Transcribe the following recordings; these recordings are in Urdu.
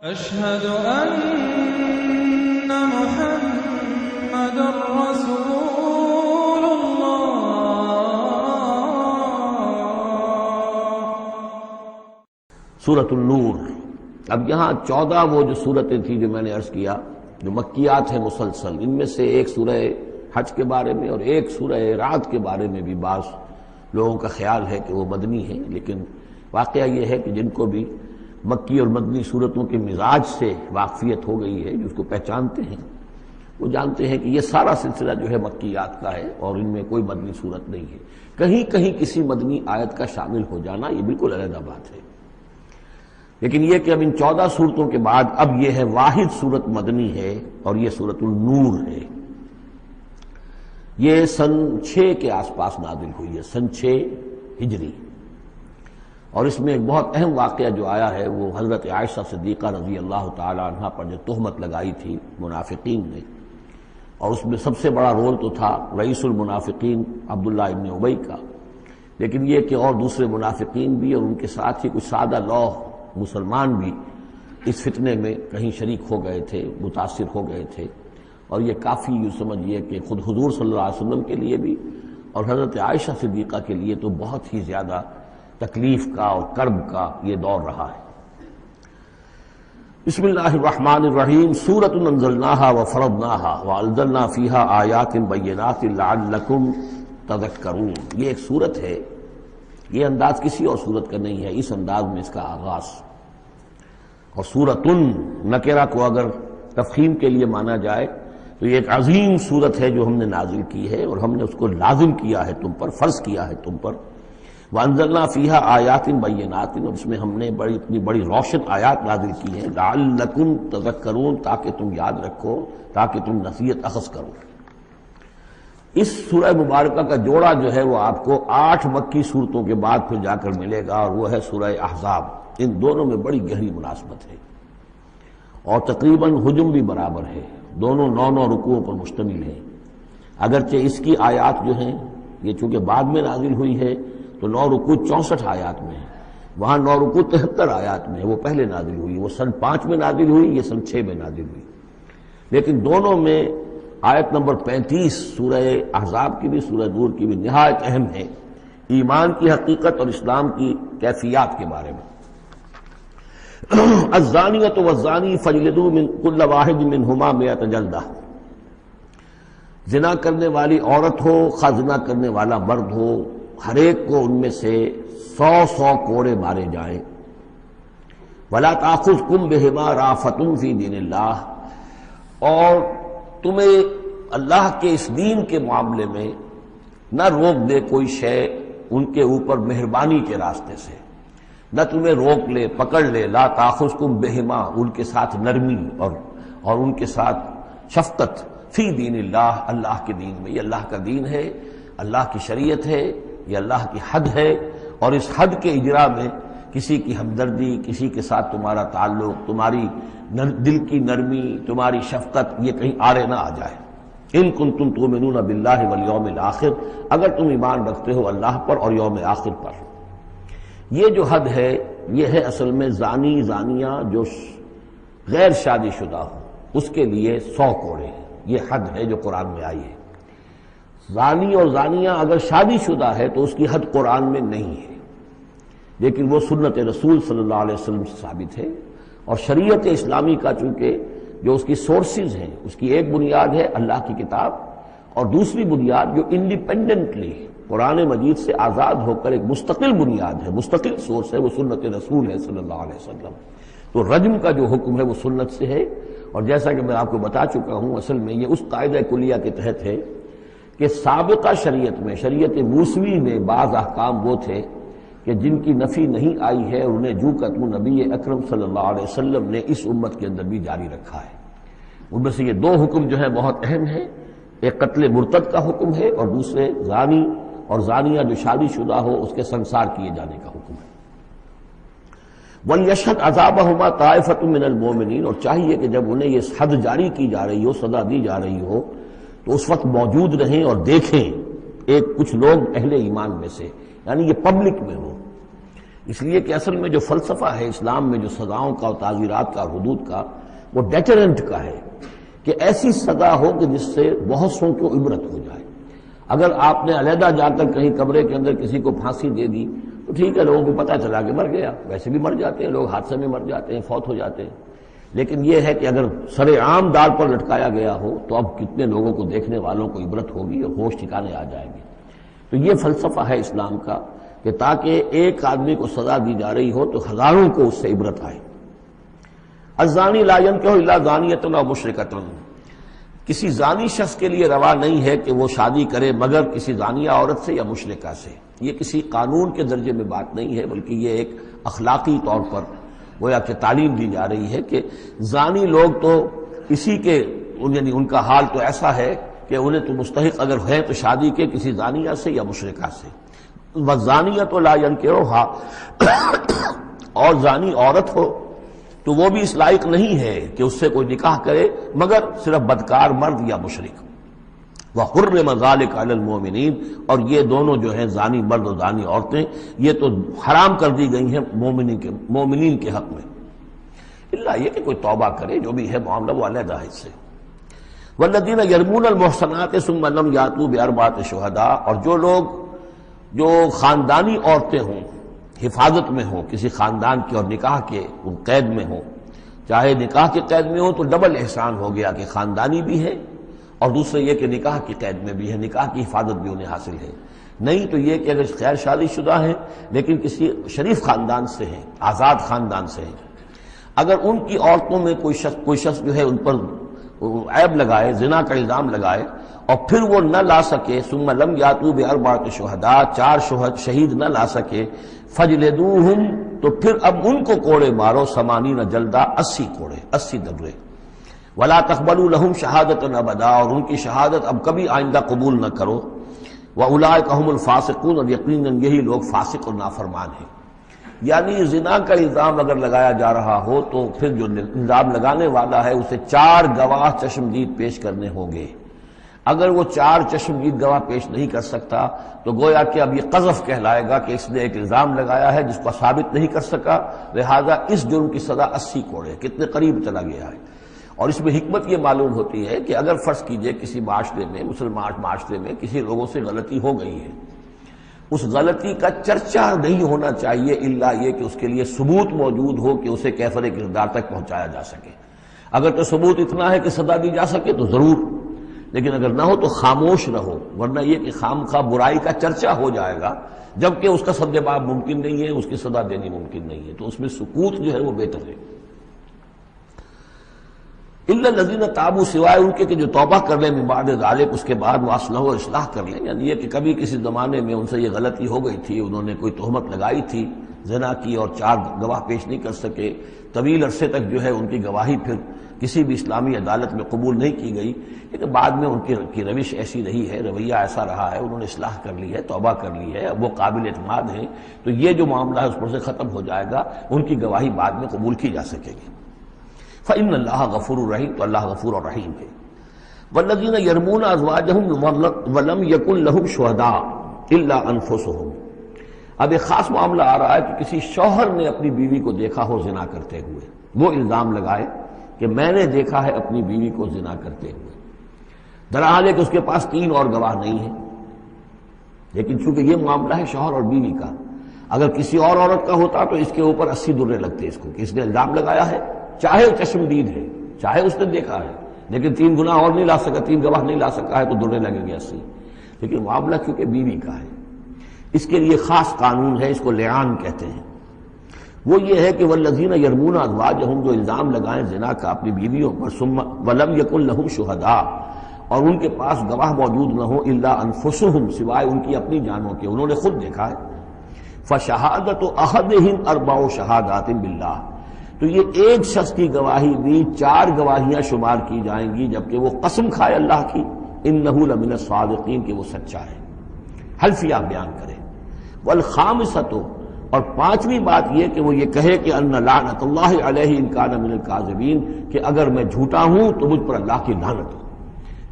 أشهد أن محمد رسول الله۔ سورۃ النور۔ اب یہاں 14 وہ جو صورتیں تھیں جو میں نے عرض کیا جو مکیات ہیں مسلسل، ان میں سے ایک سورہ حج کے بارے میں اور ایک سورہ رعد کے بارے میں بھی بعض لوگوں کا خیال ہے کہ وہ مدنی ہیں، لیکن واقعہ یہ ہے کہ جن کو بھی مکی اور مدنی صورتوں کے مزاج سے واقفیت ہو گئی ہے، جو اس کو پہچانتے ہیں، وہ جانتے ہیں کہ یہ سارا سلسلہ جو ہے مکیات کا ہے اور ان میں کوئی مدنی صورت نہیں ہے۔ کہیں کہیں کسی مدنی آیت کا شامل ہو جانا یہ بالکل علیحدہ بات ہے، لیکن یہ کہ اب ان 14 صورتوں کے بعد اب یہ ہے واحد صورت مدنی ہے اور یہ سورۃ النور ہے۔ یہ سن 6 کے آس پاس نازل ہوئی ہے، سن 6 ہجری، اور اس میں ایک بہت اہم واقعہ جو آیا ہے وہ حضرت عائشہ صدیقہ رضی اللہ تعالی عنہا پر جو تہمت لگائی تھی منافقین نے، اور اس میں سب سے بڑا رول تو تھا رئیس المنافقین عبداللہ ابن ابی کا، لیکن یہ کہ اور دوسرے منافقین بھی اور ان کے ساتھ ہی کچھ سادہ لوح مسلمان بھی اس فتنے میں کہیں شریک ہو گئے تھے، متاثر ہو گئے تھے، اور یہ کافی یوں سمجھیے کہ خود حضور صلی اللہ علیہ وسلم کے لیے بھی اور حضرت عائشہ صدیقہ کے لیے تو بہت ہی زیادہ تکلیف کا اور کرب کا یہ دور رہا ہے۔ بسم اللہ الرحمن الرحیم۔ سورۃ انزلناها وفرضناها وانزلنا فیها آیات بینات لعلکم تذکرون۔ یہ ایک سورت ہے، یہ انداز کسی اور سورت کا نہیں ہے، اس انداز میں اس کا آغاز، اور سورۃ نکرہ کو اگر تفخیم کے لیے مانا جائے تو یہ ایک عظیم سورت ہے جو ہم نے نازل کی ہے اور ہم نے اس کو لازم کیا ہے تم پر، فرض کیا ہے تم پر۔ وانزلنا فیہا آیات بینات، اور اس میں ہم نے اتنی بڑی روشن آیات نازل کی ہیں لعلکم تذکرون، تاکہ تم یاد رکھو، تاکہ تم نصیحت اخذ کرو۔ اس سورہ مبارکہ کا جوڑا جو ہے وہ آپ کو 8 مکی صورتوں کے بعد پھر جا کر ملے گا، اور وہ ہے سورہ احزاب۔ ان دونوں میں بڑی گہری مناسبت ہے اور تقریباً حجم بھی برابر ہے، دونوں 9 رکوعوں پر مشتمل ہیں، اگرچہ اس کی آیات جو ہیں یہ چونکہ بعد میں نازل ہوئی ہے تو 9 رکوع 64 آیات میں ہے، وہاں 9 رکوع 73 آیات میں ہے، وہ پہلے نازل ہوئی، وہ سن 5 میں نازل ہوئی، یہ سن 6 میں نازل ہوئی، لیکن دونوں میں آیت نمبر 35 سورہ احزاب کی بھی سورہ نور کی بھی نہایت اہم ہے ایمان کی حقیقت اور اسلام کی کیفیات کے بارے میں۔ الزانیۃ والزانی فاجلدوا من کل واحد منہما 100 جلدہ۔ زنا کرنے والی عورت ہو، خواہ زنا کرنے والا مرد ہو، ہر ایک کو ان میں سے 100 کوڑے مارے جائیں۔ ولا تاخذکم بہما رأفۃ فی دین اللہ، اور تمہیں اللہ کے اس دین کے معاملے میں نہ روک دے کوئی شے ان کے اوپر مہربانی کے راستے سے، نہ تمہیں روک لے، پکڑ لے، لا تاخذکم بہما، ان کے ساتھ نرمی اور ان کے ساتھ شفقت، فی دین اللہ، اللہ کے دین میں۔ یہ اللہ کا دین ہے، اللہ کی شریعت ہے، یہ اللہ کی حد ہے، اور اس حد کے اجراء میں کسی کی ہمدردی، کسی کے ساتھ تمہارا تعلق، تمہاری دل کی نرمی، تمہاری شفقت یہ کہیں آڑے نہ آ جائے۔ ان کنتم تؤمنون باللہ والیوم الآخر، اگر تم ایمان رکھتے ہو اللہ پر اور یوم آخر پر۔ یہ جو حد ہے یہ ہے اصل میں زانی زانیہ جو غیر شادی شدہ ہو اس کے لیے 100 کوڑے ہیں، یہ حد ہے جو قرآن میں آئی ہے۔ زانی اور زانیہ اگر شادی شدہ ہے تو اس کی حد قرآن میں نہیں ہے، لیکن وہ سنت رسول صلی اللہ علیہ وسلم سے ثابت ہے، اور شریعت اسلامی کا چونکہ جو اس کی سورسز ہیں، اس کی ایک بنیاد ہے اللہ کی کتاب، اور دوسری بنیاد جو انڈیپینڈنٹلی قرآن مجید سے آزاد ہو کر ایک مستقل بنیاد ہے، مستقل سورس ہے، وہ سنت رسول ہے صلی اللہ علیہ وسلم۔ تو رجم کا جو حکم ہے وہ سنت سے ہے، اور جیسا کہ میں آپ کو بتا چکا ہوں اصل میں یہ اس قاعدہ کلیہ کے تحت ہے کہ سابقہ شریعت میں، شریعت موسوی میں بعض احکام وہ تھے کہ جن کی نفی نہیں آئی ہے، اور انہیں جو کہ نبی اکرم صلی اللہ علیہ وسلم نے اس امت کے اندر بھی جاری رکھا ہے۔ ان میں سے یہ 2 حکم جو ہے بہت اہم ہیں، ایک قتل مرتد کا حکم ہے، اور دوسرے زانی اور زانیہ جو شادی شدہ ہو اس کے سنسار کیے جانے کا حکم ہے۔ وَلْيَشْهَدْ عَذَابَهُمَا طَائِفَةٌ مِّنَ الْمُؤْمِنِينَ، اور چاہیے کہ جب انہیں یہ حد جاری کی جا رہی ہو، سزا دی جا رہی ہو، تو اس وقت موجود رہیں اور دیکھیں کچھ لوگ اہل ایمان میں سے، یعنی یہ پبلک میں ہو، اس لیے کہ اصل میں جو فلسفہ ہے اسلام میں جو سزاؤں کا اور تعزیرات کا اور حدود کا، وہ ڈیٹرنٹ کا ہے کہ ایسی سزا ہو کہ جس سے بہت سو کو عبرت ہو جائے۔ اگر آپ نے علیحدہ جا کر کہیں کمرے کے اندر کسی کو پھانسی دے دی تو ٹھیک ہے، لوگوں کو پتہ چلا کہ مر گیا، ویسے بھی مر جاتے ہیں لوگ، حادثے میں مر جاتے ہیں، فوت ہو جاتے ہیں، لیکن یہ ہے کہ اگر سر عام دار پر لٹکایا گیا ہو تو اب کتنے لوگوں کو، دیکھنے والوں کو عبرت ہوگی اور ہوش ٹھکانے آ جائیں گے۔ تو یہ فلسفہ ہے اسلام کا کہ تاکہ ایک آدمی کو سزا دی جا رہی ہو تو ہزاروں کو اس سے عبرت آئے۔ الزانی لا ينکح الا زانیۃ او مشرکۃ، کسی زانی شخص کے لیے روا نہیں ہے کہ وہ شادی کرے مگر کسی زانیہ عورت سے یا مشرکہ سے۔ یہ کسی قانون کے درجے میں بات نہیں ہے، بلکہ یہ ایک اخلاقی طور پر گویا کہ تعلیم دی جا رہی ہے کہ زانی لوگ تو اسی کے، یعنی ان کا حال تو ایسا ہے کہ انہیں تو مستحق اگر ہے تو شادی کے کسی زانیہ سے یا مشرکہ سے۔ والزانیۃ لا ينکحها، اور زانی عورت ہو تو وہ بھی اس لائق نہیں ہے کہ اس سے کوئی نکاح کرے مگر صرف بدکار مرد یا مشرک۔ وحرم ذلک علی المؤمنین، اور یہ دونوں جو ہیں زانی مرد اور زانی عورتیں یہ تو حرام کر دی گئی ہیں مومنین کے حق میں، الا یہ کہ کوئی توبہ کرے، جو بھی ہے معاملہ وہ علیحدہ ہے اس سے۔ والذین یرمون المحصنات ثم لم یاتوا باربعۃ شہداء، اور جو لوگ جو خاندانی عورتیں ہوں، حفاظت میں ہوں کسی خاندان کی اور نکاح کے قید میں ہوں، چاہے نکاح کے قید میں ہوں تو ڈبل احسان ہو گیا کہ خاندانی بھی ہے اور دوسرے یہ کہ نکاح کی قید میں بھی ہے، نکاح کی حفاظت بھی انہیں حاصل ہے۔ نہیں تو یہ کہ اگر غیر شادی شدہ ہیں لیکن کسی شریف خاندان سے ہیں، آزاد خاندان سے ہیں، اگر ان کی عورتوں میں کوئی شخص جو ہے ان پر عیب لگائے، زنا کا الزام لگائے اور پھر وہ نہ لا سکے، ثم لم یاتوا باربعۃ شہداء، 4 شہید نہ لا سکے، فجلدوہم، تو پھر اب ان کو کوڑے مارو، 80 جلدہ، 80 کوڑے، 80 دبرے، ولا تقبلوا لهم شہادۃ ابدا، اور ان کی شہادت اب کبھی آئندہ قبول نہ کرو، واولئک هم الفاسقون، اور یقیناً یہی لوگ فاسق اور نافرمان ہیں۔ یعنی زنا کا الزام اگر لگایا جا رہا ہو تو پھر جو الزام لگانے والا ہے اسے 4 گواہ چشمدید پیش کرنے ہوں گے۔ اگر وہ 4 چشمدید گواہ پیش نہیں کر سکتا تو گویا کہ اب یہ قذف کہلائے گا کہ اس نے ایک الزام لگایا ہے جس کو ثابت نہیں کر سکا، لہذا اس جرم کی سزا 80 کوڑے، کتنے قریب چلا گیا ہے۔ اور اس میں حکمت یہ معلوم ہوتی ہے کہ اگر فرض کیجئے کسی معاشرے میں، مسلمان معاشرے میں کسی لوگوں سے غلطی ہو گئی ہے، اس غلطی کا چرچا نہیں ہونا چاہیے الا یہ کہ اس کے لیے ثبوت موجود ہو کہ اسے کیفر کردار تک پہنچایا جا سکے۔ اگر تو ثبوت اتنا ہے کہ سزا دی جا سکے تو ضرور، لیکن اگر نہ ہو تو خاموش رہو، ورنہ یہ کہ خامخواہ برائی کا چرچا ہو جائے گا جبکہ اس کا سد باب ممکن نہیں ہے، اس کی سزا دینی ممکن نہیں ہے، تو اس میں سکوت جو ہے وہ بہتر ہے۔ الا الذین تابوا، سوائے ان کے کہ جو توبہ کر لیں من بعد ذلک، اس کے بعد وہ اصلح و اصلاح کر لیں، یعنی یہ کہ کبھی کسی زمانے میں ان سے یہ غلطی ہو گئی تھی، انہوں نے کوئی تہمت لگائی تھی زنا کی اور 4 گواہ پیش نہیں کر سکے، طویل عرصے تک جو ہے ان کی گواہی پھر کسی بھی اسلامی عدالت میں قبول نہیں کی گئی، لیکن بعد میں ان کی روش ایسی رہی ہے، رویہ ایسا رہا ہے، انہوں نے اصلاح کر لی ہے، توبہ کر لی ہے، اب وہ قابل اعتماد ہیں، تو یہ جو معاملہ ہے اس پر سے ختم ہو جائے گا، ان کی گواہی بعد میں قبول کی جا سکے گی۔ فإن اللہ غفور رحیم، تو اللہ غفور اور رحیم ہے۔ والذین یرمون ازواجہم ولم یکن لہم شہداء الا انفسہم، اب ایک خاص معاملہ آ رہا ہے کہ کسی شوہر نے اپنی بیوی کو دیکھا ہو زنا کرتے ہوئے، وہ الزام لگائے کہ میں نے دیکھا ہے اپنی بیوی کو زنا کرتے ہوئے، درحال ہے کہ اس کے پاس 3 اور گواہ نہیں ہیں، لیکن چونکہ یہ معاملہ ہے شوہر اور بیوی کا، اگر کسی اور عورت کا ہوتا تو اس کے اوپر 80 درے لگتے اس کو کہ اس نے الزام لگایا ہے، چاہے وہ چشمدید ہے، چاہے اس نے دیکھا ہے، لیکن 3 گناہ اور نہیں لا سکا، 3 گواہ نہیں لا سکا ہے تو درے لگیں گے 80۔ لیکن معاملہ کیونکہ بیوی کا ہے، اس کے لیے خاص قانون ہے، اس کو لعان کہتے ہیں۔ وہ یہ ہے کہ والذین یرمون ازواجہم، جو الزام لگائیں زنا کا اپنی بیویوں پر، ثم ولم یکن لہم شہداء، اور ان کے پاس گواہ موجود نہ ہو، الا انفسہم، سوائے ان کی اپنی جانوں کے، انہوں نے خود دیکھا ہے، فشہادۃ احدہم 4 شہادات باللہ، تو یہ ایک شخص کی گواہی بھی 4 گواہیاں شمار کی جائیں گی جبکہ وہ قسم کھائے اللہ کی، انہ لمن الصادقین، کہ وہ سچا ہے، حلفیہ بیان کرے۔ والخامسۃ، اور 5ویں بات یہ کہ وہ یہ کہے کہ ان لعنت اللہ علیہ ان کان من الکاذبین، کہ اگر میں جھوٹا ہوں تو مجھ پر اللہ کی لعنت ہو۔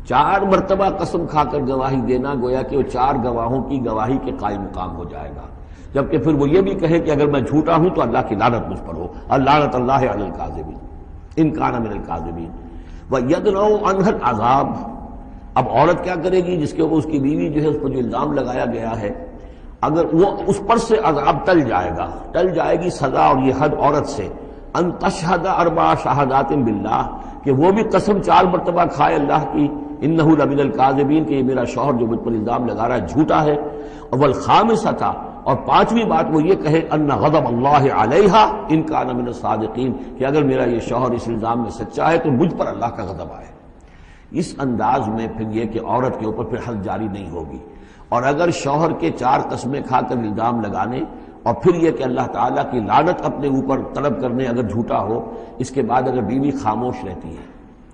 4 مرتبہ قسم کھا کر گواہی دینا گویا کہ وہ 4 گواہوں کی گواہی کے قائم مقام ہو جائے گا۔ جبکہ پھر وہ یہ بھی کہے کہ اگر میں جھوٹا ہوں تو اللہ کی لعنت مجھ پر ہو، اللعنۃ اللہ علی الکاذبین ان کان من الکاذبین وَيَدْرَؤُ عَنْهَا الْعَذَابَ۔ اب عورت کیا کرے گی جس کے اوپر اس کی بیوی جو ہے اس پر جو الزام لگایا گیا ہے، اگر وہ اس پر سے عذاب ٹل جائے گی سزا اور یہ حد عورت سے، ان تشہد اربع شہادات باللہ، کہ وہ بھی قسم 4 مرتبہ کھائے اللہ کی، انہ لمن الکاذبین، کہ یہ میرا شوہر جو مجھ پر الزام لگا رہا ہے جھوٹا ہے، اور والخامسۃ، اور 5ویں بات وہ یہ کہے ان غضب اللہ علیہا ان کان من الصادقین، کہ اگر میرا یہ شوہر اس الزام میں سچا ہے تو مجھ پر اللہ کا غضب آئے۔ اس انداز میں پھر یہ کہ عورت کے اوپر پھر حد جاری نہیں ہوگی، اور اگر شوہر کے 4 قسمیں کھا کر الزام لگانے اور پھر یہ کہ اللہ تعالیٰ کی لعنت اپنے اوپر طلب کرنے اگر جھوٹا ہو، اس کے بعد اگر بیوی خاموش رہتی ہے،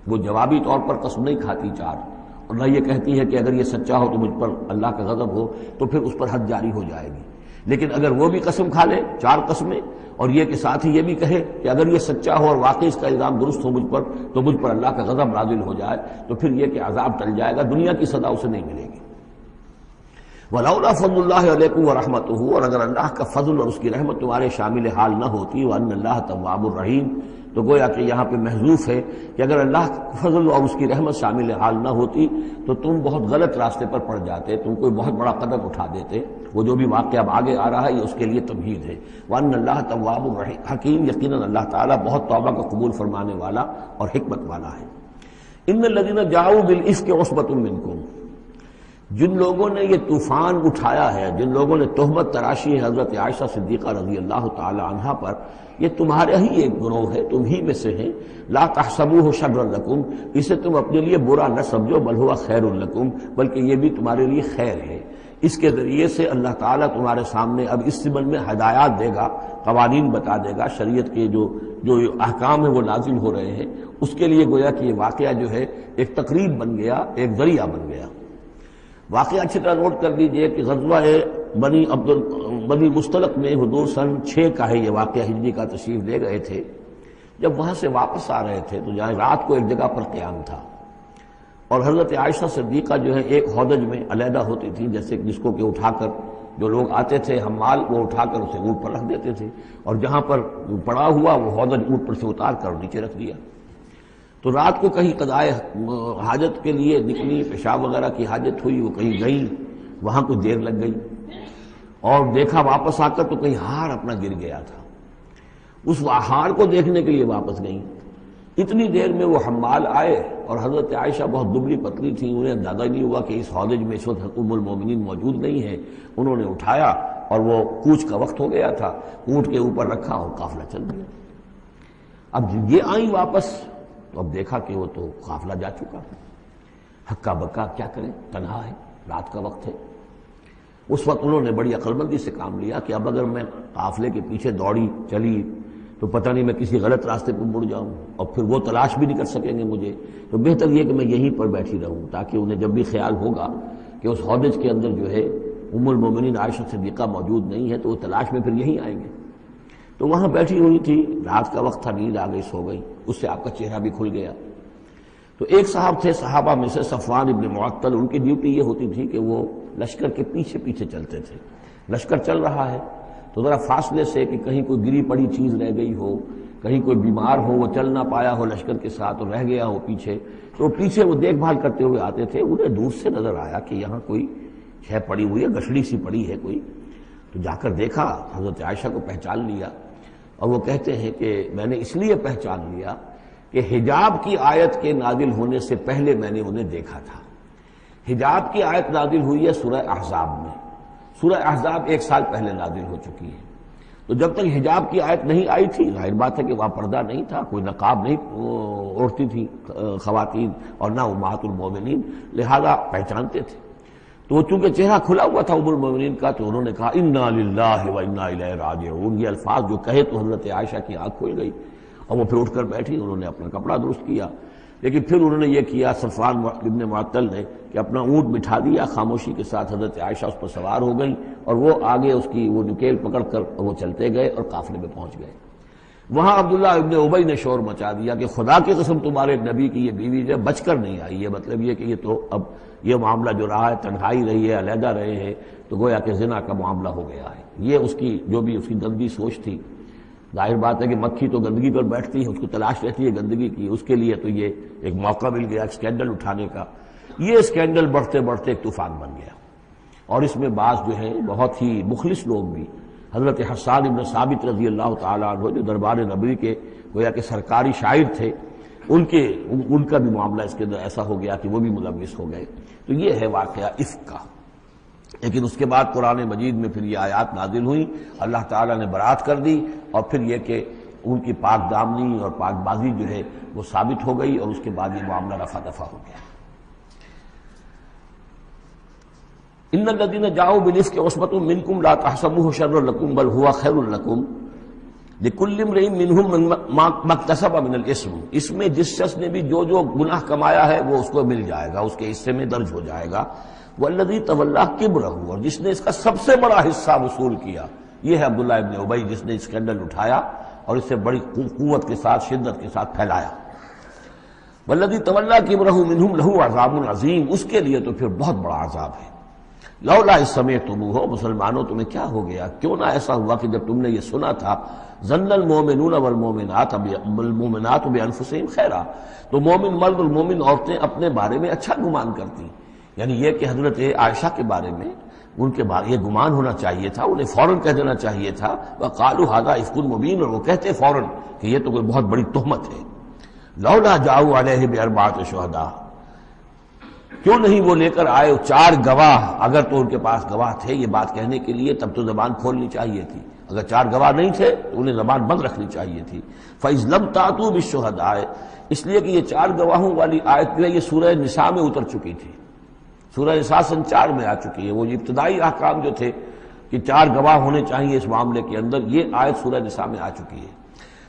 وہ جوابی طور پر قسم نہیں کھاتی 4، اور نہ یہ کہتی ہے کہ اگر یہ سچا ہو تو مجھ پر اللہ کا غضب ہو، تو پھر اس پر حد جاری ہو جائے گی۔ لیکن اگر وہ بھی قسم کھا لے 4 قسمیں، اور یہ کہ ساتھ ہی یہ بھی کہے کہ اگر یہ سچا ہو اور واقعی اس کا الزام درست ہو مجھ پر، تو مجھ پر اللہ کا غضب نازل ہو جائے، تو پھر یہ کہ عذاب ٹل جائے گا، دنیا کی سزا اسے نہیں ملے گی۔ وَلَوْلَا فَضْلُ اللَّهِ عَلَيْكُمْ وَرَحْمَتُهُ، اور اگر اللہ کا فضل اور اس کی رحمت تمہارے شامل حال نہ ہوتی، وَأَنَّ اللَّهَ تَوَّابٌ رَحِيمٌ، تو گویا کہ یہاں پہ محذوف ہے کہ اگر اللہ کا فضل اور اس کی رحمت شامل حال نہ ہوتی تو تم بہت غلط راستے پر پڑ جاتے، تم کوئی بہت بڑا قدم اٹھا دیتے۔ وہ جو بھی واقعہ اب آگے آ رہا ہے یہ اس کے لیے تمہید ہے۔ وَأَنَّ اللَّهَ تَوَّابٌ حَكِيمٌ، یقیناً اللہ تعالیٰ بہت توبہ کا قبول فرمانے والا اور حکمت والا ہے۔ إِنَّ الَّذِينَ جَاءُوا بِالْإِفْكِ عُصْبَةٌ مِّنكُمْ، جن لوگوں نے یہ طوفان اٹھایا ہے، جن لوگوں نے تہمت تراشی ہے حضرت عائشہ صدیقہ رضی اللہ تعالی عنہا پر، یہ تمہارے ہی ایک گروہ ہے، تم ہی میں سے ہیں۔ لا تحسبوه شرا لکم، اسے تم اپنے لیے برا نہ سمجھو، بل ہوا خیر لکم، بلکہ یہ بھی تمہارے لیے خیر ہے۔ اس کے ذریعے سے اللہ تعالیٰ تمہارے سامنے اب اس ضمن میں ہدایات دے گا، قوانین بتا دے گا، شریعت کے جو احکام ہیں وہ نازل ہو رہے ہیں، اس کے لیے گویا کہ یہ واقعہ جو ہے ایک تقریب بن گیا، ایک ذریعہ بن گیا۔ واقعہ اچھی طرح نوٹ کر لیجئے کہ غزوہ بنی مستلق میں حضور سن 6 کا ہے یہ واقعہ، ہجری کا تشریف لے گئے تھے۔ جب وہاں سے واپس آ رہے تھے تو جہاں رات کو ایک جگہ پر قیام تھا، اور حضرت عائشہ صدیقہ جو ہے ایک ہودج میں علیحدہ ہوتی تھی، جیسے جس کو کہ اٹھا کر جو لوگ آتے تھے حمال وہ اٹھا کر اسے اونٹ پر رکھ دیتے تھے، اور جہاں پر پڑا ہوا وہ ہودج اونٹ پر سے اتار کر نیچے رکھ دیا۔ تو رات کو کہیں قضائے حاجت کے لیے نکلی، پیشاب وغیرہ کی حاجت ہوئی، وہ کہیں گئی، وہاں کچھ دیر لگ گئی، اور دیکھا واپس آ کر تو کہیں ہار اپنا گر گیا تھا، اس ہار کو دیکھنے کے لیے واپس گئیں۔ اتنی دیر میں وہ حمال آئے، اور حضرت عائشہ بہت دبلی پتلی تھیں، انہیں اندازہ نہیں ہوا کہ اس ہودج میں اس وقت ام المومنین موجود نہیں ہے۔ انہوں نے اٹھایا اور وہ کوچ کا وقت ہو گیا تھا، اونٹ کے اوپر رکھا اور قافلہ چل دیا۔ اب یہ آئیں واپس تو اب دیکھا کہ وہ تو قافلہ جا چکا، ہکا بکا کیا کریں، تنہا ہے، رات کا وقت ہے۔ اس وقت انہوں نے بڑی عقل مندی سے کام لیا کہ اب اگر میں قافلے کے پیچھے دوڑی چلی تو پتہ نہیں میں کسی غلط راستے پر مڑ جاؤں، اور پھر وہ تلاش بھی نہیں کر سکیں گے مجھے، تو بہتر یہ کہ میں یہیں پر بیٹھی رہوں، تاکہ انہیں جب بھی خیال ہوگا کہ اس ہودج کے اندر جو ہے ام المومنین عائشہ صدیقہ موجود نہیں ہے تو وہ تلاش میں پھر یہیں آئیں گے۔ تو وہاں بیٹھی ہوئی تھی، رات کا وقت تھا، نیند آ گئی، سو گئی، اس سے آپ کا چہرہ بھی کھل گیا۔ تو ایک صاحب تھے صحابہ میں سے صفوان ابن معطل، ان کی ڈیوٹی یہ ہوتی تھی کہ وہ لشکر کے پیچھے پیچھے چلتے تھے۔ لشکر چل رہا ہے تو ذرا فاصلے سے کہ کہیں کوئی گری پڑی چیز رہ گئی ہو، کہیں کوئی بیمار ہو وہ چل نہ پایا ہو لشکر کے ساتھ اور رہ گیا ہو پیچھے، تو پیچھے وہ دیکھ بھال کرتے ہوئے آتے تھے۔ انہیں دور سے نظر آیا کہ یہاں کوئی شے پڑی ہوئی ہے، گٹھڑی سی پڑی ہے کوئی، تو جا کر دیکھا، حضرت عائشہ کو پہچان لیا، اور وہ کہتے ہیں کہ میں نے اس لیے پہچان لیا کہ حجاب کی آیت کے نازل ہونے سے پہلے میں نے انہیں دیکھا تھا۔ حجاب کی آیت نازل ہوئی ہے سورہ احزاب میں، سورہ احزاب 1 سال پہلے نازل ہو چکی ہے، تو جب تک حجاب کی آیت نہیں آئی تھی، ظاہر بات ہے کہ وہاں پردہ نہیں تھا، کوئی نقاب نہیں اوڑھتی تھی خواتین، اور نہ امہات المومنین، لہذا پہچانتے تھے۔ تو وہ چونکہ چہرہ کھلا ہوا تھا ام المومنین کا، تو انہوں نے کہا انا للہ و انا الیہ راجعون، یہ الفاظ جو کہے تو حضرت عائشہ کی آنکھ کھل گئی، اور وہ پھر اٹھ کر بیٹھی، انہوں نے اپنا کپڑا درست کیا، لیکن پھر انہوں نے یہ کیا صفوان ابن معطل نے کہ اپنا اونٹ بٹھا دیا خاموشی کے ساتھ، حضرت عائشہ اس پر سوار ہو گئی، اور وہ آگے اس کی وہ نکیل پکڑ کر وہ چلتے گئے اور قافلے میں پہنچ گئے۔ وہاں عبداللہ ابن ابی نے شور مچا دیا کہ خدا کی قسم تمہارے نبی کی یہ بیوی جو بچ کر نہیں آئی ہے، مطلب یہ کہ یہ تو اب یہ معاملہ جو رہا ہے، تنہائی رہی ہے، علیحدہ رہے ہیں، تو گویا کہ زنا کا معاملہ ہو گیا ہے۔ یہ اس کی جو بھی اس کی گندی سوچ تھی، ظاہر بات ہے کہ مکھی تو گندگی پر بیٹھتی ہے، اس کو تلاش رہتی ہے گندگی کی، اس کے لیے تو یہ ایک موقع مل گیا اسکینڈل اٹھانے کا۔ یہ اسکینڈل بڑھتے بڑھتے ایک طوفان بن گیا، اور اس میں بعض جو ہیں بہت ہی مخلص لوگ بھی، حضرت حسان ابن ثابت رضی اللہ تعالیٰ عنہ جو دربار نبوی کے گویا کہ سرکاری شاعر تھے، ان کا بھی معاملہ اس کے اندر ایسا ہو گیا کہ وہ بھی ملوث ہو گئے۔ تو یہ ہے واقعہ افک کا۔ لیکن اس کے بعد قرآن مجید میں پھر یہ آیات نازل ہوئی، اللہ تعالیٰ نے برات کر دی، اور پھر یہ کہ ان کی پاک دامنی اور پاک بازی جو ہے وہ ثابت ہو گئی، اور اس کے بعد یہ معاملہ رفع دفع ہو گیا۔ ان الذين جاءوا بالافك عصبة منكم لا تحسبوه شرا لكم بل هو خير لكم لكل امرئ منهم ما اكتسب من الاثم، اس میں جس شخص نے بھی جو گناہ کمایا ہے وہ اس کو مل جائے گا، اس کے حصے میں درج ہو جائے گا۔ والذی تولى كبره، اور جس نے اس کا سب سے بڑا حصہ وصول کیا، یہ ہے عبداللہ ابن ابی جس نے اسکینڈل اٹھایا اور اسے بڑی قوت کے ساتھ، شدت کے ساتھ پھیلایا۔ والذی تولى كبره منهم له عذاب عظیم، اس کے لیے تو پھر بہت بڑا عذاب ہے۔ لولا اس سمعتموہ، مسلمانوں تمہیں کیا ہو گیا، کیوں نہ ایسا ہوا کہ جب تم نے یہ سنا تھا، ظن المؤمنون والمؤمنات بانفسہم خیرا، تو مومن مرد اور مومن عورتیں اپنے بارے میں اچھا گمان کرتی، یعنی یہ کہ حضرت عائشہ کے بارے میں ان کے بارے یہ گمان ہونا چاہیے تھا، انہیں فوراً کہہ دینا چاہیے تھا، وقالوا ھذا افک مبین، اور وہ کہتے فوراً کہ یہ تو کوئی بہت بڑی تہمت ہے۔ لولا جاؤ علیہ باربعۃ شہداء، کیوں نہیں وہ لے کر آئے 4 گواہ، اگر تو ان کے پاس گواہ تھے یہ بات کہنے کے لیے تب تو زبان کھولنی چاہیے تھی، اگر 4 گواہ نہیں تھے تو انہیں زبان بند رکھنی چاہیے تھی۔ فَإِذْ لَمْ تَأْتُوا بِالشُّهَدَاءِ، اس لیے کہ یہ 4 گواہوں والی آیت جو ہے یہ سورہ نساء میں اتر چکی تھی، سورہ نساء سن 4 میں آ چکی ہے، وہ ابتدائی احکام جو تھے کہ 4 گواہ ہونے چاہیے اس معاملے کے اندر، یہ آیت سورہ نساء میں آ چکی ہے۔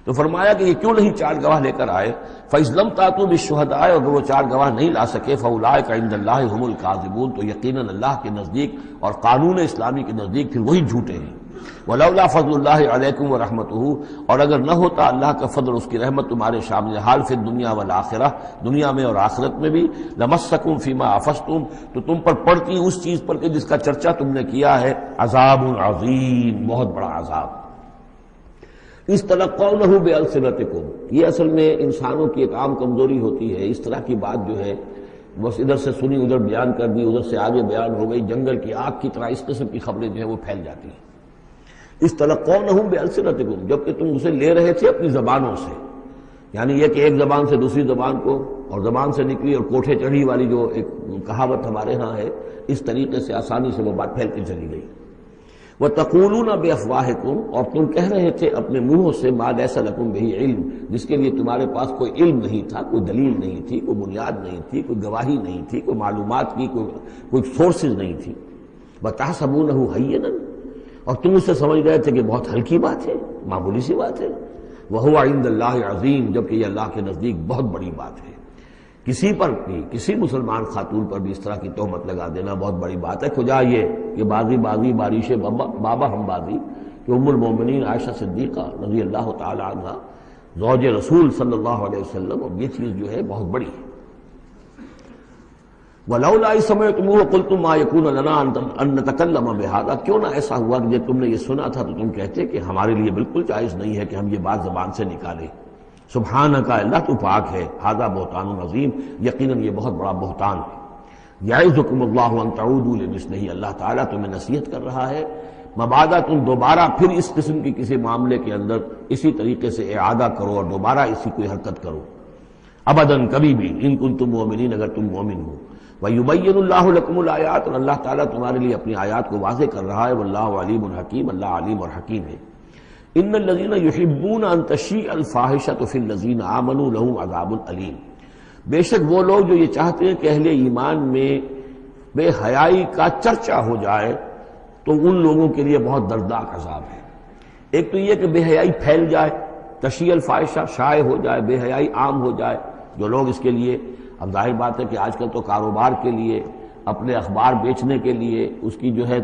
تو فرمایا کہ یہ کیوں نہیں 4 گواہ لے کر آئے، فَإِذْ لَمْ تَأْتُوا بِالشُّهَدَاءِ، اگر وہ 4 گواہ نہیں لا سکے، فَأُولَٰئِكَ عِندَ اللَّهِ هُمُ الْكَاذِبُونَ، تو یقیناً اللہ کے نزدیک اور قانون اسلامی کے نزدیک پھر وہی جھوٹے ہیں۔ وَلَوْلَا فَضْلُ اللَّهِ عَلَيْكُمْ وَرَحْمَتُهُ، اور اگر نہ ہوتا اللہ کا فضل، اس کی رحمت تمہارے شامل حال فی الدنیا والآخرہ، دنیا میں اور آخرت میں بھی، لَمَسَّكُمْ فِيمَا أَفَضْتُمْ، تو تم پر پڑتی اس چیز پر کہ جس کا چرچا تم نے کیا ہے، عذاب عظیم، بہت بڑا عذاب۔ اس تلقونہ بألسنتکم، یہ اصل میں انسانوں کی ایک عام کمزوری ہوتی ہے، اس طرح کی بات جو ہے بس ادھر سے سنی ادھر بیان کر دی، ادھر سے آگے بیان ہو گئی، جنگل کی آگ کی طرح اس قسم کی خبریں جو ہیں وہ پھیل جاتی ہیں۔ اس تلقونہ بألسنتکم، جبکہ تم اسے لے رہے تھے اپنی زبانوں سے، یعنی یہ کہ ایک زبان سے دوسری زبان کو، اور زبان سے نکلی اور کوٹھے چڑھی والی جو ایک کہاوت ہمارے ہاں ہے، اس طریقے سے آسانی سے وہ بات پھیلتی چلی گئی۔ وَتَقُولُونَ بِأَفْوَاهِكُمْ، اور تم کہہ رہے تھے اپنے منہوں سے، مَا لَيْسَ لَكُمْ بِهِ علم، جس کے لیے تمہارے پاس کوئی علم نہیں تھا، کوئی دلیل نہیں تھی، کوئی بنیاد نہیں تھی، کوئی گواہی نہیں تھی، کوئی معلومات کی کوئی سورسز نہیں تھی۔ وَتَحْسَبُونَهُ هَيِّنًا، اور تم اسے سمجھ رہے تھے کہ بہت ہلکی بات ہے، معمولی سی بات ہے۔ وَهُوَ عِندَ اللَّهِ عَظِيمٌ، جبکہ یہ اللہ کے نزدیک بہت بڑی بات ہے۔ کسی پر بھی، کسی مسلمان خاتون پر بھی اس طرح کی تہمت لگا دینا بہت بڑی بات ہے۔ کجا یہ کہ بازی بارش بابا ہم بازی، کہ ام المومنین عائشہ صدیقہ رضی اللہ تعالی عنہ زوج رسول صلی اللہ علیہ وسلم، اور یہ چیز جو ہے بہت بڑی ہے۔ وَلَوْلَا إِذْ سَمِعْتُمُوهُ قُلْتُم مَّا يَكُونُ لَنَا أَن نَّتَكَلَّمَ بِهَٰذَا، کیوں نہ ایسا ہوا کہ جب تم نے یہ سنا تھا تو تم کہتے کہ ہمارے لیے بالکل جائز نہیں ہے کہ ہم یہ بات زبان سے نکالیں۔ سبحانک، اللہ تو پاک ہے، ھذا بہتان عظیم، یقیناً یہ بہت بڑا بہتان ہے۔ یعظکم اللہ ان تعودوا لمثلہ، اللہ تعالیٰ تمہیں نصیحت کر رہا ہے مبادا تم دوبارہ پھر اس قسم کی کسی معاملے کے اندر اسی طریقے سے اعادہ کرو اور دوبارہ اسی کوئی حرکت کرو، ابداً کبھی بھی، ان کنتم مؤمنین، اگر تم مومن ہو۔ وَيُبَيِّنُ اللَّهُ لَكُمُ الْآيَاتِ، اور اللہ تعالیٰ تمہارے لیے اپنی آیات کو واضح کر رہا ہے، واللہ علیم حکیم، اللہ علیم اور حکیم ہے۔ ان الذین یحبون ان تشیع الفاحشۃ فی الذین آمنوا لہم عذاب علیم، بے شک وہ لوگ جو یہ چاہتے ہیں کہ اہل ایمان میں بے حیائی کا چرچا ہو جائے تو ان لوگوں کے لیے بہت دردناک عذاب ہے۔ ایک تو یہ کہ بے حیائی پھیل جائے، تشیع الفاحشہ شائع ہو جائے، بے حیائی عام ہو جائے، جو لوگ اس کے لیے، اب ظاہر بات ہے کہ آج کل تو کاروبار کے لیے، اپنے اخبار بیچنے کے لیے، اس کی جو ہے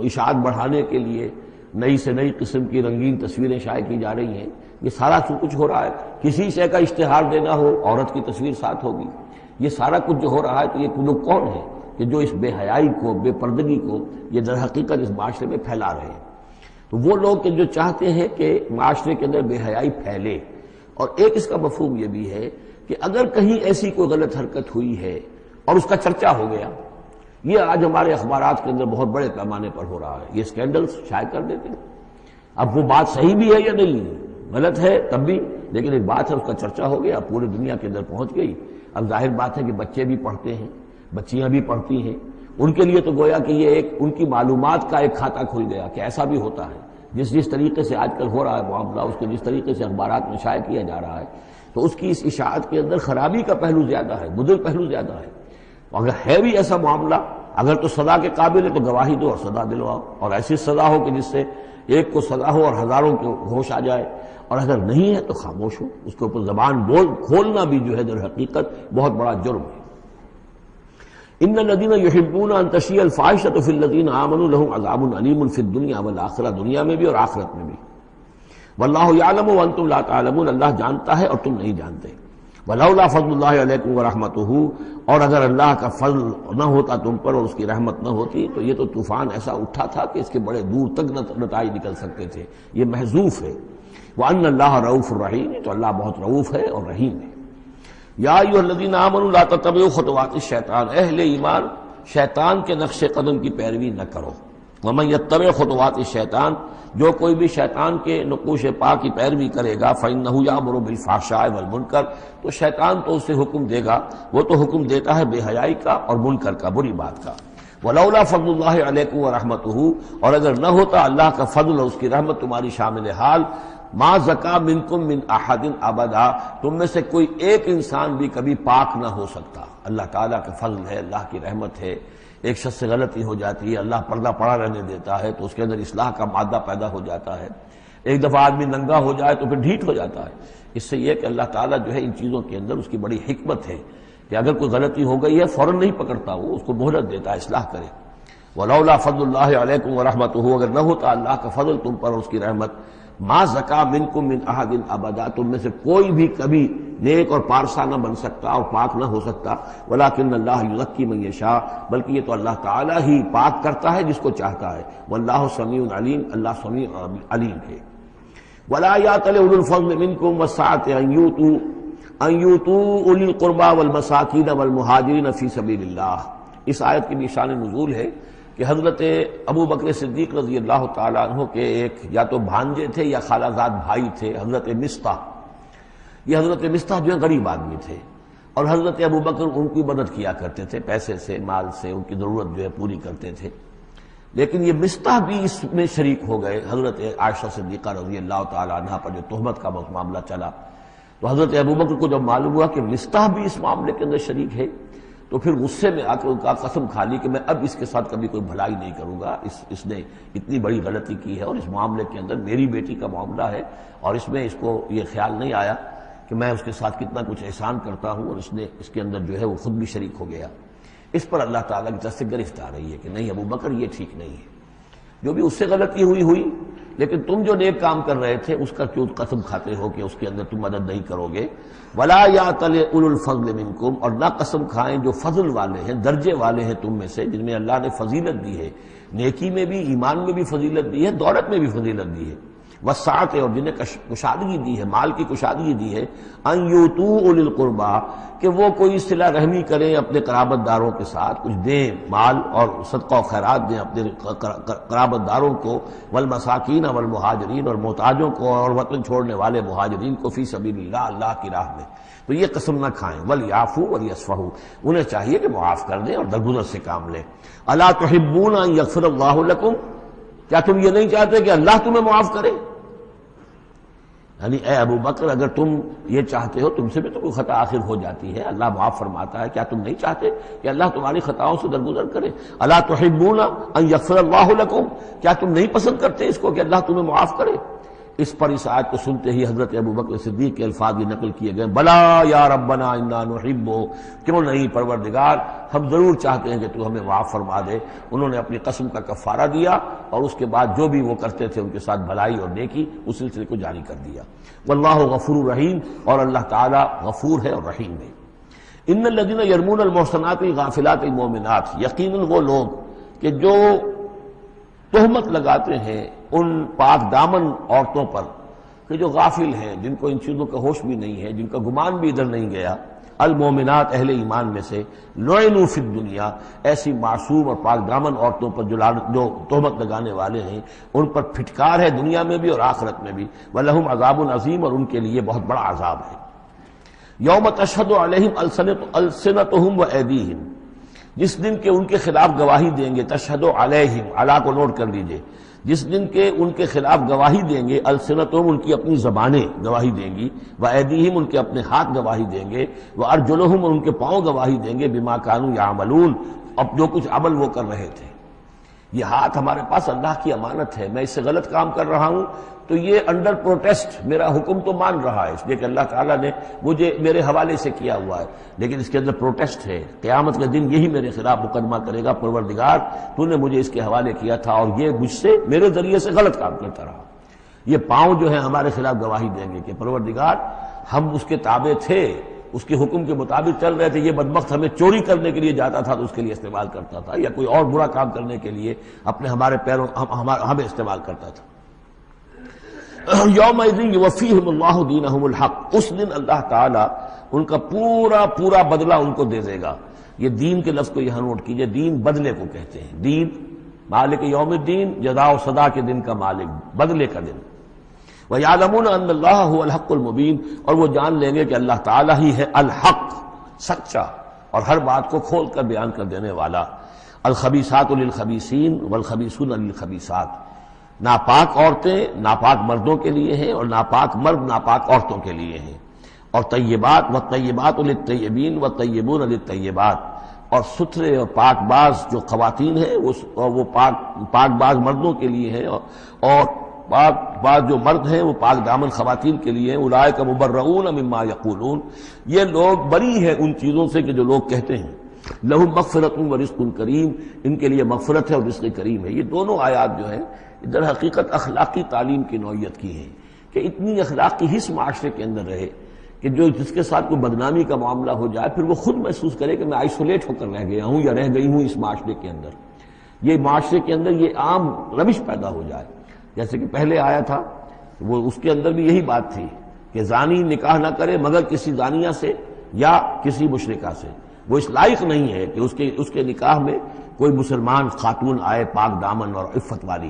اشاعت بڑھانے کے لیے نئی سے نئی قسم کی رنگین تصویریں شائع کی جا رہی ہیں، یہ سارا کچھ ہو رہا ہے. کسی شے کا اشتہار دینا ہو، عورت کی تصویر ساتھ ہوگی. یہ سارا کچھ جو ہو رہا ہے تو یہ لوگ کون ہیں کہ جو اس بے حیائی کو، بے پردگی کو یہ در حقیقت اس معاشرے میں پھیلا رہے ہیں. تو وہ لوگ کہ جو چاہتے ہیں کہ معاشرے کے اندر بے حیائی پھیلے. اور ایک اس کا مفہوم یہ بھی ہے کہ اگر کہیں ایسی کوئی غلط حرکت ہوئی ہے اور اس کا چرچا ہو گیا، یہ آج ہمارے اخبارات کے اندر بہت بڑے پیمانے پر ہو رہا ہے، یہ اسکینڈلز شائع کر دیتے ہیں. اب وہ بات صحیح بھی ہے یا نہیں، غلط ہے تب بھی، لیکن ایک بات ہے اس کا چرچا ہو گیا، پوری دنیا کے اندر پہنچ گئی. اب ظاہر بات ہے کہ بچے بھی پڑھتے ہیں، بچیاں بھی پڑھتی ہیں، ان کے لیے تو گویا کہ یہ ایک ان کی معلومات کا ایک کھاتہ کھل گیا کہ ایسا بھی ہوتا ہے. جس طریقے سے آج کل ہو رہا ہے معاملہ، اس کو جس طریقے سے اخبارات میں شائع کیا جا رہا ہے، تو اس کی اس اشاعت کے اندر خرابی کا پہلو زیادہ ہے، مضر پہلو زیادہ ہے. اگر ہے بھی ایسا معاملہ، اگر تو سزا کے قابل ہے تو گواہی دو اور سزا دلواؤ، اور ایسی سزا ہو کہ جس سے ایک کو سزا ہو اور ہزاروں کو ہوش آ جائے. اور اگر نہیں ہے تو خاموش ہو، اس کے اوپر زبان کھولنا بھی جو ہے در حقیقت بہت بڑا جرم ہے. ان الذين يحبون ان تشيع الفاحشة في الذين آمنوا لهم عذاب أليم في الدنيا والآخرة، دنیا میں بھی اور آخرت میں بھی. واللہ یعلم وانتم لا تعلمون، اللہ جانتا ہے اور تم نہیں جانتے. ولولا فضل اللہ علیکم ورحمتہ، اور اگر اللہ کا فضل نہ ہوتا تم پر اور اس کی رحمت نہ ہوتی تو یہ تو طوفان ایسا اٹھا تھا کہ اس کے بڑے دور تک نتائج نکل سکتے تھے. یہ محذوف ہے. وان اللہ رؤوف الرحیم، تو اللہ بہت رؤوف ہے اور رحیم ہے. یا ایھا الذین آمنوا لا تتبعوا خطوات الشیطان، اہل ایمان شیطان کے نقش قدم کی پیروی نہ کرو. ومن یتبع خطوات الشیطان، جو کوئی بھی شیطان کے نقوش پا کی پیروی کرے گا، فإنہ یأمر بالفحشاء والمنکر، تو شیطان تو اسے حکم دے گا، وہ تو حکم دیتا ہے بے حیائی کا اور منکر کا، بری بات کا. ولولا فضل اللہ علیکم ورحمتہ، اور اگر نہ ہوتا اللہ کا فضل اور اس کی رحمت تمہاری شامل حال، ما زکا منکم من احد ابدا، تم میں سے کوئی ایک انسان بھی کبھی پاک نہ ہو سکتا. اللہ تعالیٰ کا فضل ہے، اللہ کی رحمت ہے. ایک شخص سے غلطی ہو جاتی ہے، اللہ پردہ پڑا رہنے دیتا ہے تو اس کے اندر اصلاح کا مادہ پیدا ہو جاتا ہے. ایک دفعہ آدمی ننگا ہو جائے تو پھر ڈھیٹ ہو جاتا ہے. اس سے یہ کہ اللہ تعالیٰ جو ہے ان چیزوں کے اندر اس کی بڑی حکمت ہے کہ اگر کوئی غلطی ہو گئی ہے فوراً نہیں پکڑتا، وہ اس کو مہلت دیتا ہے اصلاح کرے. ولولا فضل اللہ علیکم ورحمتہ، اگر نہ ہوتا اللہ کا فضل تم پر اور اس کی رحمت، ما زکا منکم من احد ابدا، تم میں سے کوئی بھی کبھی نیک اور پارسا نہ بن سکتا اور پاک نہ ہو سکتا. ولکن اللہ یزکی من یشاء، بلکہ یہ تو اللہ تعالیٰ ہی پاک کرتا ہے جس کو چاہتا ہے. واللہ سمیع علیم، اللہ سمیع علیم ہے. ولا یأتل اولو الفضل منکم والسعة ان یؤتوا اولی القربى والمساکین والمہاجرین فی سبیل اللہ. اس آیت کی بھی شان نزول ہے کہ حضرت ابو بکر صدیق رضی اللہ تعالیٰ عنہ کے ایک یا تو بھانجے تھے یا خالہ زاد بھائی تھے، حضرت مصطح. یہ حضرت مصطح جو ہے غریب آدمی تھے اور حضرت ابو بکر ان کی مدد کیا کرتے تھے، پیسے سے، مال سے ان کی ضرورت جو ہے پوری کرتے تھے. لیکن یہ مصطح بھی اس میں شریک ہو گئے. حضرت عائشہ صدیقہ رضی اللہ تعالیٰ عنہ پر جو تہمت کا معاملہ چلا تو حضرت ابو بکر کو جب معلوم ہوا کہ مصطح بھی اس معاملے کے اندر شریک ہے تو پھر غصے میں آ کے ان کا قسم کھا لی کہ میں اب اس کے ساتھ کبھی کوئی بھلائی نہیں کروں گا. اس نے اتنی بڑی غلطی کی ہے اور اس معاملے کے اندر میری بیٹی کا معاملہ ہے اور اس میں اس کو یہ خیال نہیں آیا کہ میں اس کے ساتھ کتنا کچھ احسان کرتا ہوں، اور اس کے اندر جو ہے وہ خود بھی شریک ہو گیا. اس پر اللہ تعالیٰ کی طرف سے گرفت آ رہی ہے کہ نہیں ابو بکر یہ ٹھیک نہیں ہے. جو بھی اس سے غلطی ہوئی، لیکن تم جو نیک کام کر رہے تھے اس کا کیوں قسم کھاتے ہو کہ اس کے اندر تم مدد نہیں کرو گے. ولا یأتل اولو الفضل منکم، اور نہ قسم کھائیں جو فضل والے ہیں، درجے والے ہیں تم میں سے، جن میں اللہ نے فضیلت دی ہے، نیکی میں بھی، ایمان میں بھی فضیلت دی ہے، دولت میں بھی فضیلت دی ہے. وسعت، اور جنہیں کشادگی دی ہے، مال کی کشادگی دی ہے. ان یؤتوا اولی القربى، کہ وہ کوئی صلہ رحمی کریں اپنے قرابت داروں کے ساتھ، کچھ دیں مال اور صدقہ و خیرات دیں اپنے قرابت داروں کو. والمساکین والمہاجرین، اور محتاجوں کو اور وطن چھوڑنے والے مہاجرین کو، فی سبیل اللہ، اللہ کی راہ میں. تو یہ قسم نہ کھائیں. ولیعفوا ولیصفحوا، انہیں چاہیے کہ معاف کر دیں اور درگزر سے کام لیں. الا تحبون ان یغفر اللہ لکم، کیا تم یہ نہیں چاہتے کہ اللہ تمہیں معاف کرے؟ یعنی اے ابو بکر اگر تم یہ چاہتے ہو، تم سے بھی تو کوئی خطا آخر ہو جاتی ہے، اللہ معاف فرماتا ہے، کیا تم نہیں چاہتے کہ اللہ تمہاری خطاؤں سے درگزر کرے؟ الا تحبون ان یغفر اللہ لکم، کیا تم نہیں پسند کرتے اس کو کہ اللہ تمہیں معاف کرے؟ اس پر اس آیت کو سنتے ہی حضرت ابوبکر صدیق کے الفاظ یہ نقل کیے گئے، بلا یا ربنا انا نحب، کیوں نہیں پروردگار ہم ضرور چاہتے ہیں کہ تو ہمیں معاف فرما دے۔ انہوں نے اپنی قسم کا کفارہ دیا اور اس کے بعد جو بھی وہ کرتے تھے ان کے ساتھ بھلائی اور نیکی اس سلسلے کو جاری کر دیا۔ واللہ غفور رحیم، اور اللہ تعالی غفور ہے اور رحیم ہے۔ ان الذین یرمون المحصنات الغافلات المؤمنات، یقیناً وہ لوگ کہ جو تہمت لگاتے ہیں ان پاک دامن عورتوں پر کہ جو غافل ہیں، جن کو ان چیزوں کا ہوش بھی نہیں ہے، جن کا گمان بھی ادھر نہیں گیا، المومنات اہل ایمان میں سے، لعنوا فی الدنیا، ایسی معصوم اور پاک دامن عورتوں پر جو تہمت لگانے والے ہیں ان پر پھٹکار ہے دنیا میں بھی اور آخرت میں بھی، ولہم عذاب عظیم، اور ان کے لیے بہت بڑا عذاب ہے۔ یوم تشہد علیہم السنتہم وایدیہم، جس دن کے ان کے خلاف گواہی دیں گے، تشہد علیہم، علی کو نوٹ کر لیجئے، جس دن کے ان کے خلاف گواہی دیں گے، السنتہم ان کی اپنی زبانیں گواہی دیں گی، وایدیہم ان کے اپنے ہاتھ گواہی دیں گے، وارجلہم اور ان کے پاؤں گواہی دیں گے، بما کانوا یعملون، اب جو کچھ عمل وہ کر رہے تھے۔ یہ ہاتھ ہمارے پاس اللہ کی امانت ہے، میں اس سے غلط کام کر رہا ہوں تو یہ انڈر پروٹیسٹ میرا حکم تو مان رہا ہے، اس لیے کہ اللہ تعالیٰ نے مجھے میرے حوالے سے کیا ہوا ہے، لیکن اس کے اندر پروٹیسٹ ہے، قیامت کے دن یہی میرے خلاف مقدمہ کرے گا، پروردگار تو نے مجھے اس کے حوالے کیا تھا اور یہ مجھ سے میرے ذریعے سے غلط کام کرتا رہا۔ یہ پاؤں جو ہیں ہمارے خلاف گواہی دیں گے کہ پروردگار ہم اس کے تابع تھے، اس کے حکم کے مطابق چل رہے تھے، یہ بدبخت ہمیں چوری کرنے کے لیے جاتا تھا تو اس کے لیے استعمال کرتا تھا، یا کوئی اور برا کام کرنے کے لیے ہمارے پیروں ہمیں استعمال کرتا تھا۔ یومئذ یوفیہم اللہ دینہم الحق، اس دن اللہ تعالی ان کا پورا بدلہ ان کو دے دے گا۔ یہ دین کے لفظ کو یہاں نوٹ کیجئے، دین بدلے کو کہتے ہیں، دین مالک یوم الدین، جزا و سزا کے دن کا مالک، بدلے کا دن۔ وَيَعْلَمُونَ أَنَّ اللَّهَ هُوَ الْحَقُّ الْمُبِينُ، اور وہ جان لیں گے کہ اللہ تعالیٰ ہی ہے الحق، سچا اور ہر بات کو کھول کر بیان کر دینے والا۔ الخبیثات للخبیثین والخبیثون للخبیثات، ناپاک عورتیں ناپاک مردوں کے لیے ہیں اور ناپاک مرد ناپاک عورتوں کے لیے ہیں، اور طیبات والطیبات للطیبین والطیبون للطیبات، اور ستھرے اور پاک باز جو خواتین ہیں وہ پاک باز مردوں کے لیے ہیں، اور پاک باز جو مرد ہیں وہ پاک دامن خواتین کے لیے ہیں۔ اولئک مبرؤون مما یقولون، یہ لوگ بری ہیں ان چیزوں سے کہ جو لوگ کہتے ہیں۔ لہم مغفرۃ ورزق کریم، ان کے لیے مغفرت ہے اور رزق کریم ہے۔ یہ دونوں آیات جو ہیں در حقیقت اخلاقی تعلیم کی نوعیت کی ہیں کہ اتنی اخلاق کی حس معاشرے کے اندر رہے کہ جس کے ساتھ کوئی بدنامی کا معاملہ ہو جائے پھر وہ خود محسوس کرے کہ میں آئسولیٹ ہو کر رہ گیا ہوں یا رہ گئی ہوں اس معاشرے کے اندر، یہ معاشرے کے اندر یہ عام روش پیدا ہو جائے۔ جیسے کہ پہلے آیا تھا وہ اس کے اندر بھی یہی بات تھی کہ زانی نکاح نہ کرے مگر کسی زانیہ سے یا کسی مشرکہ سے، وہ اس لائق نہیں ہے کہ اس کے نکاح میں کوئی مسلمان خاتون آئے پاک دامن اور عفت والی۔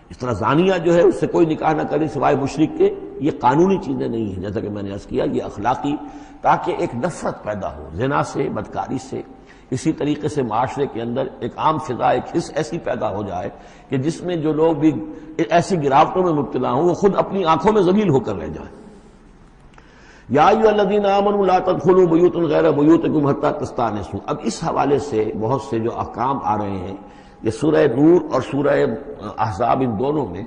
اس طرح زانیہ جو ہے اس سے کوئی نکاح نہ کرے سوائے مشرک کے، یہ قانونی چیزیں نہیں ہیں، جیسا کہ میں نے عرض کیا یہ اخلاقی، تاکہ ایک نفرت پیدا ہو زنا سے، بدکاری سے۔ اسی طریقے سے معاشرے کے اندر ایک عام فضا، ایک حس ایسی پیدا ہو جائے کہ جس میں جو لوگ بھی ایسی گراوٹوں میں مبتلا ہوں وہ خود اپنی آنکھوں میں ذلیل ہو کر رہ جائیں۔ یا ایھا الذین آمنوا لا تدخلوا بیوتا غیر بیوتکم حتی تستأنسوا، اب اس حوالے سے بہت سے جو احکام آ رہے ہیں، یہ سورہ نور اور سورہ احزاب ان دونوں میں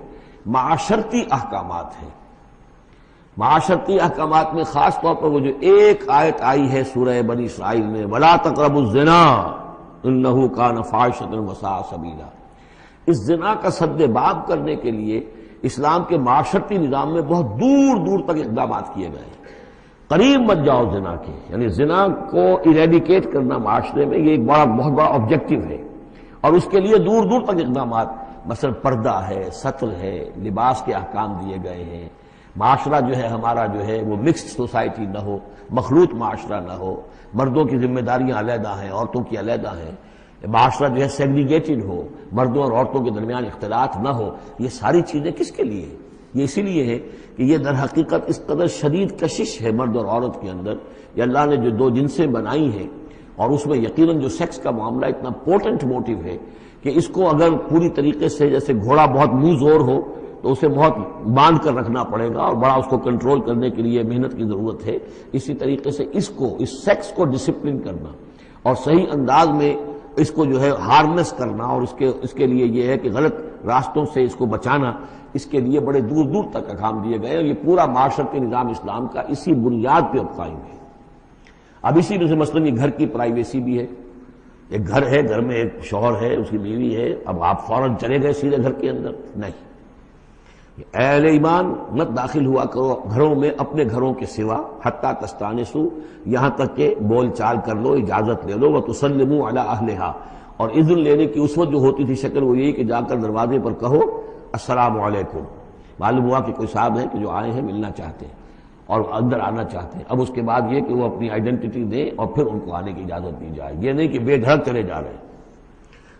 معاشرتی احکامات ہیں۔ معاشرتی احکامات میں خاص طور پر وہ جو ایک آیت آئی ہے سورہ بنی اسرائیل میں، وَلَا تَقْرَبُوا الزِّنَا إِنَّهُ كَانَ فَاحِشَةً وَسَاءَ سَبِيلًا، اس زنا کا سد باب کرنے کے لیے اسلام کے معاشرتی نظام میں بہت دور دور تک اقدامات کیے گئے ہیں۔ قریب مت جاؤ زنا کے، یعنی زنا کو ایریڈیکیٹ کرنا معاشرے میں یہ ایک بہت بڑا آبجیکٹو ہے، اور اس کے لیے دور دور تک اقدامات، مثلا پردہ ہے، ستر ہے، لباس کے احکام دیے گئے ہیں۔ معاشرہ جو ہے ہمارا جو ہے وہ مکسڈ سوسائٹی نہ ہو، مخلوط معاشرہ نہ ہو، مردوں کی ذمہ داریاں علیحدہ ہیں، عورتوں کی علیحدہ ہیں، معاشرہ جو ہے سیگریگیٹڈ ہو، مردوں اور عورتوں کے درمیان اختلاط نہ ہو۔ یہ ساری چیزیں کس کے لیے؟ یہ اسی لیے ہے کہ یہ در حقیقت اس قدر شدید کشش ہے مرد اور عورت کے اندر، یہ اللہ نے جو دو جنسیں بنائی ہیں، اور اس میں یقیناً جو سیکس کا معاملہ اتنا پورٹنٹ موٹیو ہے کہ اس کو اگر پوری طریقے سے جیسے گھوڑا بہت منہ زور ہو تو اسے بہت باندھ کر رکھنا پڑے گا اور بڑا اس کو کنٹرول کرنے کے لیے محنت کی ضرورت ہے، اسی طریقے سے اس سیکس کو ڈسپلن کرنا اور صحیح انداز میں اس کو جو ہے ہارنس کرنا، اور اس کے لیے یہ ہے کہ غلط راستوں سے اس کو بچانا، اس کے لیے بڑے دور دور تک احکام دیے گئے، اور یہ پورا معاشرتی نظام اسلام کا اسی بنیاد پہ اب قائم ہے۔ اب اسی میں سے مثلاً یہ گھر کی پرائیویسی بھی ہے، ایک گھر ہے، گھر میں ایک شوہر ہے، اس کی بیوی ہے، اب آپ فوراً چلے گئے سیدھے گھر کے اندر، نہیں، اے اہل ایمان مت داخل ہوا کرو گھروں میں اپنے گھروں کے سوا، حتیٰ تستانسوا، یہاں تک کہ بول چال کر لو، اجازت لے لو، وتسلموا علی اہلہا، اور اذن لینے کی اس وقت جو ہوتی تھی شکل وہ یہی کہ جا کر دروازے پر کہو السلام علیکم، معلوم ہوا کہ کوئی صاحب ہیں کہ جو آئے ہیں ملنا چاہتے ہیں اور اندر آنا چاہتے ہیں۔ اب اس کے بعد یہ کہ وہ اپنی آئیڈینٹی دیں اور پھر ان کو آنے کی اجازت دی جائے، یہ نہیں کہ بے دھڑک چلے جا رہے ہیں۔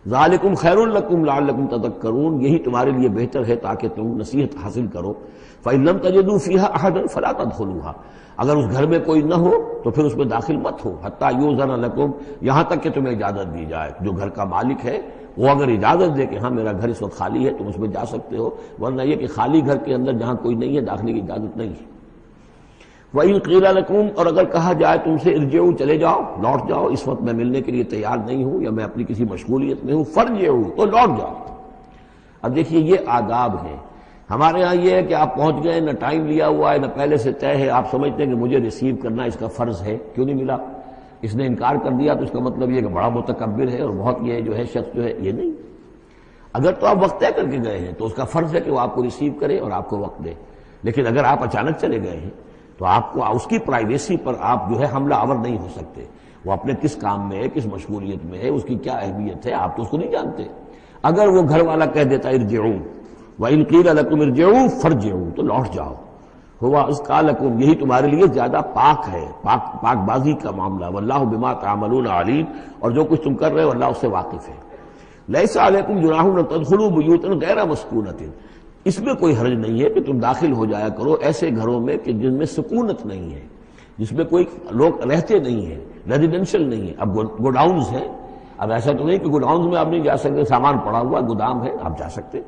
ذالکم خیر لکم لعلکم تذکرون، یہی تمہارے لیے بہتر ہے تاکہ تم نصیحت حاصل کرو۔ فإن لم تجدوا فیہا احدا فلا تدخلوها، اگر اس گھر میں کوئی نہ ہو تو پھر اس میں داخل مت ہو، حتیٰ یؤذن لکم، یہاں تک کہ تمہیں اجازت دی جائے۔ جو گھر کا مالک ہے وہ اگر اجازت دے کہ ہاں میرا گھر اس وقت خالی ہے تم اس میں جا سکتے ہو، ورنہ یہ کہ خالی گھر کے اندر جہاں کوئی نہیں ہے داخلے کی اجازت نہیں ہے۔ وَإِن قِيلَ لَكُمْ، اور اگر کہا جائے تم سے ارجعوا، چلے جاؤ، لوٹ جاؤ، اس وقت میں ملنے کے لیے تیار نہیں ہوں یا میں اپنی کسی مشغولیت میں ہوں، فارجعوا، تو لوٹ جاؤ۔ اب دیکھیے یہ آداب ہیں۔ ہمارے ہاں یہ ہے کہ آپ پہنچ گئے، نہ ٹائم لیا ہوا ہے نہ پہلے سے طے ہے، آپ سمجھتے ہیں کہ مجھے ریسیو کرنا اس کا فرض ہے، کیوں نہیں ملا؟ اس نے انکار کر دیا تو اس کا مطلب یہ کہ بڑا متکبر ہے اور بہت یہ جو ہے شخص جو ہے، یہ نہیں۔ اگر تو آپ وقت طے کر کے گئے ہیں تو اس کا فرض ہے کہ وہ آپ کو ریسیو کرے اور آپ کو وقت دے، لیکن اگر آپ اچانک چلے گئے ہیں تو آپ کو اس کی پرائیویسی پر آپ جو ہے حملہ آور نہیں ہو سکتے۔ وہ اپنے کس کام میں ہے، کس مشغولیت میں ہے، اس کی کیا اہمیت ہے، آپ تو اس کو نہیں جانتے۔ اگر وہ گھر والا کہہ دیتا ارجعوا، وَإِن قِيلَ لَكُمْ ارْجِعُوا فَارْجِعُوا، تو لوٹ جاؤ، ہوا اذکیٰ لکم، یہی تمہارے لیے زیادہ پاک ہے، پاک بازی کا معاملہ، واللہ بما تعملون علیم، اور جو کچھ تم کر رہے ہو اللہ اس سے واقف ہے۔ لیس علیکم جناح ان تدخلوا بیوتا غیر مسکونۃ، اس میں کوئی حرج نہیں ہے کہ تم داخل ہو جایا کرو ایسے گھروں میں کہ جن میں سکونت نہیں ہے، جس میں کوئی لوگ رہتے نہیں ہیں، ریزیڈینشل نہیں ہے۔ اب گوڈاؤنز ہیں، اب ایسا تو نہیں کہ گوڈاؤنز میں آپ نہیں جا سکتے، سامان پڑا ہوا گودام ہے آپ جا سکتے،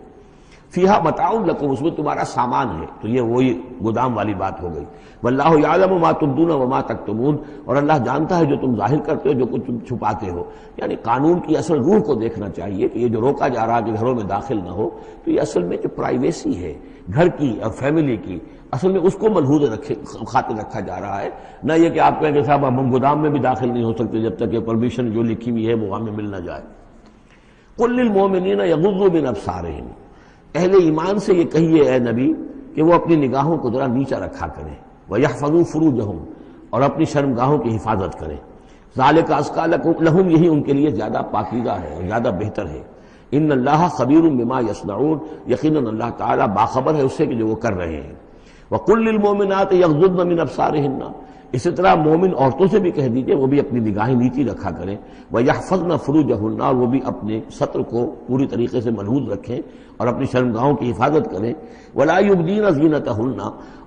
فیہا متاع لکم، اس میں تمہارا سامان ہے، تو یہ وہی گودام والی بات ہو گئی۔ واللہ یعلم ما تبدون وما تکتمون، اور اللہ جانتا ہے جو تم ظاہر کرتے ہو جو کچھ تم چھپاتے ہو۔ یعنی قانون کی اصل روح کو دیکھنا چاہیے کہ یہ جو روکا جا رہا ہے کہ گھروں میں داخل نہ ہو، تو یہ اصل میں جو پرائیویسی ہے گھر کی اور فیملی کی، اصل میں اس کو ملحوظ خاطر رکھا جا رہا ہے، نہ یہ کہ آپ کہیں کہ صاحب ہم گودام میں بھی داخل نہیں ہو سکتے جب تک یہ پرمیشن جو لکھی ہوئی ہے وہ ہمیں مل نہ جائے۔ قل للمؤمنین یغضوا من ابصارہم، اہل ایمان سے یہ کہیے اے نبی کہ وہ اپنی نگاہوں کو ذرا نیچا رکھا کریں، وَيَحْفَظُوا فُرُوجَهُمْ، اور اپنی شرمگاہوں کی حفاظت کریں، ذَلِكَ أَزْكَىٰ لَهُمْ، یہی ان کے لیے زیادہ پاکیزہ ہے اور زیادہ بہتر ہے۔ ان اللہ خبیر بما یصنعون، یقیناً اللہ تعالیٰ باخبر ہے اس سے کہ جو وہ کر رہے ہیں۔ وَقُل لِّلْمُؤْمِنَاتِ يَغْضُضْنَ مِنْ أَبْصَارِهِنَّ، اسی طرح مومن عورتوں سے بھی کہہ دیجئے وہ بھی اپنی نگاہیں نیچی رکھا کریں، وَيَحْفَظْنَ فُرُوجَهُنَّ، اور وہ بھی اپنے سطر کو پوری طریقے سے ملحوظ رکھیں اور اپنی شرمگاہوں کی حفاظت کریں۔ وَلَا يُبْدِينَ زِينَتَهُنَّ،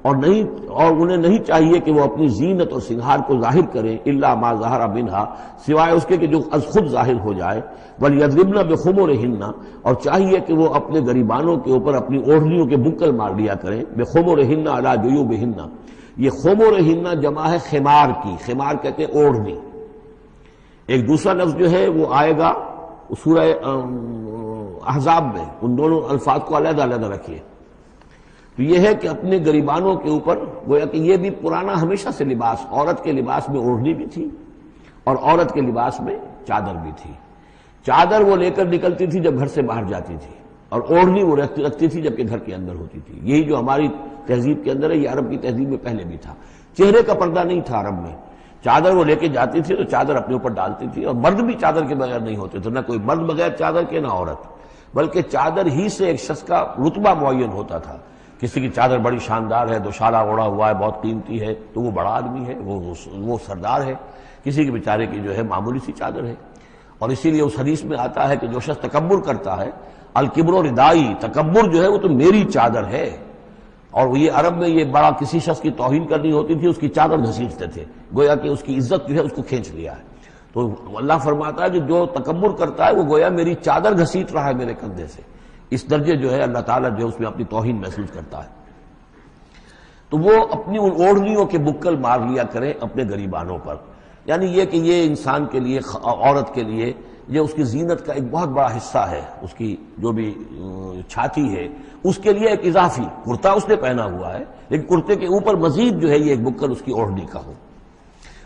اور انہیں نہیں چاہیے کہ وہ اپنی زینت اور سنگھار کو ظاہر کریں، الا ما ظہر منها، سوائے اس کے کہ جو از خود ظاہر ہو جائے۔ وَلْيَضْرِبْنَ بِخُمُرِهِنَّ، اور چاہیے کہ وہ اپنے گریبانوں کے اوپر اپنی اوڑھنیوں کے بکل مار لیا کریں، بِخُمُرِهِنَّ عَلَى جُيُوبِهِنَّ، یہ خمرہن جمع ہے خمار کی، خمار کہتے ہیں اوڑھنی۔ ایک دوسرا لفظ جو ہے وہ آئے گا سورہ احزاب میں، ان دونوں الفاظ کو علیحدہ علیحدہ رکھیے۔ تو یہ ہے کہ اپنے گریبانوں کے اوپر، گویا کہ یہ بھی پرانا ہمیشہ سے لباس، عورت کے لباس میں اوڑھنی بھی تھی اور عورت کے لباس میں چادر بھی تھی۔ چادر وہ لے کر نکلتی تھی جب گھر سے باہر جاتی تھی، اور اوڑھنی وہ رکھتی تھی جبکہ گھر کے اندر ہوتی تھی۔ یہی جو ہماری تہذیب کے اندر ہے، یہ عرب کی تہذیب میں پہلے بھی تھا۔ چہرے کا پردہ نہیں تھا عرب میں، چادر وہ لے کے جاتی تھی تو چادر اپنے اوپر ڈالتی تھی، اور مرد بھی چادر کے بغیر نہیں ہوتے تھے، نہ کوئی مرد بغیر چادر کے نہ عورت، بلکہ چادر ہی سے ایک شخص کا رتبہ معین ہوتا تھا۔ کسی کی چادر بڑی شاندار ہے، دوشالہ اوڑھا ہوا ہے، بہت قیمتی ہے، تو وہ بڑا آدمی ہے، وہ سردار ہے۔ کسی کے بیچارے کی جو ہے معمولی سی چادر ہے۔ اور اسی لیے اس حدیث میں آتا ہے کہ جو شخص تکبر کرتا ہے، الکبر ردائی، تکبر جو ہے وہ تو میری چادر ہے۔ اور یہ عرب میں یہ بڑا کسی شخص کی توہین کرنی ہوتی تھی، اس کی چادر گھسیٹتے تھے، گویا کہ اس کی عزت جو ہے اس کو کھینچ لیا ہے۔ تو اللہ فرماتا ہے کہ جو تکبر کرتا ہے وہ گویا میری چادر گھسیٹ رہا ہے میرے کندھے سے، اس درجے جو ہے اللہ تعالیٰ جو ہے اس میں اپنی توہین محسوس کرتا ہے۔ تو وہ اپنی ان اوڑھنیوں کے بکل مار لیا کریں اپنے گریبانوں پر، یعنی یہ کہ یہ انسان کے لیے، عورت کے لیے یہ اس کی زینت کا ایک بہت بڑا حصہ ہے، اس کی جو بھی چھاتی ہے اس کے لیے ایک اضافی کرتا اس نے پہنا ہوا ہے، لیکن کرتے کے اوپر مزید جو ہے یہ ایک بکر اس کی اوڑھنے کا ہو۔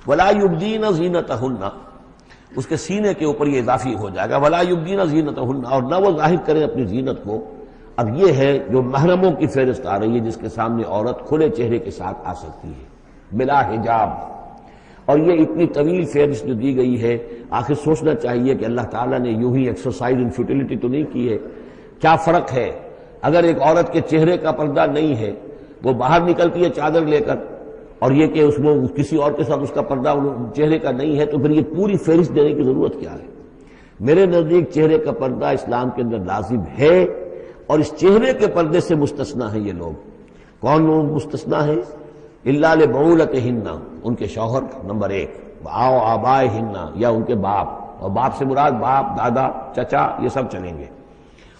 وَلَا يُبْدِينَ زِينَتَهُنَّ، اس کے سینے کے اوپر یہ اضافی ہو جائے گا، وَلَا يُبْدِينَ زِينَتَهُنَّ، اور نہ وہ ظاہر کریں اپنی زینت کو۔ اب یہ ہے جو محرموں کی فہرست آ رہی ہے، جس کے سامنے عورت کھلے چہرے کے ساتھ آ سکتی ہے بلا حجاب، اور یہ اتنی طویل فہرست جو دی گئی ہے، آخر سوچنا چاہیے کہ اللہ تعالیٰ نے یوں ہی ایکسرسائز ان فیوٹیلٹی تو نہیں کی ہے۔ کیا فرق ہے اگر ایک عورت کے چہرے کا پردہ نہیں ہے، وہ باہر نکلتی ہے چادر لے کر، اور یہ کہ اس میں کسی اور کے ساتھ اس کا پردہ چہرے کا نہیں ہے، تو پھر یہ پوری فہرست دینے کی ضرورت کیا ہے؟ میرے نزدیک چہرے کا پردہ اسلام کے اندر لازم ہے، اور اس چہرے کے پردے سے مستثنا ہیں یہ لوگ۔ کون لوگ مستثنا ہیں؟ الا لبعولتہن، ان کے شوہر نمبر ایک، او آبائہن، یا ان کے باپ، اور باپ سے مراد باپ، دادا، چچا، یہ سب چلیں گے،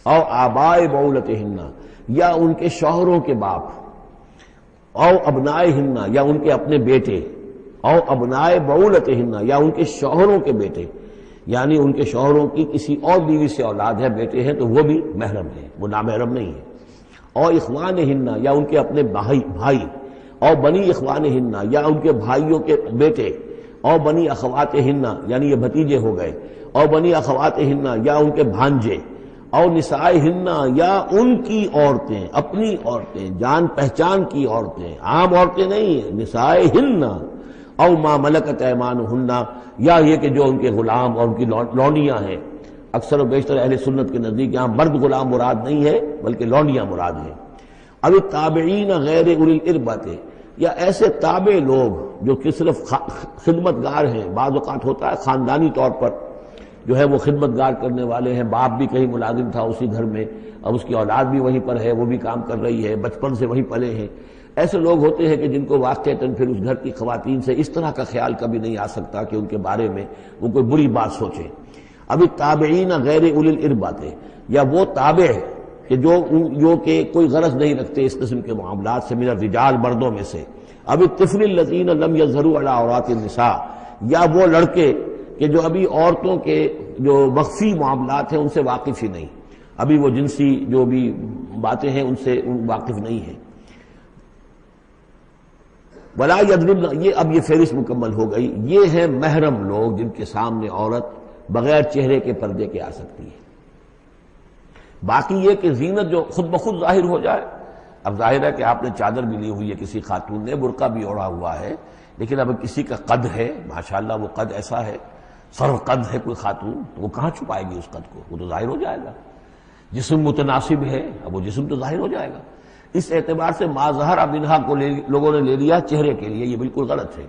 او آبائے بعولتہن، یا ان کے شوہروں کے باپ، او ابنائہن، یا ان کے اپنے بیٹے، او ابنائے بعولتہن، یا ان کے شوہروں کے بیٹے، یعنی ان کے شوہروں کی کسی اور بیوی سے اولاد ہے، بیٹے ہیں، تو وہ بھی محرم ہے، وہ نامحرم نہیں ہے۔ او اخوانہن، یا ان کے اپنے بھائی، او بنی اخوانہن، یا ان کے بھائیوں کے بیٹے، او بنی اخواتہن، یعنی یہ بھتیجے ہو گئے، او بنی اخواتہن، یا ان کے بھانجے، او نسائہن، یا ان کی عورتیں، اپنی عورتیں، جان پہچان کی عورتیں، عام عورتیں نہیں ہیں، نسائہن، او ما ملکت ایمانہن، یا یہ کہ جو ان کے غلام اور ان کی لونڈیاں ہیں۔ اکثر و بیشتر اہل سنت کے نزدیک یہاں مرد غلام مراد نہیں ہے بلکہ لونڈیاں مراد ہیں۔ اب تابعین غیر اولی الاربۃ، یا ایسے تابع لوگ جو کہ صرف خدمت گار ہیں، بعض اوقات ہوتا ہے خاندانی طور پر جو ہے وہ خدمت گار کرنے والے ہیں، باپ بھی کہیں ملازم تھا اسی گھر میں، اب اس کی اولاد بھی وہیں پر ہے، وہ بھی کام کر رہی ہے، بچپن سے وہیں پلے ہیں۔ ایسے لوگ ہوتے ہیں کہ جن کو واقعتاً پھر اس گھر کی خواتین سے اس طرح کا خیال کبھی نہیں آ سکتا کہ ان کے بارے میں وہ کوئی بری بات سوچیں۔ ابھی تابعین غیر اولی الاربۃ، یا وہ تابع کہ جو کہ کوئی غرض نہیں رکھتے اس قسم کے معاملات سے، من الرجال، مردوں میں سے۔ ابھی الطفل الذین لم یظہروا علی عورات النساء، یا وہ لڑکے کہ جو ابھی عورتوں کے جو مخفی معاملات ہیں ان سے واقف ہی نہیں، ابھی وہ جنسی جو بھی باتیں ہیں ان سے واقف نہیں ہیں۔ ولا یضربن، یہ اب یہ فہرست مکمل ہو گئی، یہ ہیں محرم لوگ جن کے سامنے عورت بغیر چہرے کے پردے کے آ سکتی ہے۔ باقی یہ کہ زینت جو خود بخود ظاہر ہو جائے، اب ظاہر ہے کہ آپ نے چادر بھی لی ہوئی ہے، کسی خاتون نے برقع بھی اوڑھا ہوا ہے، لیکن اب کسی کا قد ہے، ماشاءاللہ وہ قد ایسا ہے، سر قد ہے کوئی خاتون، تو وہ کہاں چھپائے گی اس قد کو؟ وہ تو ظاہر ہو جائے گا۔ جسم متناسب ہے، اب وہ جسم تو ظاہر ہو جائے گا۔ اس اعتبار سے ما ظہر منہا کو لوگوں نے لے لیا چہرے کے لیے، یہ بالکل غلط ہے۔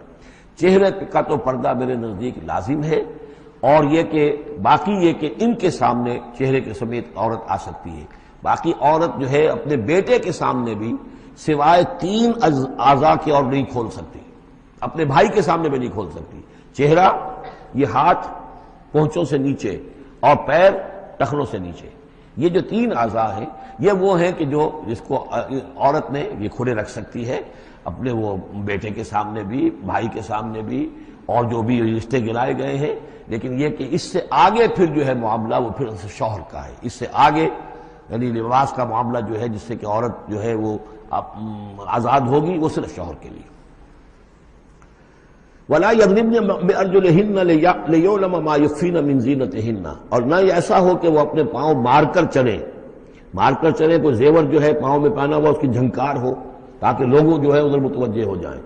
چہرے کا تو پردہ میرے نزدیک لازم ہے، اور یہ کہ باقی یہ کہ ان کے سامنے چہرے کے سمیت عورت آ سکتی ہے۔ باقی عورت جو ہے اپنے بیٹے کے سامنے بھی سوائے 3 اعضاء کے اور نہیں کھول سکتی، اپنے بھائی کے سامنے بھی نہیں کھول سکتی۔ چہرہ، یہ ہاتھ پونچھوں سے نیچے، اور پیر ٹخنوں سے نیچے، یہ جو 3 اعضاء ہیں یہ وہ ہیں کہ جس کو عورت نے یہ کھلے رکھ سکتی ہے، اپنے وہ بیٹے کے سامنے بھی، بھائی کے سامنے بھی، اور جو بھی رشتے گرائے گئے ہیں۔ لیکن یہ کہ اس سے آگے پھر جو ہے معاملہ وہ پھر شوہر کا ہے، اس سے آگے یعنی لباس کا معاملہ جو ہے جس سے کہ عورت جو ہے وہ آزاد ہوگی، وہ صرف شوہر کے لیے۔ وَلَا يَضْرِبْنَ بِأَرْجُلِهِنَّ لِيُعْلَمَ مَا يُخْفِينَ مِنْ زِينَتِهِنَّ، اور نہ یہ ایسا ہو کہ وہ اپنے پاؤں مار کر چلیں، کوئی زیور جو ہے پاؤں میں پہنا ہوا اس کی جھنکار ہو تاکہ لوگوں جو ہے ادھر متوجہ ہو جائیں۔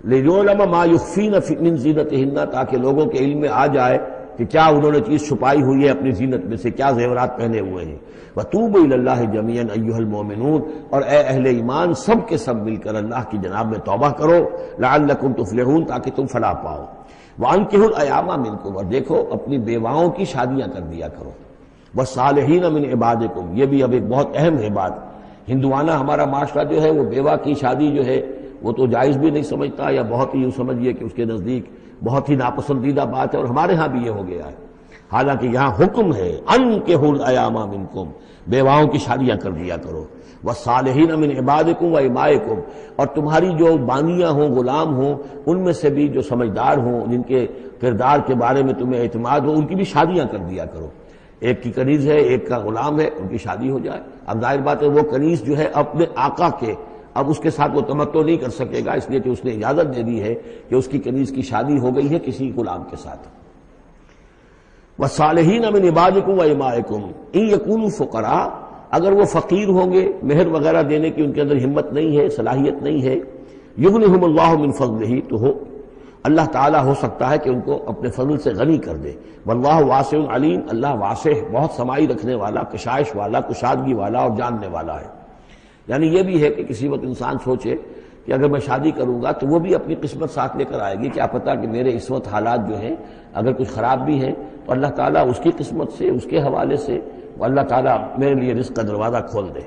لِيُعْلَمَ مَا يُخْفِينَ مِنْ زِينَتِهِنَّ، تاکہ لوگوں کے علم میں آ جائے کہ کیا انہوں نے چیز چھپائی ہوئی ہے اپنی زینت میں سے، کیا زیورات پہنے ہوئے ہیں۔ وَتُوبُوا إِلَى اللَّهِ جَمِيعًا أَيُّهَا الْمُؤْمِنُونَ، اور اے اہل ایمان سب کے سب مل کر اللہ کی جناب میں توبہ کرو، لَعَلَّكُمْ تُفْلِحُونَ، تاکہ تم فلاح پاؤ۔ وَأَنكِحُوا الْأَيَامَ مِنكُمْ، اور دیکھو اپنی بیواؤں کی شادیاں کر دیا کرو۔ وَالصَّالِحِينَ مِنْ عِبَادِكُمْ، یہ بھی اب ایک بہت اہم ہے بات۔ ہندوانہ ہمارا معاشرہ جو ہے وہ بیوہ کی شادی جو ہے وہ تو جائز بھی نہیں سمجھتا، یا بہت ہی یوں سمجھیے کہ اس کے نزدیک بہت ہی ناپسندیدہ بات ہے، اور ہمارے ہاں بھی یہ ہو گیا ہے۔ حالانکہ یہاں حکم ہے انکحوا الایام منکم، بیواؤں کی شادیاں کر دیا کرو، والصالحین من عبادکم و امائکم، اور تمہاری جو بانیاں ہوں، غلام ہوں، ان میں سے بھی جو سمجھدار ہوں، جن کے کردار کے بارے میں تمہیں اعتماد ہو، ان کی بھی شادیاں کر دیا کرو۔ ایک کی کنیز ہے، ایک کا غلام ہے، ان کی شادی ہو جائے۔ اب ظاہر بات ہے وہ کنیز جو ہے اپنے آقا کے، اب اس کے ساتھ وہ تمتع نہیں کر سکے گا، اس لیے کہ اس نے اجازت دے دی ہے کہ اس کی کنیز کی شادی ہو گئی ہے کسی غلام کے ساتھ۔ وَالصَّالِحِينَ مِنْ عِبَادِكُمْ وَإِمَائِكُمْ إِنْ يَكُونُوا فُقَرَاءَ، اگر وہ فقیر ہوں گے، مہر وغیرہ دینے کی ان کے اندر ہمت نہیں ہے، صلاحیت نہیں ہے، يُغْنِهُمُ اللَّهُ مِنْ فَضْلِهِ، تو ہو اللہ تعالیٰ ہو سکتا ہے کہ ان کو اپنے فضل سے غنی کر دے۔ واللہ واسع علیم، اللہ واسع بہت سمائی رکھنے والا، کشائش والا، کشادگی والا اور جاننے والا ہے۔ یعنی یہ بھی ہے کہ کسی وقت انسان سوچے کہ اگر میں شادی کروں گا تو وہ بھی اپنی قسمت ساتھ لے کر آئے گی، کیا پتہ کہ میرے اس وقت حالات جو ہیں اگر کچھ خراب بھی ہیں تو اللہ تعالیٰ اس کی قسمت سے، اس کے حوالے سے وہ اللہ تعالیٰ میرے لیے رزق کا دروازہ کھول دے۔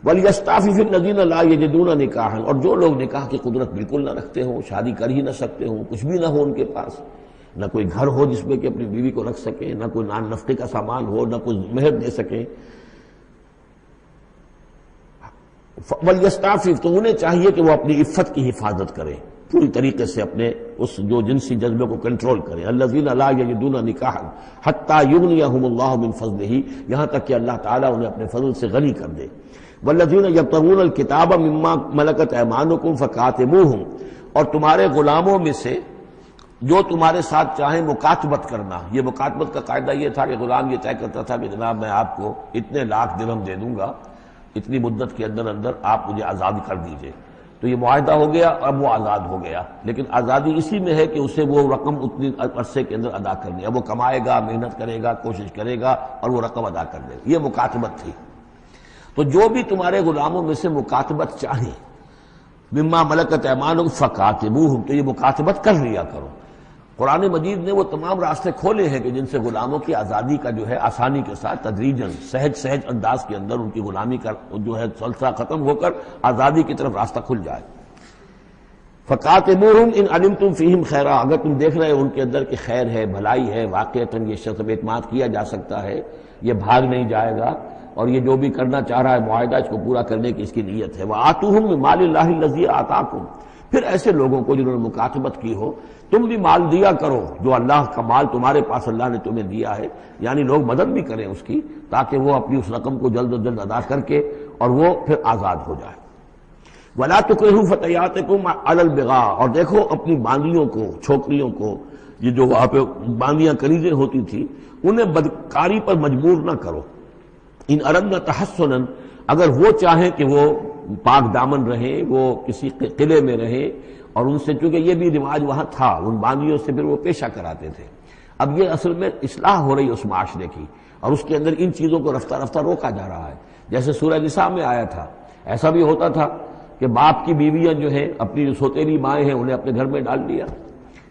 وَلْيَسْتَعْفِفِ الَّذِينَ لَا يَجِدُونَ نِكَاحًا، اور جو لوگ نکاح کی قدرت بالکل نہ رکھتے ہوں، شادی کر ہی نہ سکتے ہوں، کچھ بھی نہ ہو ان کے پاس، نہ کوئی گھر ہو جس میں کہ اپنی بیوی کو رکھ سکیں، نہ کوئی نان نفقے کا سامان ہو، نہ کوئی مہر دے سکیں، وَلْيَسْتَعْفِفْ، تو انہیں چاہیے کہ وہ اپنی عفت کی حفاظت کریں، پوری طریقے سے اپنے اس جو جنسی جذبے کو کنٹرول کریں۔ الَّذِينَ لَا يَجِدُونَ نِكَاحًا حَتَّى يُغْنِيَهُمُ اللَّهُ مِنْ فَضْلِهِ، یہاں تک کہ اللہ تعالیٰ انہیں اپنے فضل سے غنی کر دے۔ وَالَّذِينَ يَبْتَغُونَ الْكِتَابَ مِمَّا مَلَكَتْ أَيْمَانُكُمْ فَكَاتِبُوهُمْ، اور تمہارے غلاموں میں سے جو تمہارے ساتھ چاہیں مکاتبت کرنا۔ یہ مکاتبت کا قاعدہ یہ تھا کہ غلام یہ طے کرتا تھا کہ جناب میں آپ کو اتنے لاکھ درہم دے دوں گا، اتنی مدت کے اندر اندر آپ مجھے آزاد کر دیجئے، تو یہ معاہدہ ہو گیا، اب وہ آزاد ہو گیا، لیکن آزادی اسی میں ہے کہ اسے وہ رقم اتنی عرصے کے اندر ادا کرنی ہے، وہ کمائے گا، محنت کرے گا، کوشش کرے گا اور وہ رقم ادا کر دے گا، یہ مکاتبت تھی۔ تو جو بھی تمہارے غلاموں میں سے مکاتبت چاہیں، مما ملکت ایمانکم فکاتبوہم، تو یہ مکاتبت کر لیا کرو۔ قرآن مجید نے وہ تمام راستے کھولے ہیں کہ جن سے غلاموں کی آزادی کا جو ہے آسانی کے ساتھ تدریجاً سہج انداز کے اندر ان کی غلامی کا جو ہے سلسلہ ختم ہو کر آزادی کی طرف راستہ کھل جائے۔ فَقَاتِبُوهُمْ إِنْ عَلِمْتُمْ فِيهِمْ خَيْرًا، اگر تم دیکھ رہے ہو ان کے اندر کہ خیر ہے، بھلائی ہے، واقعتاً یہ شخص اعتماد کیا جا سکتا ہے، یہ بھاگ نہیں جائے گا اور یہ جو بھی کرنا چاہ رہا ہے معاہدہ اس کو پورا کرنے کی اس کی نیت ہے۔ وَآتُوهُمْ مِن مَالِ اللَّهِ الَّذِي آتَاكُمْ، پھر ایسے لوگوں کو جنہوں نے مکاتبت کی ہو تم بھی مال دیا کرو، جو اللہ کا مال تمہارے پاس اللہ نے تمہیں دیا ہے، یعنی لوگ مدد بھی کریں اس کی تاکہ وہ اپنی اس رقم کو جلد از جلد ادا کر کے اور وہ پھر آزاد ہو جائے۔ وَلَا تُكْرِهُوا فَتَيَاتِكُمْ عَلَى الْبِغَاءِ، اور دیکھو اپنی باندیوں کو، چھوکریوں کو، یہ جو وہاں پہ باندیاں کنیزیں ہوتی تھی انہیں بدکاری پر مجبور نہ کرو۔ ان اردنا تحسنا، اگر وہ چاہیں کہ وہ پاک دامن رہیں، وہ کسی قلعے میں رہیں، اور ان سے چونکہ یہ بھی رواج وہاں تھا، ان باندیوں سے پھر وہ پیشہ کراتے تھے۔ اب یہ اصل میں اصلاح ہو رہی ہے اس معاشرے کی، اور اس کے اندر ان چیزوں کو رفتہ رفتہ روکا جا رہا ہے۔ جیسے سورہ نساء میں آیا تھا، ایسا بھی ہوتا تھا کہ باپ کی بیویاں جو ہیں، اپنی جو سوتیلی مائیں ہیں، انہیں اپنے گھر میں ڈال دیا،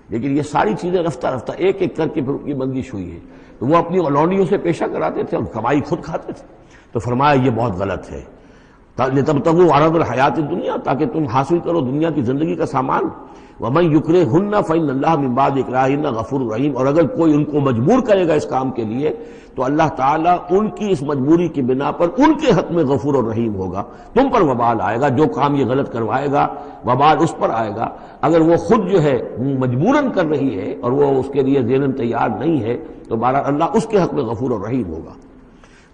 لیکن یہ ساری چیزیں رفتہ رفتہ ایک ایک کر کے پھر ان کی بندش ہوئی ہے، تو وہ اپنی اولونیوں سے پیشہ کراتے تھے اور کمائی خود کھاتے تھے۔ تو فرمایا یہ بہت غلط ہے، لِتَبْتَغُوا عَرَضَ الْحَيَاةِ الدُّنْيَا، تاکہ تم حاصل کرو دنیا کی زندگی کا سامان۔ وَمَنْ يُكْرِهُنَّ فَإِنَّ اللَّهَ مِنْ بَعْدِ إِكْرَاهِهِنَّ غَفُورٌ رَحِيمٌ، اور اگر کوئی ان کو مجبور کرے گا اس کام کے لیے تو اللہ تعالیٰ ان کی اس مجبوری کی بنا پر ان کے حق میں غفور اور رحیم ہوگا۔ تم پر وبال آئے گا، جو کام یہ غلط کروائے گا وبال اس پر آئے گا۔ اگر وہ خود جو ہے مجبوراً کر رہی ہے اور وہ اس کے لیے ذہناً تیار نہیں ہے تو بہرحال اللہ اس کے حق میں غفور اور رحیم ہوگا۔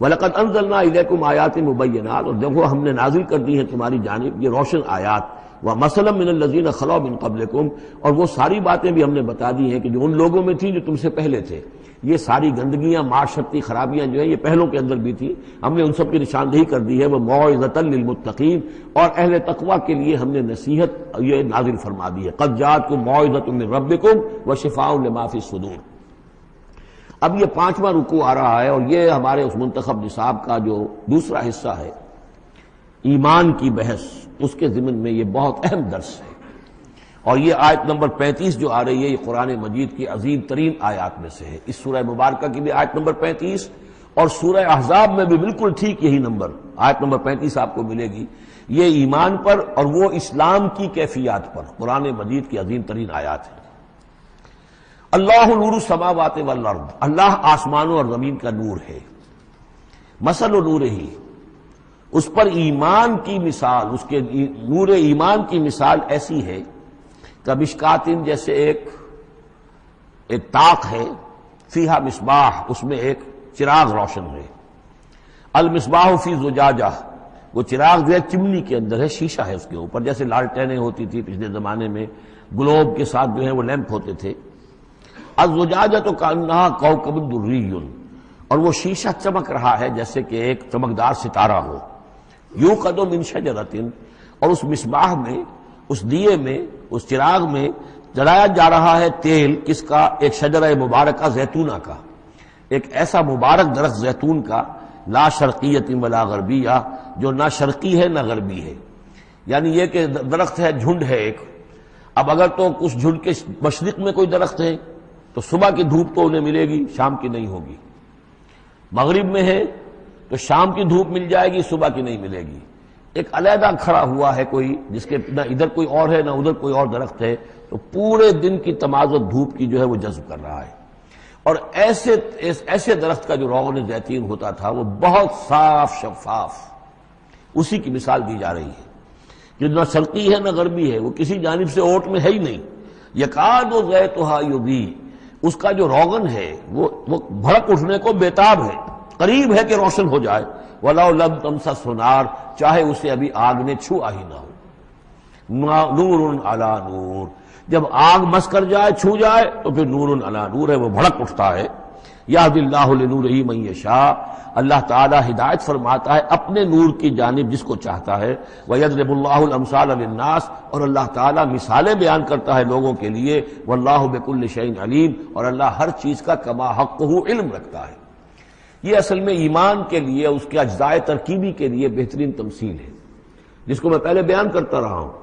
وَلَقَدْ أَنزَلْنَا إِلَيْكُمْ آيَاتٍ مُبَيِّنَاتٍ، اور دیکھو ہم نے نازل کر دی ہیں تمہاری جانب یہ روشن آیات، وَمَثَلًا مِّنَ الَّذِينَ خَلَوْا مِن قَبْلِكُمْ، اور وہ ساری باتیں بھی ہم نے بتا دی ہیں کہ جو ان لوگوں میں تھیں جو تم سے پہلے تھے۔ یہ ساری گندگیاں، معاشرتی خرابیاں جو ہیں یہ پہلوں کے اندر بھی تھیں، ہم نے ان سب کی نشاندہی کر دی ہے۔ وَمَوْعِظَةً لِّلْمُتَّقِينَ، اور اہل تقویٰ کے لیے ہم نے نصیحت یہ نازل فرما دی ہے۔ قَدْ جَاءَتْكُم مَوْعِظَةٌ مِّن رَّبِّكُمْ وَشِفَاءٌ لِّمَا فِي الصُّدُورِ۔ اب یہ 5واں رکوع آ رہا ہے، اور یہ ہمارے اس منتخب نصاب کا جو دوسرا حصہ ہے، ایمان کی بحث، اس کے ضمن میں یہ بہت اہم درس ہے۔ اور یہ آیت نمبر 35 جو آ رہی ہے، یہ قرآن مجید کی عظیم ترین آیات میں سے ہے۔ اس سورہ مبارکہ کی بھی آیت نمبر 35 اور سورہ احزاب میں بھی بالکل ٹھیک یہی نمبر، آیت نمبر 35 آپ کو ملے گی۔ یہ ایمان پر اور وہ اسلام کی کیفیات پر قرآن مجید کی عظیم ترین آیات ہے۔ اللہ نور السماوات والارض، اللہ آسمانوں اور زمین کا نور ہے. مثل نور ہی، اس پر ایمان کی مثال، اس کے نور ایمان کی مثال ایسی ہے کہ مشکاتن، جیسے ایک طاق ہے، فیہا مصباح، اس میں ایک چراغ روشن ہے. المصباح فی زجاجہ، وہ چراغ جو ہے چمنی کے اندر ہے، شیشہ ہے اس کے اوپر، جیسے لالٹینیں ہوتی تھی پچھلے زمانے میں، گلوب کے ساتھ جو ہے وہ لیمپ ہوتے تھے. الزجاجہ تو کانہا کوکب دری، اور وہ شیشہ چمک رہا ہے جیسے کہ ایک چمکدار ستارہ ہو. یوقد من شجرۃ، اور اس مصباح میں، اس دیے میں، اس چراغ میں جلایا جا رہا ہے تیل، کس کا؟ ایک شجرہ مبارکہ زیتونہ کا، ایک ایسا مبارک درخت زیتون کا، لا شرقیت ولا غربیہ، جو نہ شرقی ہے نہ غربی ہے. یعنی یہ کہ درخت ہے، جھنڈ ہے ایک. اب اگر تو اس جھنڈ کے مشرق میں کوئی درخت ہے تو صبح کی دھوپ تو انہیں ملے گی، شام کی نہیں ہوگی. مغرب میں ہے تو شام کی دھوپ مل جائے گی، صبح کی نہیں ملے گی. ایک علیحدہ کھڑا ہوا ہے کوئی، جس کے نہ ادھر کوئی اور ہے نہ ادھر کوئی اور درخت ہے، تو پورے دن کی تمازت دھوپ کی جو ہے وہ جذب کر رہا ہے. اور ایسے درخت کا جو روغن زیتون ہوتا تھا وہ بہت صاف شفاف، اسی کی مثال دی جا رہی ہے، جو نہ شرقی ہے نہ غربی ہے، وہ کسی جانب سے اوٹ میں ہے ہی نہیں. یکاد زیتھا یضیء، اس کا جو روغن ہے وہ بھڑک اٹھنے کو بیتاب ہے، قریب ہے کہ روشن ہو جائے. وَلَوْ لَمْ تَمْسَسْهُ نَارٌ، چاہے اسے ابھی آگ نے چھوا ہی نہ ہو. نور علی نور، جب آگ مس کر جائے، چھو جائے تو پھر نور علی نور ہے، وہ بھڑک اٹھتا ہے. یہدی اللہ لنورہ من یشاء، اللہ تعالی ہدایت فرماتا ہے اپنے نور کی جانب جس کو چاہتا ہے. وَيَضْرِبُ اللَّهُ الْأَمْثَالَ لِلنَّاسِ، اور اللہ تعالی مثالیں بیان کرتا ہے لوگوں کے لیے. وَاللَّهُ بِكُلِّ شَيْءٍ عَلِيمٌ، اور اللہ ہر چیز کا کما حقہ علم رکھتا ہے. یہ اصل میں ایمان کے لیے، اس کے اجزائے ترکیبی کے لیے بہترین تمثیل ہے، جس کو میں پہلے بیان کرتا رہا ہوں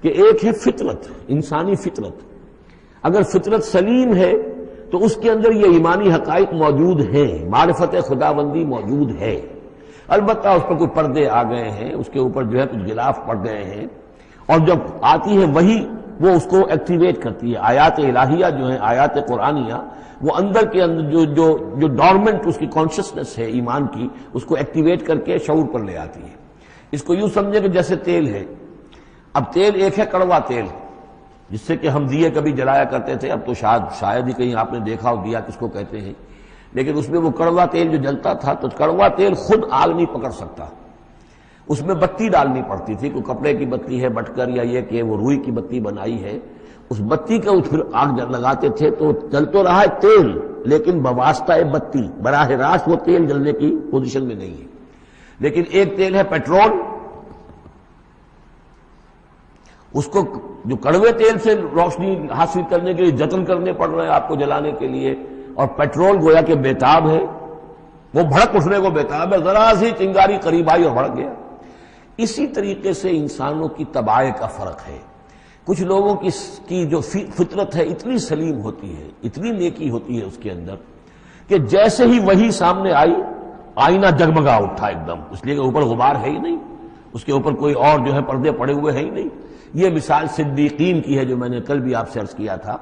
کہ ایک ہے فطرت، انسانی فطرت. اگر فطرت سلیم ہے تو اس کے اندر یہ ایمانی حقائق موجود ہیں، معرفت خداوندی موجود ہے. البتہ اس پر کوئی پردے آ گئے ہیں، اس کے اوپر جو ہے کچھ غلاف پڑ گئے ہیں، اور جب آتی ہے وہی وہ اس کو ایکٹیویٹ کرتی ہے. آیات الہیہ جو ہیں، آیات قرآنیہ، وہ اندر کے اندر جو ڈورمنٹ اس کی کانشسنس ہے ایمان کی، اس کو ایکٹیویٹ کر کے شعور پر لے آتی ہے. اس کو یوں سمجھے کہ جیسے تیل ہے. اب تیل ایک ہے کڑوا تیل، جس سے کہ ہم دیے کبھی جلایا کرتے تھے، اب تو شاید ہی کہیں آپ نے دیکھا ہو دیا کس کو کہتے ہیں، لیکن اس میں وہ کڑوا تیل جو جلتا تھا، تو کڑوا تیل خود آگ نہیں پکڑ سکتا، اس میں بتی ڈالنی پڑتی تھی. کوئی کپڑے کی بتی ہے بٹکر، یا یہ کہ وہ روئی کی بتی بنائی ہے، اس بتی کا پھر آگ لگاتے تھے تو جل تو رہا ہے تیل، لیکن بواسطہ بتی، براہ راست وہ تیل جلنے کی پوزیشن میں نہیں ہے. لیکن ایک تیل ہے پیٹرول، اس کو جو کڑوے تیل سے روشنی حاصل کرنے کے لیے جتن کرنے پڑ رہے ہیں آپ کو جلانے کے لیے، اور پیٹرول گویا کہ بیتاب ہے، وہ بھڑک اٹھنے کو بیتاب ہے، ذرا سی چنگاری قریب آئی اور بھڑک گیا. اسی طریقے سے انسانوں کی طباع کا فرق ہے. کچھ لوگوں کی جو فطرت ہے اتنی سلیم ہوتی ہے، اتنی نیکی ہوتی ہے اس کے اندر، کہ جیسے ہی وہی سامنے آئی، آئینہ جگمگا اٹھا ایک دم، اس لیے کہ اوپر غبار ہے ہی نہیں، اس کے اوپر کوئی اور جو ہے پردے پڑے ہوئے ہیں ہی نہیں. یہ مثال صدیقین کی ہے، جو میں نے کل بھی آپ سے عرض کیا تھا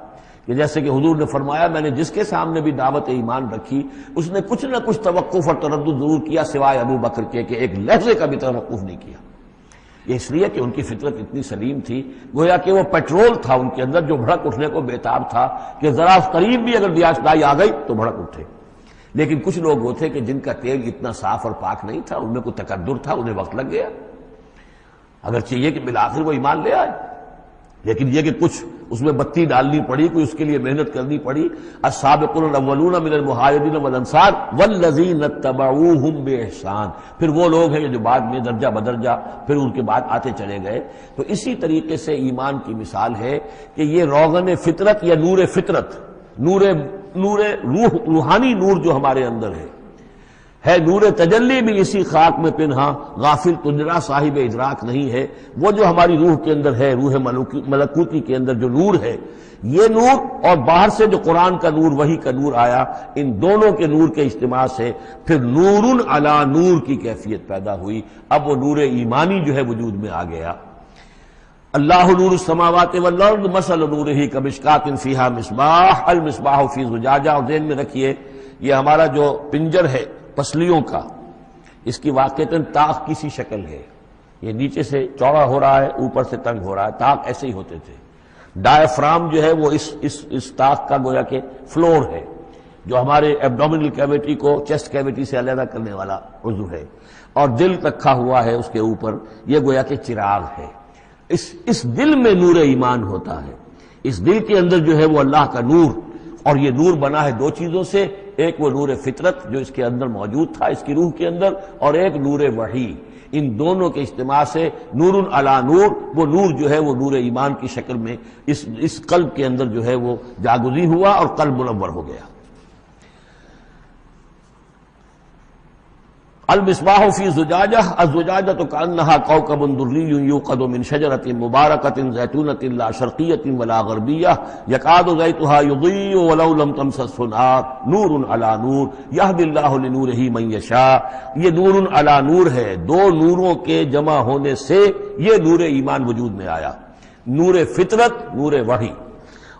کہ جیسے کہ حضور نے فرمایا، میں نے جس کے سامنے بھی دعوت ایمان رکھی، اس نے کچھ نہ کچھ توقف اور تردد ضرور کیا، سوائے ابو بکر کے کہ ایک لحظے کا بھی توقف نہیں کیا. یہ اس لیے کہ ان کی فطرت اتنی سلیم تھی، گویا کہ وہ پیٹرول تھا ان کے اندر جو بھڑک اٹھنے کو بیتاب تھا، کہ ذرا قریب بھی اگر دیاسدائی آ گئی تو بھڑک اٹھے. لیکن کچھ لوگ وہ تھے کہ جن کا تیل اتنا صاف اور پاک نہیں تھا، ان میں کوئی تکدر تھا، انہیں وقت لگ گیا، اگر چاہیے کہ بالآخر وہ ایمان لے آئے، لیکن یہ کہ کچھ اس میں بتی ڈالنی پڑی، کوئی اس کے لیے محنت کرنی پڑی. السابقون الاولون من المہاجرین والانصار والذین اتبعوہم باحسان، پھر وہ لوگ ہیں جو بعد میں درجہ بدرجہ پھر ان کے بعد آتے چلے گئے. تو اسی طریقے سے ایمان کی مثال ہے کہ یہ روغن فطرت یا نور فطرت، نور روح، روحانی نور جو ہمارے اندر ہے نور تجلی بھی اسی خاک میں پنہا، غافل تجرا صاحب ادراک نہیں ہے. وہ جو ہماری روح کے اندر ہے، روح ملکوتی کے اندر جو نور ہے، یہ نور اور باہر سے جو قرآن کا نور، وحی کا نور آیا، ان دونوں کے نور کے اجتماع سے پھر نور علی نور کی کیفیت پیدا ہوئی. اب وہ نور ایمانی جو ہے وجود میں آ گیا. اللہ نور السماوات والارض مثل نورہ کمشکات فیہا مصباح المصباح فی زجاجہ. اور ذہن میں رکھیے یہ ہمارا جو پنجر ہے پسلیوں کا، اس کی واقعتاً طاق کی سی شکل ہے. یہ نیچے سے چوڑا ہو رہا ہے، اوپر سے تنگ ہو رہا ہے. طاق ایسے ہی ہوتے تھے. ڈائفرام جو ہے وہ اس طاق کا گویا کہ فلور ہے، جو ہمارے ایبڈومینل کیویٹی کو چیسٹ کیویٹی سے علیحدہ کرنے والا عضو ہے. اور دل رکھا ہوا ہے اس کے اوپر، یہ گویا کہ چراغ ہے. اس دل میں نور ایمان ہوتا ہے. اس دل کے اندر جو ہے وہ اللہ کا نور، اور یہ نور بنا ہے دو چیزوں سے. ایک وہ نور فطرت جو اس کے اندر موجود تھا، اس کی روح کے اندر، اور ایک نور وحی. ان دونوں کے اجتماع سے نور علی نور، وہ نور جو ہے وہ نور ایمان کی شکل میں اس قلب کے اندر جو ہے وہ جاگزی ہوا اور قلب منور ہو گیا. المصباح فی زجاجہ الزجاجۃ کأنہا کوکب دری یوقد من شجرۃ مبارکۃ زیتونۃ لا شرقیۃ ولا غربیہ یکاد زیتها یضیء ولو لم تمسسہ نار نور علی نور یہدی اللہ لنورہ من یشاء. یہ نور علی نور ہے. دو نوروں کے جمع ہونے سے یہ نور ایمان وجود میں آیا. نور فطرت، نور وحی.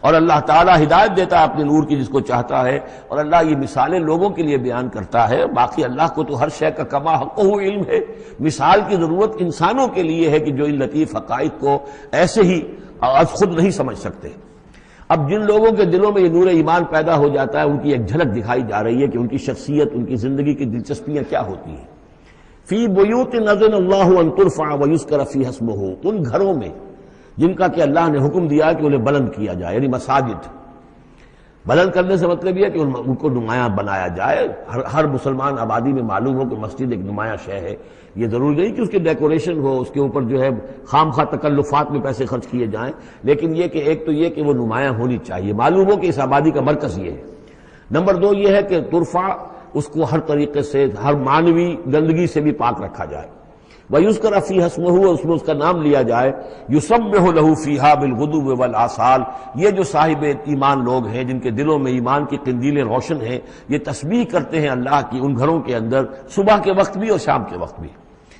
اور اللہ تعالیٰ ہدایت دیتا ہے اپنے نور کی جس کو چاہتا ہے. اور اللہ یہ مثالیں لوگوں کے لیے بیان کرتا ہے. باقی اللہ کو تو ہر شے کا کما حقہ علم ہے. مثال کی ضرورت انسانوں کے لیے ہے کہ جو ان لطیف حقائق کو ایسے ہی از خود نہیں سمجھ سکتے. اب جن لوگوں کے دلوں میں یہ نور ایمان پیدا ہو جاتا ہے، ان کی ایک جھلک دکھائی جا رہی ہے کہ ان کی شخصیت، ان کی زندگی کی دلچسپیاں کیا ہوتی ہیں. فی بیوت اذن اللہ ان ترفع ویذکر فیہا اسمہ، ان گھروں میں جن کا کہ اللہ نے حکم دیا کہ انہیں بلند کیا جائے، یعنی مساجد. بلند کرنے سے مطلب یہ ہے کہ ان کو نمایاں بنایا جائے. ہر مسلمان آبادی میں معلوم ہو کہ مسجد ایک نمایاں شے ہے. یہ ضروری نہیں کہ اس کے ڈیکوریشن ہو، اس کے اوپر جو ہے خام خواہ تکلفات میں پیسے خرچ کیے جائیں، لیکن یہ کہ ایک تو یہ کہ وہ نمایاں ہونی چاہیے، معلوم ہو کہ اس آبادی کا مرکز یہ ہے. نمبر دو یہ ہے کہ ترفع، اس کو ہر طریقے سے، ہر معنوی گندگی سے بھی پاک رکھا جائے. وَيُذْكَرَ فِيهَا اسْمُهُ، اس میں اس کا نام لیا جائے. يُسَبِّحُ لَهُ فِيهَا بِالْغُدُوِّ وَالْآصَالِ، یہ جو صاحب ایمان لوگ ہیں جن کے دلوں میں ایمان کی قندیلیں روشن ہیں، یہ تسبیح کرتے ہیں اللہ کی ان گھروں کے اندر، صبح کے وقت بھی اور شام کے وقت بھی.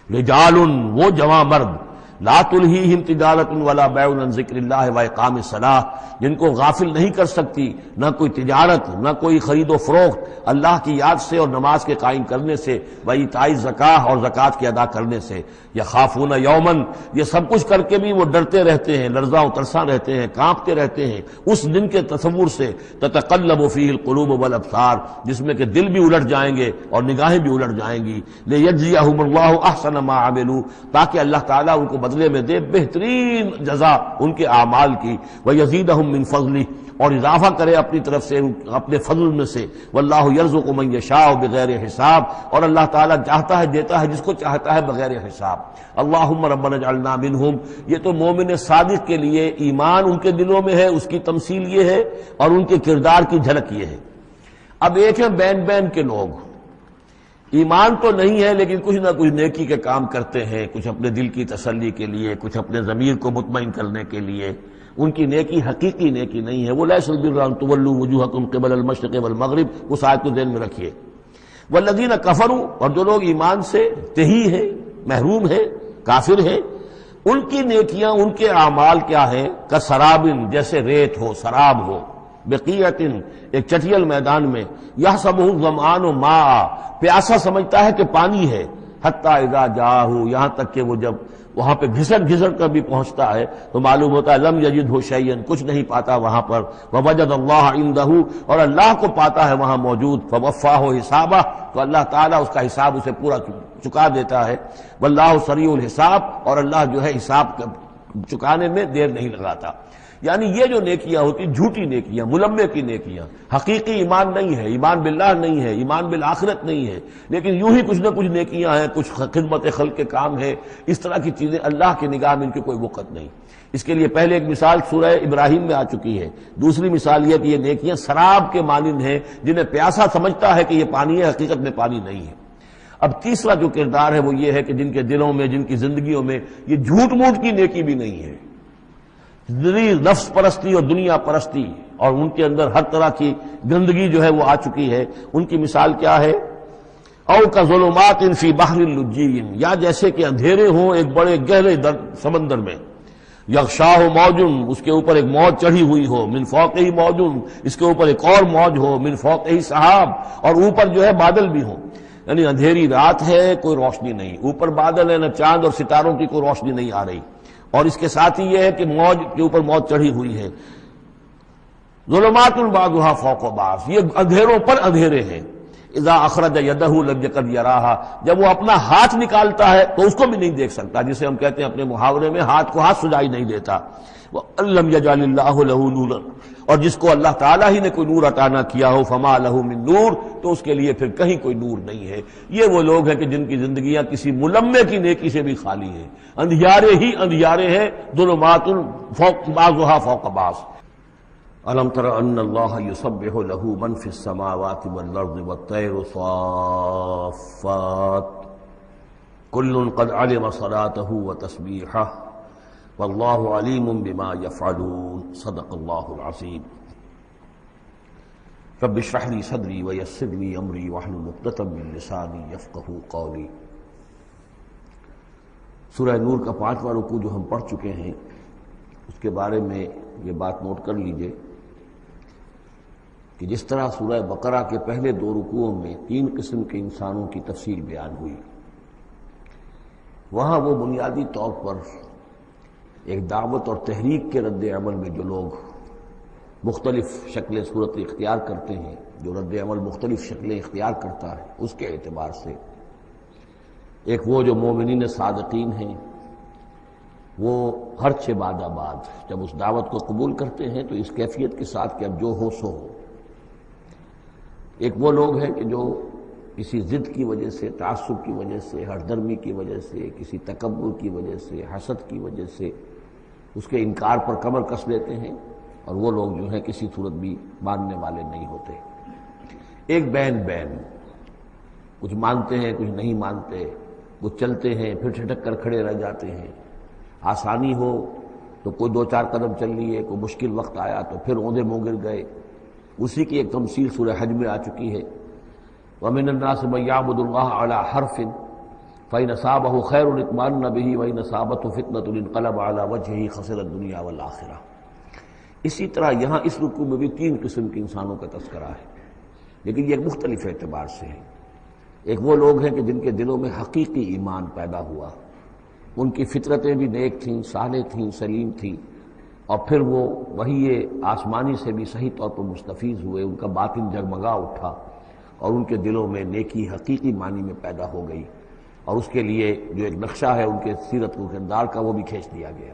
رجال، وہ جواں مرد، لا تلہیہم تجارت ولا بیع عن ذکر اللہ واقام الصلاۃ، جن کو غافل نہیں کر سکتی نہ کوئی تجارت، نہ کوئی خرید و فروخت اللہ کی یاد سے اور نماز کے قائم کرنے سے، وایتاء الزکاۃ اور زکوٰۃ کے ادا کرنے سے. یخافون یومن، یہ سب کچھ کر کے بھی وہ ڈرتے رہتے ہیں، لرزاں و ترساں رہتے ہیں، کانپتے رہتے ہیں اس دن کے تصور سے. تتقلب فیہ القلوب والابصار، جس میں کہ دل بھی الٹ جائیں گے اور نگاہیں بھی الٹ جائیں گی. لیجزیہم اللہ احسن ما عملوا، تاکہ اللہ تعالیٰ ان کو بدلے میں دے بہترین جزا ان کے اعمال کی. وَيَزِيدَهُم مِّن فَضْلِهِ، اور اضافہ کرے اپنی طرف سے اپنے فضل میں سے. وَاللَّهُ يَرْزُقُ مَن يَشَاءُ بِغَيْرِ حساب، اور اللہ تعالیٰ چاہتا ہے دیتا ہے جس کو چاہتا ہے بغیر حساب. اللہم ربنا اجعلنا منہم، یہ تو مومن صادق کے لیے ایمان ان کے دلوں میں ہے، اس کی تمثیل یہ ہے، اور ان کے کردار کی جھلک یہ ہے. اب ایک ہے بین بین کے لوگ، ایمان تو نہیں ہے لیکن کچھ نہ کچھ نیکی کے کام کرتے ہیں، کچھ اپنے دل کی تسلی کے لیے، کچھ اپنے ضمیر کو مطمئن کرنے کے لیے. ان کی نیکی حقیقی نیکی نہیں ہے. وہ لیس البر ان تولوا وجوہکم قبل المشرق والمغرب، اس آیت کو ذہن میں رکھیے. والذین کفروا، اور جو لوگ ایمان سے تہی ہیں، محروم ہیں، کافر ہیں، ان کی نیکیاں، ان کے اعمال کیا ہیں؟ کسرابن، جیسے ریت ہو، سراب ہو، بقیعۃ، ایک چٹیل میدان میں، یحسبہ الظمآن ماء، پیاسا سمجھتا ہے کہ پانی ہے، حتی اذا جاءہ، یہاں تک کہ وہ جب وہاں پہ گھسٹ کر بھی پہنچتا ہے تو معلوم ہوتا ہے لم یجدہ شیئا، کچھ نہیں پاتا وہاں پر. ووجد اللہ عندہ، اور اللہ کو پاتا ہے وہاں موجود. فوفاہ حسابہ، تو اللہ تعالیٰ اس کا حساب اسے پورا چکا دیتا ہے. واللہ سریع الحساب، اور اللہ جو ہے حساب چکانے میں دیر نہیں لگاتا. یعنی یہ جو نیکیاں ہوتی، جھوٹی نیکیاں، ملمے کی نیکیاں، حقیقی ایمان نہیں ہے، ایمان باللہ نہیں ہے، ایمان بالآخرت نہیں ہے، لیکن یوں ہی کچھ نہ کچھ نیکیاں ہیں، کچھ خدمت خلق کے کام ہے، اس طرح کی چیزیں اللہ کی نگاہ میں ان کی کوئی وقت نہیں. اس کے لیے پہلے ایک مثال سورہ ابراہیم میں آ چکی ہے. دوسری مثال یہ کہ یہ نیکیاں سراب کے مانند ہیں، جنہیں پیاسا سمجھتا ہے کہ یہ پانی ہے، حقیقت میں پانی نہیں ہے. اب تیسرا جو کردار ہے وہ یہ ہے کہ جن کے دلوں میں، جن کی زندگیوں میں یہ جھوٹ موٹ کی نیکی بھی نہیں ہے، نفس پرستی اور دنیا پرستی، اور ان کے اندر ہر طرح کی گندگی جو ہے وہ آ چکی ہے. ان کی مثال کیا ہے؟ او کظلمات فی بحر اللجی، یا جیسے کہ اندھیرے ہوں ایک بڑے گہرے سمندر میں. یغشاہ موجن، اس کے اوپر ایک موج چڑھی ہوئی ہو، من فوقہ موجن، اس کے اوپر ایک اور موج ہو، من فوقہ سحاب، اور اوپر جو ہے بادل بھی ہوں، یعنی اندھیری رات ہے، کوئی روشنی نہیں، اوپر بادل ہے، نہ چاند اور ستاروں کی کوئی روشنی نہیں آ رہی، اور اس کے ساتھ ہی یہ ہے کہ موج کے اوپر موج چڑھی ہوئی ہے۔ ظلمات بعضها فوق بعض، یہ اندھیروں پر اندھیرے ہیں۔ اذا اخرج یدہ لم یکد یراہا، جب وہ اپنا ہاتھ نکالتا ہے تو اس کو بھی نہیں دیکھ سکتا، جسے ہم کہتے ہیں اپنے محاورے میں ہاتھ کو ہاتھ سجائی نہیں دیتا۔ وَأَلَّمْ يَجْعَلِ اللَّهُ لَهُ نُورًا، اور جس کو اللہ تعالیٰ ہی نے کوئی نور عطا نہ کیا ہو، فما لَهُ مِن نور، تو اس کے لیے پھر کہیں کوئی نور نہیں ہے۔ یہ وہ لوگ ہیں کہ جن کی زندگیاں کسی ملمے کی نیکی سے بھی خالی ہیں، اندھیارے ہی اندھیارے ہیں، ظلمات فوق بعضها فوق بعض۔ أَلَمْ تَرَ أَنَّ اللَّهَ يُسَبِّحُ لَهُ مَنْ فِي السَّمَاوَاتِ وَالْأَرْضِ وَالطَّيْرُ صَافَّاتٍ كُلٌّ قَدْ عَلِمَ صَلَاتَهُ وَتَسْبِيحَهُ وَاللَّهُ عَلِيمٌ بِمَا يَفْعَلُونَ۔ صدق اللہ العظیم۔ رب اشرح لي صدری ويسر لي أمری واحلل عقدۃ من لسانی یفقہوا قولی۔ سورہ نور کا 5واں رکوع جو ہم پڑھ چکے ہیں، اس کے بارے میں یہ بات نوٹ کر لیجئے کہ جس طرح سورہ بقرہ کے پہلے 2 رکوعوں میں 3 قسم کے انسانوں کی تفصیل بیان ہوئی، وہاں وہ بنیادی طور پر ایک دعوت اور تحریک کے رد عمل میں جو لوگ مختلف شکلیں صورت اختیار کرتے ہیں، جو رد عمل مختلف شکلیں اختیار کرتا ہے، اس کے اعتبار سے ایک وہ جو مومنین صادقین ہیں، وہ ہر چھ بعد آباد جب اس دعوت کو قبول کرتے ہیں تو اس کیفیت کے ساتھ کہ اب جو ہو سو ہو۔ ایک وہ لوگ ہیں کہ جو کسی ضد کی وجہ سے، تعصب کی وجہ سے، ہردرمی کی وجہ سے، کسی تکبر کی وجہ سے، حسد کی وجہ سے اس کے انکار پر کمر کس لیتے ہیں، اور وہ لوگ جو ہیں کسی صورت بھی ماننے والے نہیں ہوتے۔ ایک بین کچھ مانتے ہیں، کچھ نہیں مانتے، کچھ چلتے ہیں پھر ٹھٹک کر کھڑے رہ جاتے ہیں، آسانی ہو تو کوئی 2-4 قدم چل لیے، کوئی مشکل وقت آیا تو پھر اوندے منہ گر گئے۔ اسی کی ایک تمثیل سورہ حج میں آ چکی ہے، وَمِنَ النَّاسِ مَن يَعْبُدُ اللَّهَ عَلَى حَرْفٍ فَإِنْ أَصَابَهُ خَيْرٌ اطْمَأَنَّ بِهِ وَإِنْ أَصَابَتْهُ فِتْنَةٌ انقلب عَلَى وَجْهِهِ خَسِرَ الدُّنْيَا وَالْآخِرَةَ۔ اسی طرح یہاں اس رکوع میں بھی 3 قسم کے انسانوں کا تذکرہ ہے، لیکن یہ ایک مختلف اعتبار سے ہے۔ ایک وہ لوگ ہیں کہ جن کے دلوں میں حقیقی ایمان پیدا ہوا، ان کی فطرتیں بھی نیک تھیں، صالح تھیں، سلیم تھیں، اور پھر وہ وہی آسمانی سے بھی صحیح طور پر مستفیض ہوئے، ان کا باطن جگمگا اٹھا اور ان کے دلوں میں نیکی حقیقی معنی میں پیدا ہو گئی، اور اس کے لیے جو ایک نقشہ ہے ان کے سیرت و کردار کا وہ بھی کھینچ دیا گیا۔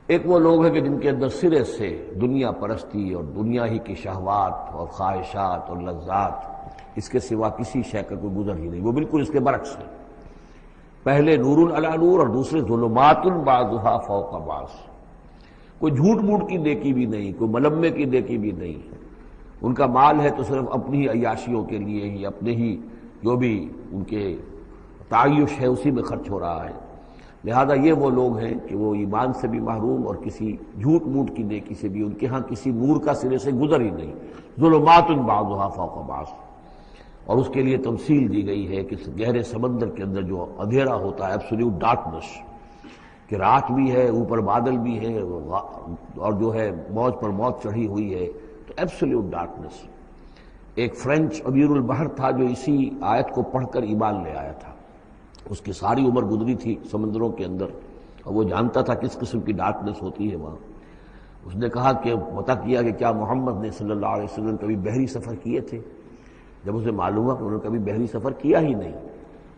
ایک وہ لوگ ہیں کہ جن کے اندر سرے سے دنیا پرستی اور دنیا ہی کی شہوات اور خواہشات اور لذات، اس کے سوا کسی شے کا کوئی گزر ہی نہیں، وہ بالکل اس کے برعکس ہے۔ پہلے نور علی نور اور دوسرے ظلمات بعضها فوق بعض۔ کوئی جھوٹ موٹ کی نیکی بھی نہیں، کوئی ملمے کی نیکی بھی نہیں، ان کا مال ہے تو صرف اپنی ہی عیاشیوں کے لیے ہی، اپنے ہی جو بھی ان کے تعیش ہے اسی میں خرچ ہو رہا ہے۔ لہذا یہ وہ لوگ ہیں کہ وہ ایمان سے بھی محروم اور کسی جھوٹ موٹ کی نیکی سے بھی ان کے ہاں کسی نور کا سرے سے گزر ہی نہیں۔ ظلمات بعضها فوق بعض، اور اس کے لیے تمثیل دی گئی ہے کہ گہرے سمندر کے اندر جو اندھیرا ہوتا ہے، ایبسولوٹ ڈارکنس، کہ رات بھی ہے، اوپر بادل بھی ہے، اور جو ہے موج پر موج چڑھی ہوئی ہے، تو ایبسولوٹ ڈارکنس۔ ایک فرینچ امیر البحر تھا جو اسی آیت کو پڑھ کر ایمان لے آیا تھا، اس کی ساری عمر گزری تھی سمندروں کے اندر، اور وہ جانتا تھا کس قسم کی ڈارکنس ہوتی ہے وہاں۔ اس نے کہا کہ پتہ کیا کہ کیا محمد نے صلی اللہ علیہ وسلم کبھی بحری سفر کیے تھے؟ جب اسے معلوم ہوا کہ انہوں نے کبھی بحری سفر کیا ہی نہیں،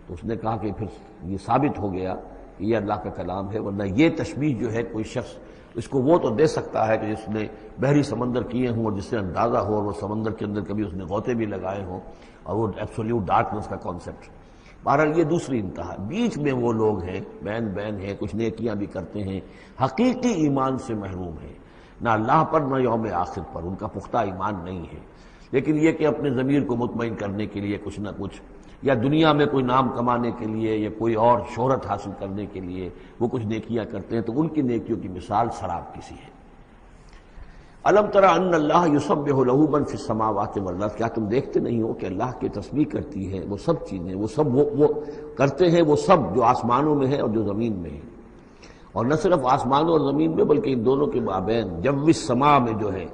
تو اس نے کہا کہ پھر یہ ثابت ہو گیا کہ یہ اللہ کا کلام ہے، ورنہ یہ تشبیہ جو ہے کوئی شخص اس کو وہ تو دے سکتا ہے کہ جس نے بحری سمندر کیے ہوں اور جس سے اندازہ ہو، اور وہ سمندر کے اندر کبھی اس نے غوطے بھی لگائے ہوں، اور وہ ایبسولوٹ ڈارکنس کا کانسیپٹ۔ بہرحال یہ دوسری انتہا۔ بیچ میں وہ لوگ ہیں، بین ہیں، کچھ نیکیاں بھی کرتے ہیں، حقیقی ایمان سے محروم ہیں، نہ اللہ پر نہ یوم آخر پر ان کا پختہ ایمان نہیں ہے، لیکن یہ کہ اپنے ضمیر کو مطمئن کرنے کے لیے کچھ نہ کچھ، یا دنیا میں کوئی نام کمانے کے لیے یا کوئی اور شہرت حاصل کرنے کے لیے وہ کچھ نیکیاں کرتے ہیں، تو ان کی نیکیوں کی مثال سراب کسی ہے۔ الم تر ان اللہ یسبح له من فی السماوات والارض، کیا تم دیکھتے نہیں ہو کہ اللہ کی تسبیح کرتی ہے وہ سب چیزیں، وہ سب وہ کرتے ہیں وہ سب جو آسمانوں میں ہے اور جو زمین میں ہے، اور نہ صرف آسمان اور زمین میں بلکہ ان دونوں کے مابین جو السماء میں جو ہے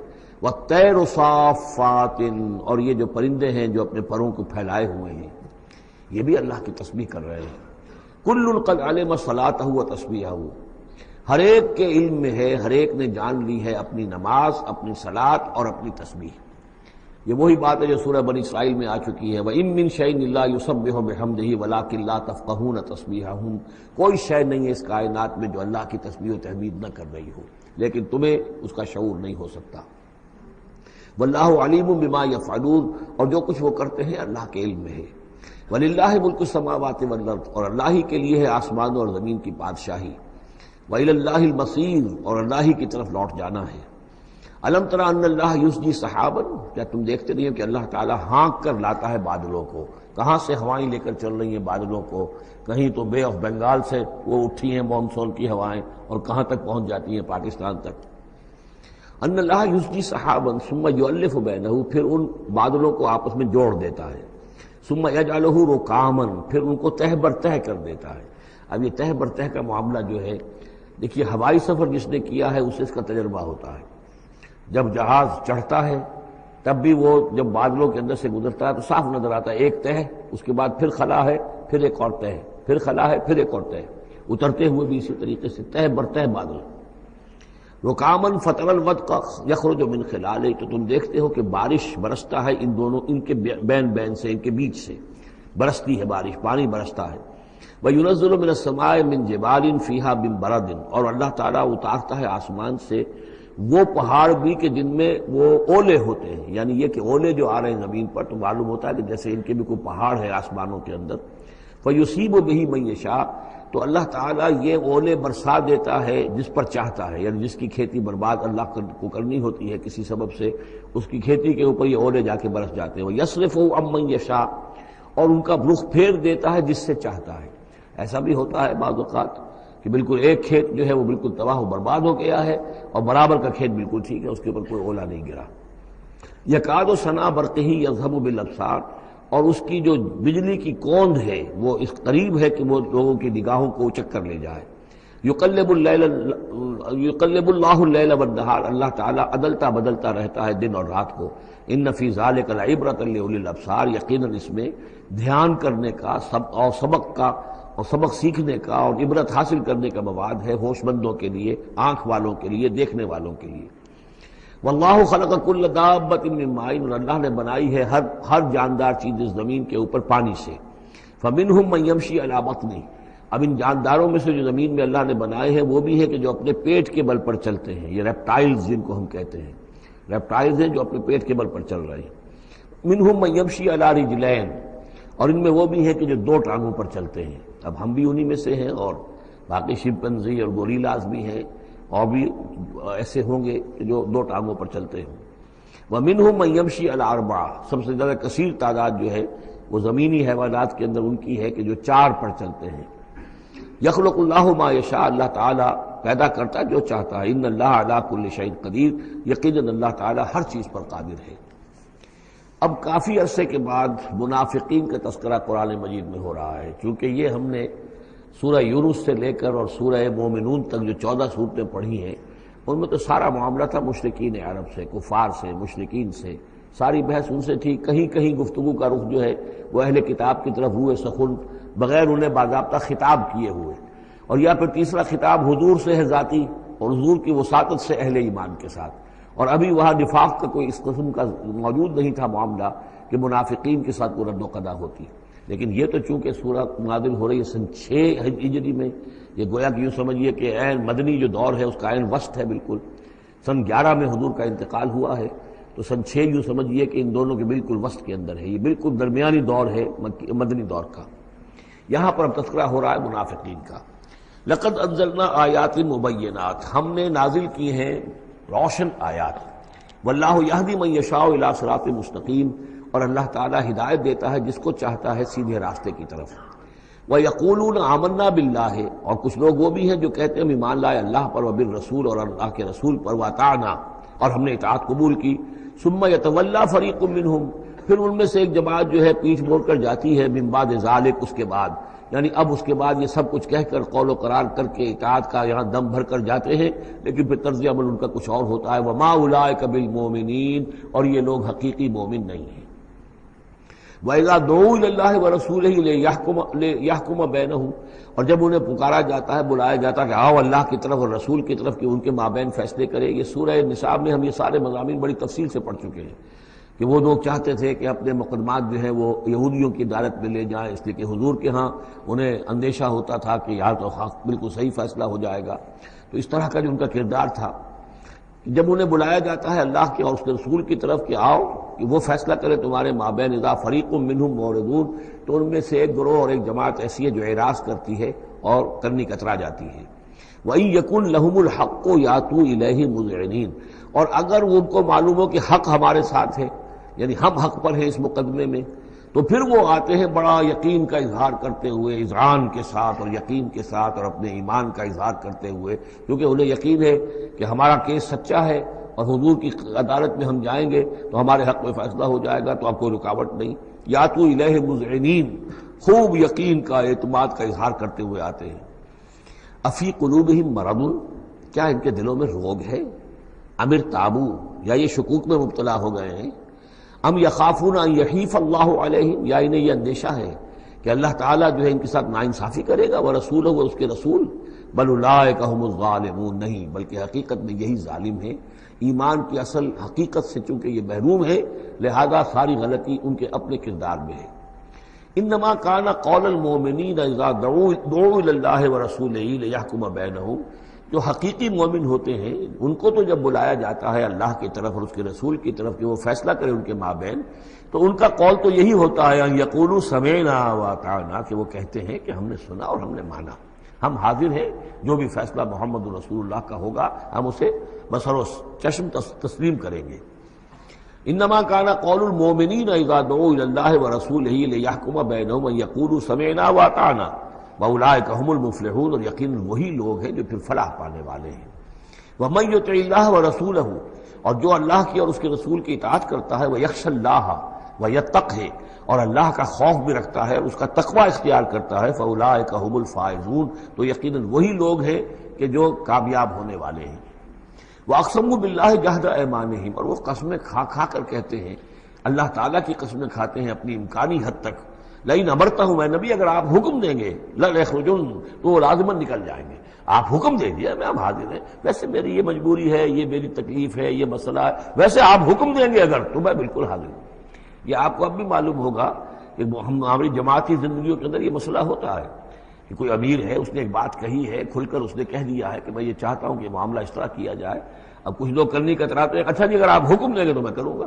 والطیر صافات، اور یہ جو پرندے ہیں جو اپنے پروں کو پھیلائے ہوئے ہیں یہ بھی اللہ کی تسبیح کر رہے ہیں۔ کل قد علم صلاتہ و تسبیحہ، ہر ایک کے علم میں ہے، ہر ایک نے جان لی ہے اپنی نماز، اپنی صلاۃ اور اپنی تسبیح۔ یہ وہی بات ہے جو سورہ بنی اسرائیل میں آ چکی ہے، وَإِن مِّن شَيْءٍ إِلَّا يُسَبِّحُ بِحَمْدِهِ وَلَٰكِن لَّا تَفْقَهُونَ تَسْبِيحَهُمْ، کوئی شے نہیں ہے اس کائنات میں جو اللہ کی تسبیح و تحمید نہ کر رہی ہو، لیکن تمہیں اس کا شعور نہیں ہو سکتا۔ وَاللَّهُ عَلِيمٌ بِمَا يَفْعَلُونَ، اور جو کچھ وہ کرتے ہیں اللہ کے علم میں ہے۔ وَلِلَّهِ مُلْكُ السَّمَاوَاتِ وَالْأَرْضِ، اور اللہ ہی کے لیے ہے آسمان اور زمین کی بادشاہی۔ وَإِلَى اللَّهِ الْمَصِيرُ، اور اللہ ہی کی طرف لوٹ جانا ہے۔ الم تر ان اللہ یسجی سحابا، کیا تم دیکھتے نہیں ہو کہ اللہ تعالیٰ ہانک کر لاتا ہے بادلوں کو؟ کہاں سے ہوائیں لے کر چل رہی ہیں بادلوں کو، کہیں تو بے آف بنگال سے وہ اٹھی ہیں مانسون کی ہوائیں اور کہاں تک پہنچ جاتی ہیں پاکستان تک۔ ان اللہ یسجی سحابا ثم یؤلف بینہ، پھر ان بادلوں کو آپس میں جوڑ دیتا ہے۔ ثم یجعلہ رکاما، پھر ان کو تہ بر تہ کر دیتا ہے۔ اب یہ تہ بر تہ کا معاملہ جو ہے، دیکھیے ہوائی سفر جس نے کیا ہے اسے اس کا تجربہ ہوتا ہے۔ جب جہاز چڑھتا ہے تب بھی وہ جب بادلوں کے اندر سے گزرتا ہے تو صاف نظر آتا ہے ایک تہ، اس کے بعد پھر خلا ہے، پھر ایک اور تہ، پھر خلا ہے، پھر ایک اور تہ، اترتے ہوئے بھی اسی طریقے سے تہ بر تہ بادل۔ رکامن فتر الودق یخرج من خلالہ، تو تم دیکھتے ہو کہ بارش برستا ہے ان دونوں، ان کے بین سے، ان کے بیچ سے برستی ہے بارش، پانی برستا ہے۔ وَيُنَزِّلُ مِنَ السَّمَاءِ مِن جِبَالٍ فِيهَا مِن بَرَدٍ، اور اللہ تعالیٰ اتارتا ہے آسمان سے وہ پہاڑ بھی کہ جن میں وہ اولے ہوتے ہیں، یعنی یہ کہ اولے جو آ رہے ہیں زمین پر تو معلوم ہوتا ہے کہ جیسے ان کے بھی کوئی پہاڑ ہے آسمانوں کے اندر۔ فَيُصِيبُ بِهِ مَن يَشَاءُ، تو اللہ تعالیٰ یہ اولے برسا دیتا ہے جس پر چاہتا ہے، یعنی جس کی کھیتی برباد اللہ کو کرنی ہوتی ہے کسی سبب سے، اس کی کھیتی کے اوپر یہ اولے جا کے برس جاتے ہیں۔ وَيَصْرِفُهُ عَن مَن يَشَاءُ، اور ان کا رخ پھیر دیتا ہے جس سے چاہتا ہے۔ ایسا بھی ہوتا ہے بعض اوقات کہ بالکل ایک کھیت جو ہے وہ بالکل تباہ و برباد ہو گیا ہے اور برابر کا کھیت بالکل ٹھیک ہے، اس کے اوپر کوئی اولا نہیں گرا۔ یکاد سنا برقہ یذھب بالابصار، اور اس کی جو بجلی کی کوند ہے وہ اس قریب ہے کہ وہ لوگوں کی نگاہوں کو اچک کر لے جائے۔ یقلب اللہ اللیل والنہار، اللہ تعالیٰ عدلتا بدلتا رہتا ہے دن اور رات کو۔ ان فی ذلک لعبرۃ لاولی الابصار، یقیناً اس میں دھیان کرنے کا اور سبق سیکھنے کا اور عبرت حاصل کرنے کا مواد ہے ہوش مندوں کے لیے، آنکھ والوں کے لیے، دیکھنے والوں کے لیے۔ واللہ خلق کل دابۃ من ماء، اور اللہ نے بنائی ہے ہر جاندار چیز اس زمین کے اوپر پانی سے۔ فمنہم من یمشی علی بطنہ، اب ان جانداروں میں سے جو زمین میں اللہ نے بنائے ہیں وہ بھی ہے کہ جو اپنے پیٹ کے بل پر چلتے ہیں، یہ ریپٹائلز جن کو ہم کہتے ہیں، ریپٹائلز ہیں جو اپنے پیٹ کے بل پر چل رہے ہیں۔ منہم من یمشی علی رجلین، اور ان میں وہ بھی ہیں کہ جو دو ٹانگوں پر چلتے ہیں، اب ہم بھی انہی میں سے ہیں، اور باقی شمپنزی اور گوریلاز بھی ہیں، اور بھی ایسے ہوں گے کہ جو دو ٹانگوں پر چلتے ہوں۔ وَمِنْهُمْ مَنْ يَمْشِي عَلَى أَرْبَعٍ، سب سے زیادہ کثیر تعداد جو ہے وہ زمینی حیوانات کے اندر ان کی ہے کہ جو چار پر چلتے ہیں۔ یخلق اللہ ما یشاء، اللہ تعالیٰ پیدا کرتا جو چاہتا ہے۔ ان اللہ علی کل شیء قدیر، یقیناً اللہ تعالیٰ ہر چیز پر قادر ہے۔ اب کافی عرصے کے بعد منافقین کا تذکرہ قرآن مجید میں ہو رہا ہے، چونکہ یہ ہم نے سورہ یونس سے لے کر اور سورہ مومنون تک جو 14 صورتیں پڑھی ہیں ان میں تو سارا معاملہ تھا مشرکین عرب سے، کفار سے، مشرکین سے، ساری بحث ان سے تھی۔ کہیں کہیں گفتگو کا رخ جو ہے وہ اہل کتاب کی طرف ہوئے سخن، بغیر انہیں باضابطہ خطاب کیے ہوئے، اور یا پھر تیسرا خطاب حضور سے ہے ذاتی، اور حضور کی وساطت سے اہل ایمان کے ساتھ، اور ابھی وہاں نفاق کا کوئی اس قسم کا موجود نہیں تھا معاملہ کہ منافقین کے ساتھ کوئی رد و قدا ہوتی۔ لیکن یہ تو چونکہ سورہ نازل ہو رہی ہے سن 6 ہجری میں، یہ گویا کہ یوں سمجھیے کہ عین مدنی جو دور ہے اس کا عین وسط ہے، بالکل سن 11 میں حضور کا انتقال ہوا ہے، تو سن 6 یوں سمجھیے کہ ان دونوں کے بالکل وسط کے اندر ہے، یہ بالکل درمیانی دور ہے مدنی دور کا۔ یہاں پر اب تذکرہ ہو رہا ہے منافقین کا۔ لقد انزلنا آیات مبینات، ہم نے نازل کی ہیں روشن آیات۔ واللہ یہدی من یشاء الی صراط مستقیم، اور اللہ تعالیٰ ہدایت دیتا ہے جس کو چاہتا ہے سیدھے راستے کی طرف۔ وَيَقُولُونَ آمَنَّا بِاللَّهِ، اور کچھ لوگ وہ بھی ہیں جو کہتے ہیں ہم ایمان لائے اللہ پر، وبالرسول، اور اللہ کے رسول پر، وَأَطَعْنَا، اور ہم نے اطاعت قبول کی۔ ثُمَّ يَتَوَلَّىٰ فَرِيقٌ مِّنْهُمْ، پھر ان میں سے ایک جماعت جو ہے پیٹھ موڑ کر جاتی ہے، من بعد ذالک، اس کے بعد یعنی اب اس کے بعد یہ سب کچھ کہہ کر قول و قرار کر کے اطاعت کا یہاں دم بھر کر جاتے ہیں، لیکن پھر طرز عمل ان کا کچھ اور ہوتا ہے۔ وما اولئک بالمؤمنین، اور یہ لوگ حقیقی مومن نہیں ہیں۔ وَإِذَا دُعُوا إِلَى اللَّهِ وَرَسُولِهِ لِيَحْكُمَ بَيْنَهُمْ، اور جب انہیں پکارا جاتا ہے، بلایا جاتا ہے کہ آؤ اللہ کی طرف اور رسول کی طرف کہ ان کے مابین فیصلے کرے۔ یہ سورہ نساء میں ہم یہ سارے مضامین بڑی تفصیل سے پڑھ چکے ہیں کہ وہ لوگ چاہتے تھے کہ اپنے مقدمات جو ہیں وہ یہودیوں کی عدالت میں لے جائیں، اس لیے کہ حضور کے ہاں انہیں اندیشہ ہوتا تھا کہ یہاں تو بالکل صحیح فیصلہ ہو جائے گا۔ تو اس طرح کا جو ان کا کردار تھا، جب انہیں بلایا جاتا ہے اللہ کے اور اس کے رسول کی طرف کہ آؤ کہ وہ فیصلہ کرے تمہارے مابین، اذا فریق منہم معرضون، تو ان میں سے ایک گروہ اور ایک جماعت ایسی ہے جو اعراض کرتی ہے اور کرنی کترا جاتی ہے۔ وَإِن يَكُن لَهُمُ الْحَقُّ يَأْتُوا إِلَيْهِ مُذْعِنِينَ، اور اگر ان کو معلوم ہو کہ حق ہمارے ساتھ ہے، یعنی ہم حق پر ہیں اس مقدمے میں، تو پھر وہ آتے ہیں بڑا یقین کا اظہار کرتے ہوئے، اذعان کے ساتھ اور یقین کے ساتھ اور اپنے ایمان کا اظہار کرتے ہوئے، کیونکہ انہیں یقین ہے کہ ہمارا کیس سچا ہے اور حضور کی عدالت میں ہم جائیں گے تو ہمارے حق میں فیصلہ ہو جائے گا، تو اب کوئی رکاوٹ نہیں۔ یاتوا الیہ مذعنین، خوب یقین کا اعتماد کا اظہار کرتے ہوئے آتے ہیں۔ افی قلوبہم مرض، کیا ان کے دلوں میں روگ ہے؟ ام ارتابوا، یا یہ شکوک میں مبتلا ہو گئے ہیں؟ ام یخافون ان یحیف اللہ علیہم، یا انہیں یہ اندیشہ ہے کہ اللہ تعالیٰ جو ہے ان کے ساتھ ناانصافی کرے گا، ورسولہ، اور اس کے رسول، بل اولئک هم الظالمون، نہیں بلکہ حقیقت میں یہی ظالم ہیں۔ ایمان کی اصل حقیقت سے چونکہ یہ محروم ہے، لہذا ساری غلطی ان کے اپنے کردار میں ہے۔ انما کان قول المؤمنین اذا دعوا الی اللہ ورسولہ لیحکم بینہم، جو حقیقی مومن ہوتے ہیں ان کو تو جب بلایا جاتا ہے اللہ کی طرف اور اس کے رسول کی طرف کہ وہ فیصلہ کرے ان کے مابین، تو ان کا قول تو یہی ہوتا ہے ان یقولوا سمعنا واطعنا، کہ وہ کہتے ہیں کہ ہم نے سنا اور ہم نے مانا، ہم حاضر ہیں، جو بھی فیصلہ محمد رسول اللہ کا ہوگا ہم اسے بصر و چشم تسلیم کریں گے۔ انما کان قول المؤمنین اذا دعوا الی اللہ ورسولہ لیحکم بینہم ان یقولوا سمعنا واطعنا واولئک هم المفلحون، اور یقیناً وہی لوگ ہیں جو پھر فلاح پانے والے ہیں۔ ومن یطع اللہ ورسولہ، اور جو اللہ کی اور اس کے رسول کی اطاعت کرتا ہے، ویخشى اللہ ویتقہ، اور اللہ کا خوف بھی رکھتا ہے اور اس کا تقوی اختیار کرتا ہے، فاولئک هم الفائزون، تو یقیناً وہی لوگ ہیں کہ جو کامیاب ہونے والے ہیں۔ واقسموا باللہ جہد ایمانہم، اور وہ قسمیں کھا کھا کر کہتے ہیں، اللہ تعالیٰ کی قسمیں کھاتے ہیں اپنی امکانی حد تک، لئن امرتہم، اے نبی اگر آپ حکم دیں گے، لَيَخْرُجُنَّ، تو وہ لازماً نکل جائیں گے۔ آپ حکم دے دیا میں ہم حاضر ہیں، ویسے میری یہ مجبوری ہے، یہ میری تکلیف ہے، یہ مسئلہ ہے، ویسے آپ حکم دیں گے اگر تو میں بالکل حاضر ہوں۔ یہ آپ کو اب بھی معلوم ہوگا کہ ہماری جماعتی زندگیوں کے اندر یہ مسئلہ ہوتا ہے کہ کوئی امیر ہے، اس نے ایک بات کہی ہے، کھل کر اس نے کہہ دیا ہے کہ میں یہ چاہتا ہوں کہ معاملہ اس طرح کیا جائے۔ اب کچھ لوگ کرنے کا کتراتے ہیں، اچھا جی اگر آپ حکم دیں گے تو میں کروں گا۔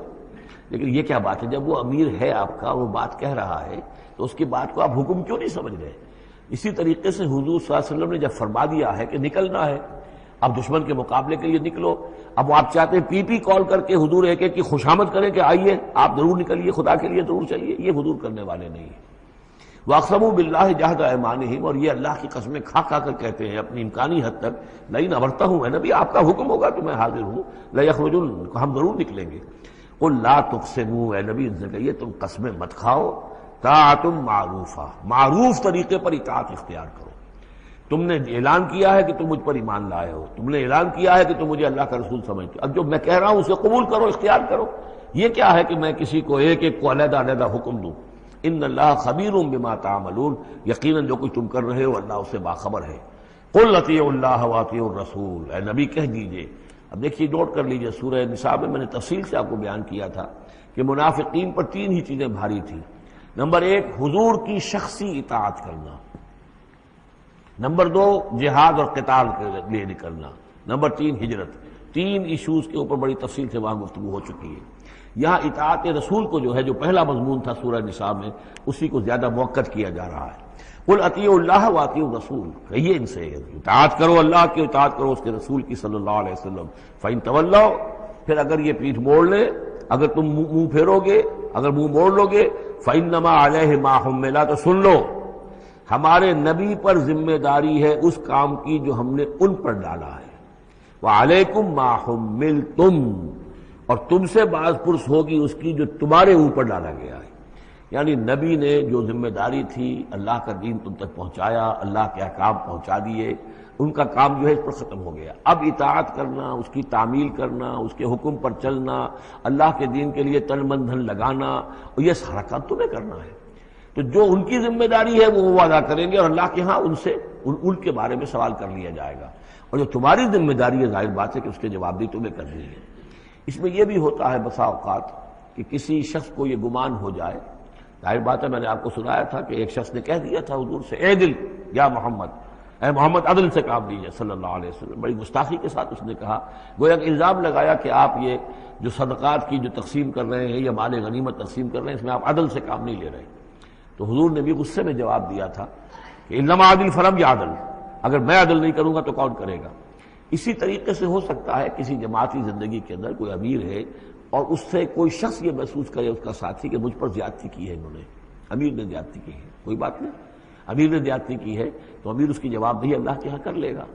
لیکن یہ کیا بات ہے؟ جب وہ امیر ہے آپ کا، وہ بات کہہ رہا ہے، تو اس کی بات کو آپ حکم کیوں نہیں سمجھ رہے؟ اسی طریقے سے حضور صلی اللہ علیہ وسلم نے جب فرما دیا ہے کہ نکلنا ہے، اب دشمن کے مقابلے کے لیے نکلو، اب وہ آپ چاہتے ہیں پی پی کال کر کے حضور ایک ایک کی خوشامد کریں کہ آئیے آپ ضرور نکلیے، خدا کے لیے ضرور چلیے، یہ حضور کرنے والے نہیں ہیں۔ واقسموا باللہ جہد ایمانہم، اور یہ اللہ کی قسمیں کھا کھا کر کہتے ہیں اپنی امکانی حد تک، لئن امرتہم، اے نبی آپ کا حکم ہوگا تو میں حاضر ہوں، لیخرجن، ہم ضرور نکلیں گے۔ قل لا تقسموا، اے نبی ان سے کہیے تم قسمیں مت کھاؤ، طاعۃ معروفہ، معروف طریقے پر اطاعت اختیار کرو۔ تم نے اعلان کیا ہے کہ تم مجھ پر ایمان لائے ہو، تم نے اعلان کیا ہے کہ تم مجھے اللہ کا رسول سمجھتے ہو، اب جو میں کہہ رہا ہوں اسے قبول کرو، اختیار کرو۔ یہ کیا ہے کہ میں کسی کو ایک ایک کو علیحدہ علیحدہ حکم دوں؟ ان اللہ خبیر بما تعملون، یقیناً جو کچھ تم کر رہے ہو اللہ اس سے باخبر ہے۔ قل اطیعوا اللہ واطیعوا الرسول، اے نبی کہہ دیجئے۔ اب دیکھیے نوٹ کر لیجئے، سورہ نساء میں نے تفصیل سے آپ کو بیان کیا تھا کہ منافقین پر تین ہی چیزیں بھاری تھیں۔ نمبر ایک، حضور کی شخصی اطاعت کرنا، نمبر دو، جہاد اور قتال کے لیے نکلنا، نمبر تین، ہجرت۔ تین ایشوز کے اوپر بڑی تفصیل سے وہاں گفتگو ہو چکی ہے۔ یہاں اطاعت رسول کو جو ہے، جو پہلا مضمون تھا سورہ نساء میں، اسی کو زیادہ موقت کیا جا رہا ہے۔ قل اطیعوا اللہ واطیعوا الرسول، کہیے ان سے اطاعت کرو، اللہ کی اطاعت کرو، اس کے رسول کی صلی اللہ علیہ وسلم۔ فإن تولوا، پھر اگر یہ پیٹھ موڑ لے، اگر تم منہ پھیرو گے، اگر منہ موڑ لو گے، فإنما علیہ ما حمل، تو سن لو ہمارے نبی پر ذمہ داری ہے اس کام کی جو ہم نے ان پر ڈالا ہے، وعلیکم ما حملتم، اور تم سے باز پرس ہوگی اس کی جو تمہارے اوپر ڈالا گیا ہے۔ یعنی نبی نے جو ذمہ داری تھی اللہ کا دین تم تک پہنچایا، اللہ کے احکام پہنچا دیے، ان کا کام جو ہے اس پر ختم ہو گیا۔ اب اطاعت کرنا، اس کی تعمیل کرنا، اس کے حکم پر چلنا، اللہ کے دین کے لیے تن من دھن لگانا، اور یہ سارا کام تمہیں کرنا ہے۔ تو جو ان کی ذمہ داری ہے وہ ادا کریں گے، اور اللہ کے ہاں ان کے بارے میں سوال کر لیا جائے گا، اور جو تمہاری ذمہ داری ہے ظاہر بات ہے کہ اس کے جواب بھی تمہیں کرنی ہے۔ اس میں یہ بھی ہوتا ہے بسا اوقات کہ کسی شخص کو یہ گمان ہو جائے، ظاہر بات ہے میں نے آپ کو سنایا تھا کہ ایک شخص نے کہہ دیا تھا حضور سے، اے دل یا محمد، اے محمد عدل سے کام لیجیے صلی اللہ علیہ وسلم۔ بڑی گستاخی کے ساتھ اس نے کہا، گویا کہ الزام لگایا کہ آپ یہ جو صدقات کی جو تقسیم کر رہے ہیں یا مال غنیمت تقسیم کر رہے ہیں، اس میں آپ عدل سے کام نہیں لے رہے۔ تو حضور نے بھی غصے میں جواب دیا تھا کہ انما عدل فلم یا عدل، اگر میں عدل نہیں کروں گا تو کون کرے گا۔ اسی طریقے سے ہو سکتا ہے کسی جماعتی زندگی کے اندر کوئی امیر ہے اور اس سے کوئی شخص یہ محسوس کرے، اس کا ساتھی، کہ مجھ پر زیادتی کی ہے انہوں نے، امیر نے زیادتی کی ہے، کوئی بات نہیں، امیر نے زیادتی کی ہے تو امیر اس کی جواب دہی اللہ کے ہاں کر لے گا،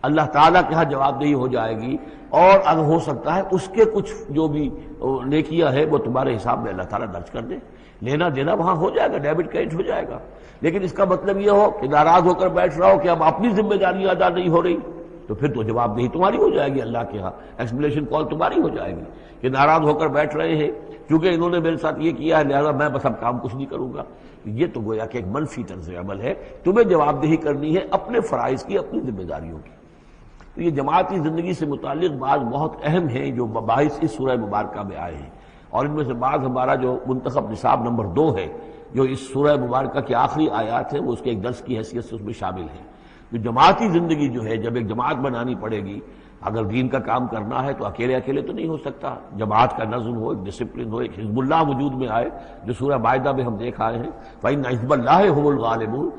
اللہ تعالیٰ کے ہاں جواب دہی ہو جائے گی، اور اگر ہو سکتا ہے اس کے کچھ جو بھی نیکیاں ہے وہ تمہارے حساب میں اللہ تعالیٰ درج کر دے، لینا دینا وہاں ہو جائے گا، ڈیبٹ کریڈٹ ہو جائے گا۔ لیکن اس کا مطلب یہ ہو کہ ناراض ہو کر بیٹھ رہا ہو کہ اب اپنی ذمہ داری ادا نہیں ہو رہی، تو پھر تو جواب دہی تمہاری ہو جائے گی اللہ کے ہاں، ایکسپلیشن کال تمہاری ہو جائے گی کہ ناراض ہو کر بیٹھ رہے ہیں کیونکہ انہوں نے میرے ساتھ یہ کیا ہے لہذا میں بس اب کام کچھ نہیں کروں گا۔ یہ تو گویا کہ ایک منفی طرز عمل ہے، تمہیں جواب دہی کرنی ہے اپنے فرائض کی، اپنی ذمہ داریوں کی۔ تو یہ جماعتی زندگی سے متعلق بعض بہت اہم ہیں جو مباحث اس سورہ مبارکہ میں آئے ہیں، اور ان میں سے بعض ہمارا جو منتخب نصاب نمبر 2 ہے جو اس سورہ مبارکہ کی آخری آیات ہیں وہ اس کے ایک درس کی حیثیت سے اس میں شامل ہے۔ جو جماعتی زندگی جو ہے، جب ایک جماعت بنانی پڑے گی، اگر دین کا کام کرنا ہے تو اکیلے اکیلے تو نہیں ہو سکتا، جماعت کا نظم ہو، ایک ڈسپلن ہو، ایک حزب اللہ وجود میں آئے جو سورہ مائدہ میں ہم دیکھ آئے ہیں، فَإِنَّ حِزْبَ اللَّهِ هُمُ الْغَالِبُونَ،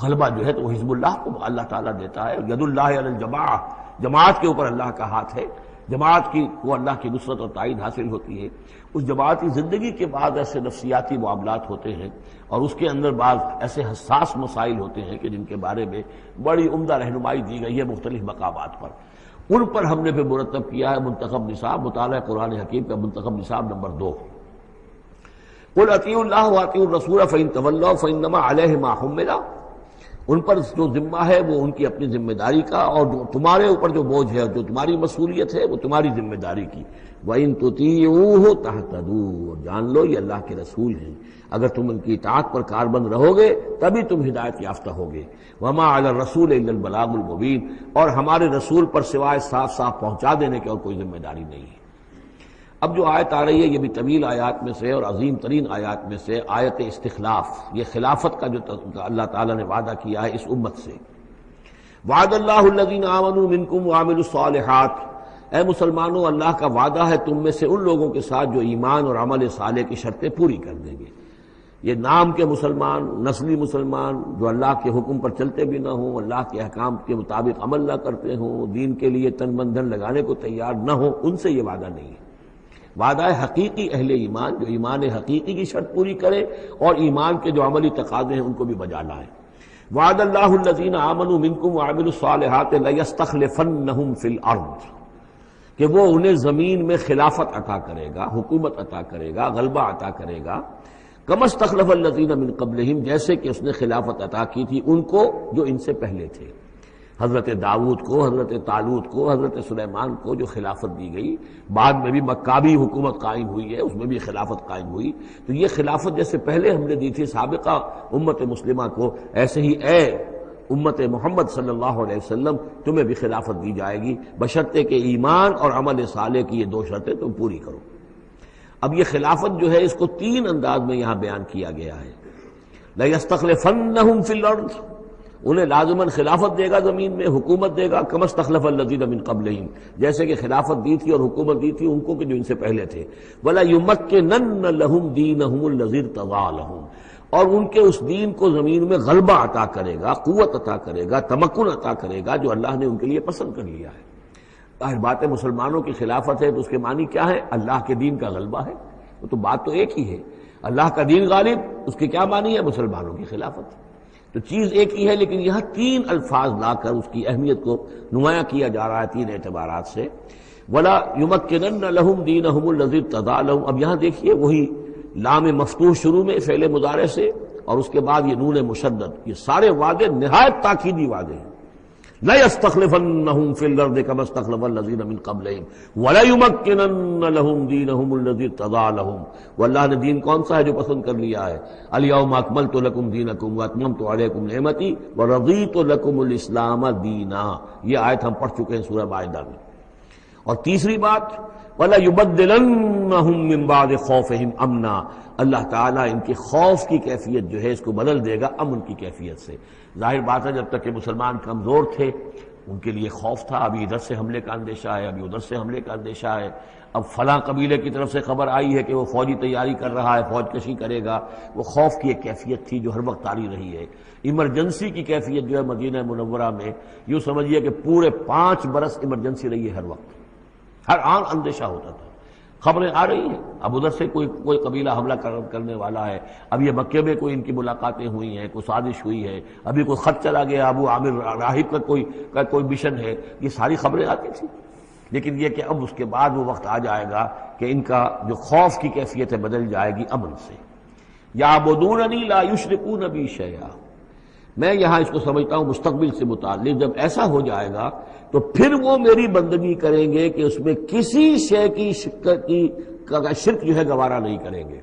غلبہ جو ہے تو حزب اللہ کو اللہ تعالیٰ دیتا ہے، ید اللہ علی الجماعہ، جماعت کے اوپر اللہ کا ہاتھ ہے، جماعت کی کو اللہ کی نصرت اور تائید حاصل ہوتی ہے۔ اس جماعتی زندگی کے بعد ایسے نفسیاتی معاملات ہوتے ہیں اور اس کے اندر بعض ایسے حساس مسائل ہوتے ہیں کہ جن کے بارے میں بڑی عمدہ رہنمائی دی گئی ہے مختلف مقامات پر، ان پر ہم نے پھر مرتب کیا ہے منتخب نصاب، مطالعہ قرآن حکیم کا منتخب نصاب نمبر 2۔ قُلْ اطیعوا اللہ واطیعوا الرسول فإن تولوا فإنما علیہ ما حمل، ان پر جو ذمہ ہے وہ ان کی اپنی ذمہ داری کا، اور جو تمہارے اوپر جو بوجھ ہے، جو تمہاری مسئولیت ہے وہ تمہاری ذمہ داری کی۔ وَإِن تُطِيعُوهُ تَهْتَدُوا، جان لو یہ اللہ کے رسول ہیں، اگر تم ان کی اطاعت پر کاربند رہو گے تبھی تم ہدایت یافتہ ہوگے۔ وَمَا عَلَى الرَّسُولِ إِلَّا الْبَلَاغُ الْمُبِينُ، اور ہمارے رسول پر سوائے صاف صاف پہنچا دینے کے اور کوئی ذمہ داری نہیں ہے۔ اب جو آیت آ رہی ہے یہ بھی طویل آیات میں سے اور عظیم ترین آیات میں سے آیت استخلاف، یہ خلافت کا جو اللہ تعالیٰ نے وعدہ کیا ہے اس امت سے۔ وعد اللہ الذین آمنوا منکم وعملوا الصالحات، اے مسلمانوں اللہ کا وعدہ ہے تم میں سے ان لوگوں کے ساتھ جو ایمان اور عمل صالح کی شرطیں پوری کر دیں گے۔ یہ نام کے مسلمان، نسلی مسلمان جو اللہ کے حکم پر چلتے بھی نہ ہوں، اللہ کے احکام کے مطابق عمل نہ کرتے ہوں، دین کے لیے تن من دھن لگانے کو تیار نہ ہوں، ان سے یہ وعدہ نہیں ہے۔ وعدہ ہے حقیقی اہل ایمان جو ایمان حقیقی کی شرط پوری کرے اور ایمان کے جو عملی تقاضے ہیں ان کو بھی بجا لائے۔ وعد اللہ الذین آمنوا منکم وعملوا الصالحات لیستخلفنہم فی الارض، کہ وہ انہیں زمین میں خلافت عطا کرے گا، حکومت عطا کرے گا، غلبہ عطا کرے گا، کما استخلف الذین من قبلہم، جیسے کہ اس نے خلافت عطا کی تھی ان کو جو ان سے پہلے تھے، حضرت داؤد کو، حضرت طالوت کو، حضرت سلیمان کو جو خلافت دی گئی، بعد میں بھی مکابی حکومت قائم ہوئی ہے، اس میں بھی خلافت قائم ہوئی۔ تو یہ خلافت جیسے پہلے ہم نے دی تھی سابقہ امت مسلمہ کو، ایسے ہی اے امت محمد صلی اللہ علیہ وسلم تمہیں بھی خلافت دی جائے گی، بشرطے کہ ایمان اور عمل صالح کی یہ 2 شرطیں تم پوری کرو۔ اب یہ خلافت جو ہے اس کو 3 انداز میں یہاں بیان کیا گیا ہے۔ لَيَسْتَخْلِفَنَّهُمْ فِي الْأَرْضِ، انہیں لازماً خلافت دے گا زمین میں، حکومت دے گا، کما استخلف الذین من قبلہم، جیسے کہ خلافت دی تھی اور حکومت دی تھی ان کو کہ جو ان سے پہلے تھے۔ ولا یمکنن لہم دینہم الذی ارتضی لہم، اور ان کے اس دین کو زمین میں غلبہ عطا کرے گا، قوت عطا کرے گا، تمکن عطا کرے گا جو اللہ نے ان کے لیے پسند کر لیا ہے۔ ظاہر بات ہے مسلمانوں کی خلافت ہے تو اس کے معنی کیا ہے؟ اللہ کے دین کا غلبہ ہے، وہ تو بات تو ایک ہی ہے، اللہ کا دین غالب، اس کے کیا معنی ہے؟ مسلمانوں کی خلافت۔ تو چیز ایک ہی ہے لیکن یہاں 3 الفاظ لا کر اس کی اہمیت کو نمایاں کیا جا رہا ہے 3 اعتبارات سے۔ وَلَا يُمَكِّنَنَّ لَهُمْ دِينَهُمُ الَّذِي ارْتَضَىٰ لَهُمْ، اب یہاں دیکھیے وہی لام مفتوح شروع میں فعل مضارع سے، اور اس کے بعد یہ نون مشدد، یہ سارے وعدے نہایت تاکیدی وعدے ہیں۔ لَيَسْتَخْلِفَنَّهُمْ فِي الْأَرْضِ كَمَا اسْتَخْلَفَ الَّذِينَ مِنْ قَبْلِهِمْ وَلَيُمَكِّنَنَّ لَهُمْ دِينَهُمُ الَّذِي ارْتَضَىٰ لَهُمْ۔ واللہ نے دین کون سا ہے جو پسند کر لیا ہے؟ الْيَوْمَ أَكْمَلْتُ لَكُمْ دِينَكُمْ وَأَتْمَمْتُ عَلَيْكُمْ نِعْمَتِي وَرَضِيتُ لَكُمُ الْإِسْلَامَ دِينًا، یہ آیت ہم پڑھ چکے ہیں سورہ مائدہ میں۔ اور تیسری بات، وَلَيُبَدِّلَنَّهُم مِّن بَعْدِ خَوْفِهِمْ أَمْنًا، اللہ تعالیٰ ان کے خوف کی کیفیت جو ہے اس کو بدل دے گا امن کی کیفیت سے۔ ظاہر بات ہے جب تک کہ مسلمان کمزور تھے ان کے لیے خوف تھا، ابھی ادھر سے حملے کا اندیشہ ہے، ابھی ادھر سے حملے کا اندیشہ ہے، اب فلاں قبیلے کی طرف سے خبر آئی ہے کہ وہ فوجی تیاری کر رہا ہے، فوج کشی کرے گا۔ وہ خوف کی ایک کیفیت تھی جو ہر وقت طاری رہی ہے۔ ایمرجنسی کی کیفیت جو ہے مدینہ منورہ میں، یوں سمجھیے کہ پورے 5 برس ایمرجنسی رہی ہے، ہر وقت ہر آن اندیشہ ہوتا تھا۔ خبریں آ رہی ہیں، اب ادھر سے کوئی قبیلہ حملہ کرنے والا ہے، اب یہ مکے میں کوئی ان کی ملاقاتیں ہوئی ہیں، کوئی سازش ہوئی ہے، ابھی کوئی خط چلا گیا ابو عامر راہب کا کوئی مشن ہے، یہ ساری خبریں آتی تھیں۔ لیکن یہ کہ اب اس کے بعد وہ وقت آ جائے گا کہ ان کا جو خوف کی کیفیت ہے بدل جائے گی امن سے۔ یعبدوننی لا یشرکون بی شیئا، میں یہاں اس کو سمجھتا ہوں مستقبل سے متعلق، جب ایسا ہو جائے گا تو پھر وہ میری بندگی کریں گے کہ اس میں کسی شے کی شرک جو ہے گوارا نہیں کریں گے۔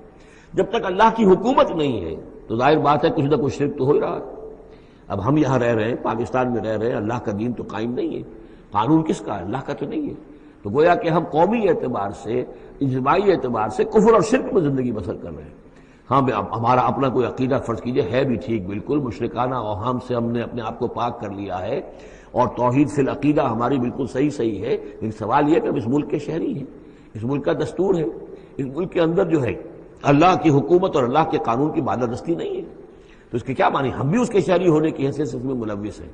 جب تک اللہ کی حکومت نہیں ہے تو ظاہر بات ہے کچھ نہ کچھ شرک تو ہو ہی رہا ہے۔ اب ہم یہاں رہ رہے ہیں، پاکستان میں رہ رہے ہیں، اللہ کا دین تو قائم نہیں ہے، قانون کس کا ہے؟ اللہ کا تو نہیں ہے۔ تو گویا کہ ہم قومی اعتبار سے، اجتماعی اعتبار سے کفر اور شرک میں زندگی بسر کر رہے ہیں۔ ہاں ہمارا اپنا کوئی عقیدہ فرض کیجئے ہے بھی ٹھیک، بالکل مشرکانہ اوہام سے ہم نے اپنے آپ کو پاک کر لیا ہے، اور توحید فی العقیدہ ہماری بالکل صحیح ہے، لیکن سوال یہ کہ ہم اس ملک کے شہری ہیں، اس ملک کا دستور ہے، اس ملک کے اندر جو ہے اللہ کی حکومت اور اللہ کے قانون کی بالادستی نہیں ہے، تو اس کے کیا معنی؟ ہم بھی اس کے شہری ہونے کی حیثیت سے اس میں ملوث ہیں۔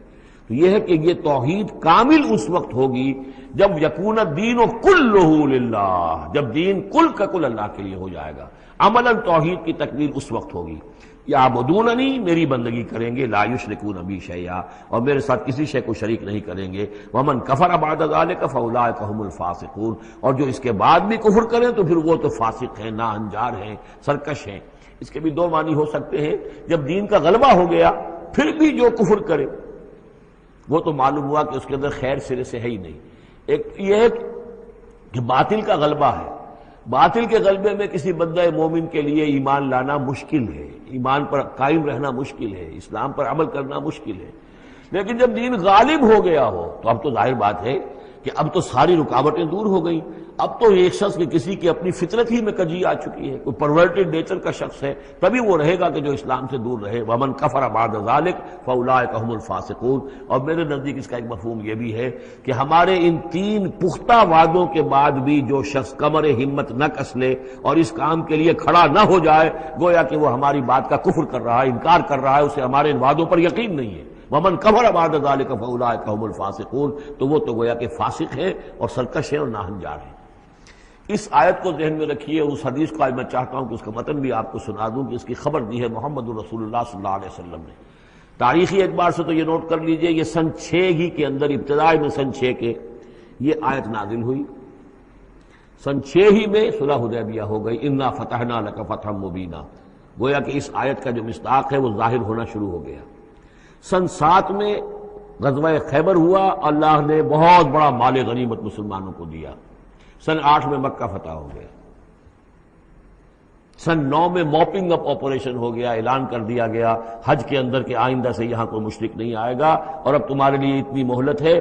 تو یہ ہے کہ یہ توحید کامل اس وقت ہوگی جب یکون الدین کلہ للہ، جب دین کل کا کل اللہ کے لیے ہو جائے گا۔ عملاً توحید کی تکمیل اس وقت ہوگی۔ یعبدوننی، میری بندگی کریں گے، لا یشرکون بی شیئا، اور میرے ساتھ کسی شے کو شریک نہیں کریں گے۔ ومن کفر بعد ذلک فاولئک هم الفاسقون، اور جو اس کے بعد بھی کفر کریں تو پھر وہ تو فاسق ہیں، ناہنجار ہیں، سرکش ہیں۔ اس کے بھی دو معنی ہو سکتے ہیں، جب دین کا غلبہ ہو گیا پھر بھی جو کفر کرے وہ تو معلوم ہوا کہ اس کے اندر خیر سرے سے ہے ہی نہیں۔ ایک یہ ہے کہ باطل کا غلبہ ہے، باطل کے غلبے میں کسی بندہ مومن کے لیے ایمان لانا مشکل ہے، ایمان پر قائم رہنا مشکل ہے، اسلام پر عمل کرنا مشکل ہے۔ لیکن جب دین غالب ہو گیا ہو تو اب تو ظاہر بات ہے کہ اب تو ساری رکاوٹیں دور ہو گئیں۔ اب تو ایک شخص کی کسی کی اپنی فطرت ہی میں کجی آ چکی ہے، کوئی پرورٹڈ نیچر کا شخص ہے تبھی وہ رہے گا کہ جو اسلام سے دور رہے۔ ومن کفر بعد ذلک فاولئک هم الفاسقون، اور میرے نزدیک اس کا ایک مفہوم یہ بھی ہے کہ ہمارے ان 3 پختہ وعدوں کے بعد بھی جو شخص کمر ہمت نہ کس لے اور اس کام کے لیے کھڑا نہ ہو جائے، گویا کہ وہ ہماری بات کا کفر کر رہا ہے، انکار کر رہا ہے، اسے ہمارے ان وعدوں پر یقین نہیں ہے۔ ومن کفر بعد ذلک فاولئک هم الفاسقون، تو وہ تو گویا کہ فاسق ہے اور سرکش ہے اور ناہنجار ہے۔ اس آیت کو ذہن میں رکھیے، اس حدیث کو آج میں چاہتا ہوں کہ اس کا متن بھی آپ کو سنا دوں کہ اس کی خبر دی ہے محمد رسول اللہ صلی اللہ علیہ وسلم نے۔ تاریخی اعتبار سے تو یہ نوٹ کر لیجئے، یہ سن 6 ہی کے اندر، ابتدائی میں سن 6 کے یہ آیت نازل ہوئی۔ سن 6 ہی میں صلح حدیبیہ ہو گئی، انا فتحنا لک فتحا مبینا، گویا کہ اس آیت کا جو مصداق ہے وہ ظاہر ہونا شروع ہو گیا۔ سن 7 میں غزوہ خیبر ہوا، اللہ نے بہت بڑا مال غنیمت مسلمانوں کو دیا۔ سن 8 میں مکہ فتح ہو گیا۔ سن 9 میں موپنگ اپ آپریشن ہو گیا، اعلان کر دیا گیا حج کے اندر کہ آئندہ سے یہاں کوئی مشرک نہیں آئے گا، اور اب تمہارے لیے اتنی مہلت ہے،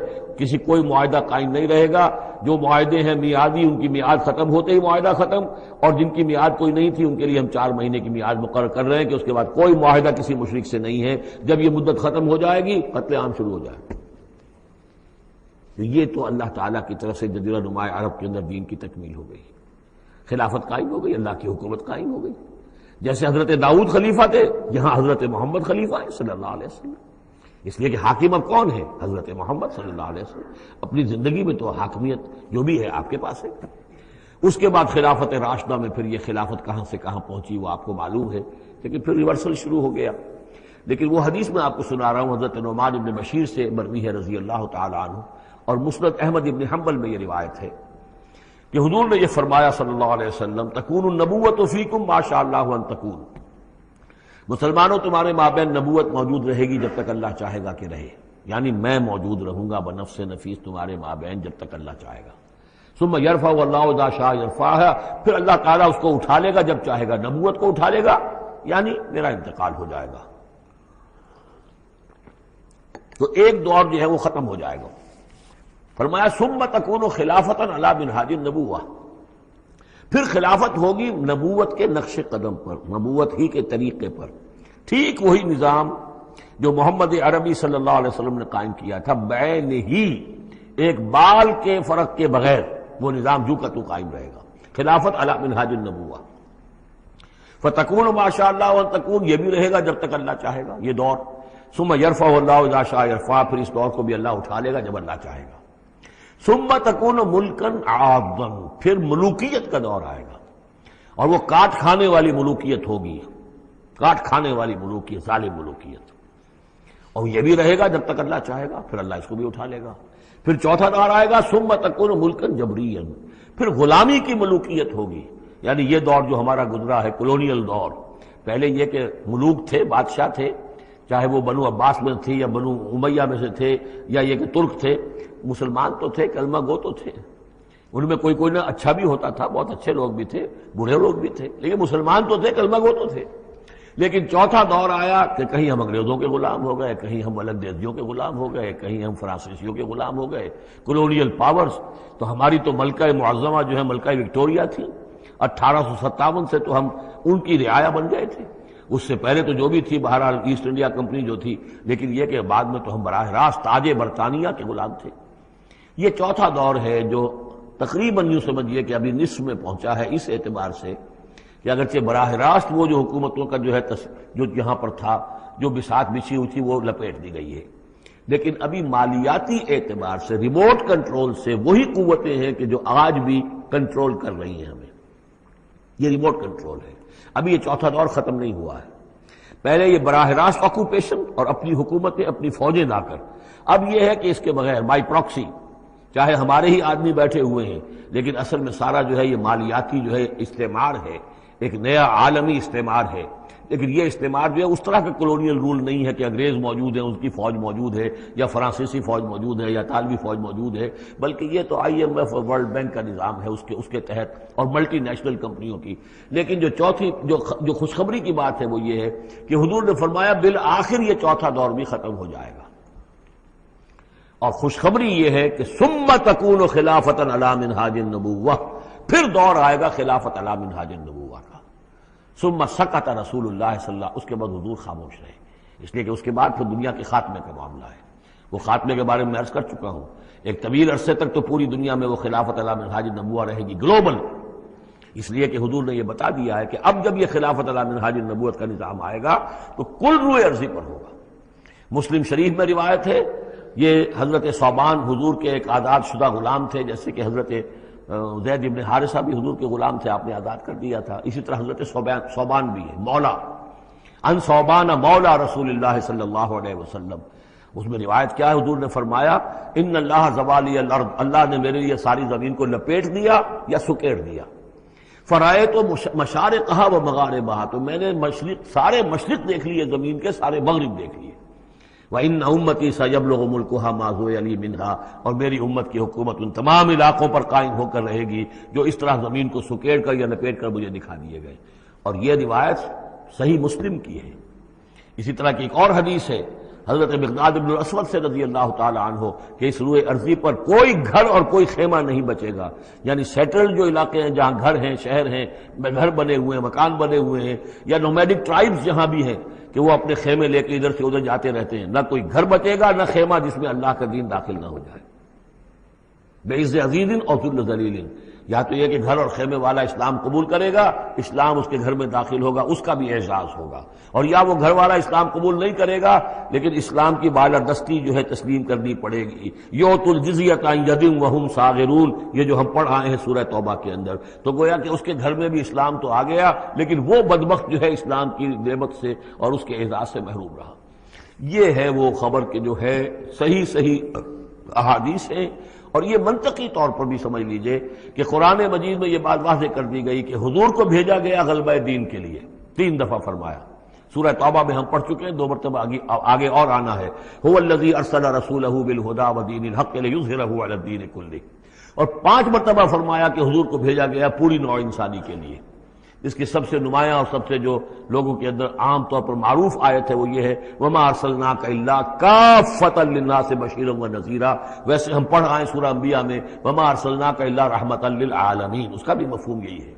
کوئی معاہدہ قائم نہیں رہے گا، جو معاہدے ہیں میعادی ان کی میعاد ختم ہوتے ہی معاہدہ ختم، اور جن کی میعاد کوئی نہیں تھی ان کے لیے ہم 4 مہینے کی میعاد مقرر کر رہے ہیں کہ اس کے بعد کوئی معاہدہ کسی مشرک سے نہیں ہے، جب یہ مدت ختم ہو جائے گی قتل عام شروع ہو جائے گا۔ یہ تو اللہ تعالیٰ کی طرف سے جزیرہ نماء عرب کے اندر دین کی تکمیل ہو گئی، خلافت قائم ہو گئی، اللہ کی حکومت قائم ہو گئی۔ جیسے حضرت داؤد خلیفہ تھے، یہاں حضرت محمد خلیفہ ہے صلی اللہ علیہ وسلم، اس لیے کہ حاکم اب کون ہے؟ حضرت محمد صلی اللہ علیہ وسلم۔ اپنی زندگی میں تو حاکمیت جو بھی ہے آپ کے پاس ہے۔ اس کے بعد خلافت راشدہ میں پھر یہ خلافت کہاں سے کہاں پہنچی وہ آپ کو معلوم ہے، لیکن پھر ریورسل شروع ہو گیا۔ لیکن وہ حدیث میں آپ کو سنا رہا ہوں، حضرت نعمان ابن بشیر سے مروی ہے رضی اللہ تعالی عنہ، اور مسند احمد ابن حنبل میں یہ روایت ہے کہ حضور نے یہ فرمایا صلی اللہ علیہ وسلم تکون النبوۃ فیکم ما شاء اللہ ان تکون، مسلمانوں تمہارے مابین نبوت موجود رہے گی جب تک اللہ چاہے گا کہ رہے، یعنی میں موجود رہوں گا بنفس نفیس تمہارے مابین جب تک اللہ چاہے گا۔ ثم یرفع اللہ اذا شاء یرفعها، پھر اللہ تعالیٰ اس کو اٹھا لے گا جب چاہے گا، نبوت کو اٹھا لے گا یعنی میرا انتقال ہو جائے گا، تو ایک دور جو ہے وہ ختم ہو جائے گا۔ فرمایا ثم تکون خلافۃ علی منہاج النبوۃ، پھر خلافت ہوگی نبوت کے نقش قدم پر، نبوت ہی کے طریقے پر، ٹھیک وہی نظام جو محمد عربی صلی اللہ علیہ وسلم نے قائم کیا تھا، بین ہی ایک بال کے فرق کے بغیر وہ نظام جو کا تو قائم رہے گا، خلافت علی منہاج النبوۃ۔ فتکون ما شاء اللہ وان تکون، یہ بھی رہے گا جب تک اللہ چاہے گا یہ دور۔ ثم یرفع اللہ اذا شاء یرفع، پھر اس دور کو بھی اللہ اٹھا لے گا جب اللہ چاہے گا۔ ثم تکون ملکا عاضا، پھر ملوکیت کا دور آئے گا، اور وہ کاٹ کھانے والی ملوکیت ہوگی، کاٹ کھانے والی ملوکیت، ظالم ملوکیت، اور یہ بھی رہے گا جب تک اللہ چاہے گا، پھر اللہ اس کو بھی اٹھا لے گا۔ پھر چوتھا دور آئے گا ثم تکون ملکا جبریا، پھر غلامی کی ملوکیت ہوگی، یعنی یہ دور جو ہمارا گزرا ہے کولونیل دور، پہلے یہ کہ ملوک تھے، بادشاہ تھے، چاہے وہ بنو عباس میں تھے یا بنو امیہ میں سے تھے یا یہ کہ ترک تھے، مسلمان تو تھے، کلمہ گو تو تھے، ان میں کوئی نہ اچھا بھی ہوتا تھا، بہت اچھے لوگ بھی تھے، بوڑھے لوگ بھی تھے، لیکن مسلمان تو تھے، کلمہ گو تو تھے۔ لیکن چوتھا دور آیا کہ کہیں ہم انگریزوں کے غلام ہو گئے، کہیں ہم ولندیزیوں کے غلام ہو گئے، کہیں ہم فرانسیسیوں کے غلام ہو گئے، کولونیل پاورز۔ تو ہماری تو ملکہ معظمہ جو ہے ملکہ وکٹوریہ تھی، 1857 سے تو ہم ان کی رعایا بن گئے تھے، اس سے پہلے تو جو بھی تھی بہرحال ایسٹ انڈیا کمپنی جو تھی، لیکن یہ کہ بعد میں تو ہم براہ راست تاج برطانیہ کے غلام تھے۔ یہ چوتھا دور ہے جو تقریباً یوں سمجھیے کہ ابھی نصف میں پہنچا ہے، اس اعتبار سے کہ اگرچہ براہ راست وہ جو حکومتوں کا جو ہے جو یہاں پر تھا، جو بساط بچھی ہوئی تھی، وہ لپیٹ دی گئی ہے، لیکن ابھی مالیاتی اعتبار سے ریموٹ کنٹرول سے وہی قوتیں ہیں کہ جو آج بھی کنٹرول کر رہی ہیں ہمیں، یہ ریموٹ کنٹرول ہے۔ ابھی یہ چوتھا دور ختم نہیں ہوا ہے، پہلے یہ براہ راست آکوپیشن اور اپنی حکومتیں، اپنی فوجیں لا کر، اب یہ ہے کہ اس کے بغیر بائی پراکسی، چاہے ہمارے ہی آدمی بیٹھے ہوئے ہیں، لیکن اصل میں سارا جو ہے یہ مالیاتی جو ہے استعمار ہے، ایک نیا عالمی استعمار ہے، لیکن یہ استعمار جو ہے اس طرح کا کولونیل رول نہیں ہے کہ انگریز موجود ہیں، ان کی فوج موجود ہے، یا فرانسیسی فوج موجود ہے، یا اطالوی فوج موجود ہے، بلکہ یہ تو IMF اور ورلڈ بینک کا نظام ہے اس کے تحت، اور ملٹی نیشنل کمپنیوں کی۔ لیکن جو چوتھی جو خوشخبری کی بات ہے وہ یہ ہے کہ حضور نے فرمایا بالآخر یہ چوتھا دور بھی ختم ہو جائے گا، اور خوشخبری یہ ہے کہ ثم تکون خلافۃ علی منہاج النبوۃ، پھر دور آئے گا خلافت علی منہاج النبوۃ کا۔ ثم سکت رسول اللہ صلی اللہ، اس کے بعد حضور خاموش رہے، اس لیے کہ اس کے بعد پھر دنیا کے خاتمے کا معاملہ ہے۔ وہ خاتمے کے بارے میں عرض کر چکا ہوں، ایک طویل عرصے تک تو پوری دنیا میں وہ خلافت علی منہاج النبوۃ رہے گی، گلوبل، اس لیے کہ حضور نے یہ بتا دیا ہے کہ اب جب یہ خلافت علی منہاج النبوۃ کا نظام آئے گا تو کل روئے ارضی پر ہوگا۔ مسلم شریف میں روایت ہے، یہ حضرت صوبان حضور کے ایک آزاد شدہ غلام تھے، جیسے کہ حضرت زید ابن حارثہ بھی حضور کے غلام تھے، آپ نے آزاد کر دیا تھا، اسی طرح حضرت صوبان بھی ہے، مولا ان صوبان مولا رسول اللہ صلی اللہ علیہ وسلم۔ اس میں روایت کیا ہے، حضور نے فرمایا ان اللہ زوالی الارض، اللہ نے میرے لیے ساری زمین کو لپیٹ دیا یا سکیڑ دیا، فرائے تو مشارقہا و مغاربہا، تو میں نے سارے مشرق دیکھ لیے زمین کے، سارے مغرب دیکھ لیے، وَإِنَّ أُمَّتِي سَيَبْلُغُ مُلْكُهَا مَا زُوِّيَ لِي مِنْهَا، اور میری امت کی حکومت ان تمام علاقوں پر قائم ہو کر رہے گی جو اس طرح زمین کو سکیڑ کر یا لپیٹ کر مجھے دکھا دیے گئے۔ اور یہ روایت صحیح مسلم کی ہے۔ اسی طرح کی ایک اور حدیث ہے حضرت مقداد بن الاسود سے رضی اللہ تعالی عنہ کہ اس روئے ارضی پر کوئی گھر اور کوئی خیمہ نہیں بچے گا، یعنی سیٹلڈ جو علاقے ہیں جہاں گھر ہیں، شہر ہیں، گھر بنے ہوئے ہیں، مکان بنے ہوئے ہیں، یا نومیڈک ٹرائبز جہاں بھی ہیں کہ وہ اپنے خیمے لے کے ادھر سے ادھر جاتے رہتے ہیں، نہ کوئی گھر بچے گا، نہ خیمہ جس میں اللہ کا دین داخل نہ ہو جائے، بعز عزیز اور ذل ذلیل۔ یا تو یہ کہ گھر اور خیمے والا اسلام قبول کرے گا، اسلام اس کے گھر میں داخل ہوگا، اس کا بھی اعزاز ہوگا، اور یا وہ گھر والا اسلام قبول نہیں کرے گا لیکن اسلام کی بالادستی جو ہے تسلیم کرنی پڑے گی۔ یؤتوا الجزیۃ عن ید وہم صاغرون، یہ جو ہم پڑھ آئے ہیں سورہ توبہ کے اندر، تو گویا کہ اس کے گھر میں بھی اسلام تو آ گیا لیکن وہ بدبخت جو ہے اسلام کی نعمت سے اور اس کے اعزاز سے محروم رہا۔ یہ ہے وہ خبر کہ جو ہے صحیح احادیث ہیں، اور یہ منطقی طور پر بھی سمجھ لیجئے کہ قرآن مجید میں یہ بات واضح کر دی گئی کہ حضور کو بھیجا گیا غلبہ دین کے لیے، 3 دفعہ فرمایا۔ سورہ توبہ میں ہم پڑھ چکے ہیں، 2 مرتبہ آگے اور آنا ہے، هو الذی ارسل رسولہ بالہدی ودین الحق لیظہرہ علی الدین کلہ، اور 5 مرتبہ فرمایا کہ حضور کو بھیجا گیا پوری نوع انسانی کے لیے۔ اس کی سب سے نمایاں اور سب سے جو لوگوں کے اندر عام طور پر معروف آیت ہے وہ یہ ہے وما ارسلناک الا کافۃ للناس بشیرا ونذیرا۔ ویسے ہم پڑھ آئے سورہ انبیاء میں وما ارسلناک الا رحمۃ للعالمین، اس کا بھی مفہوم یہی ہے،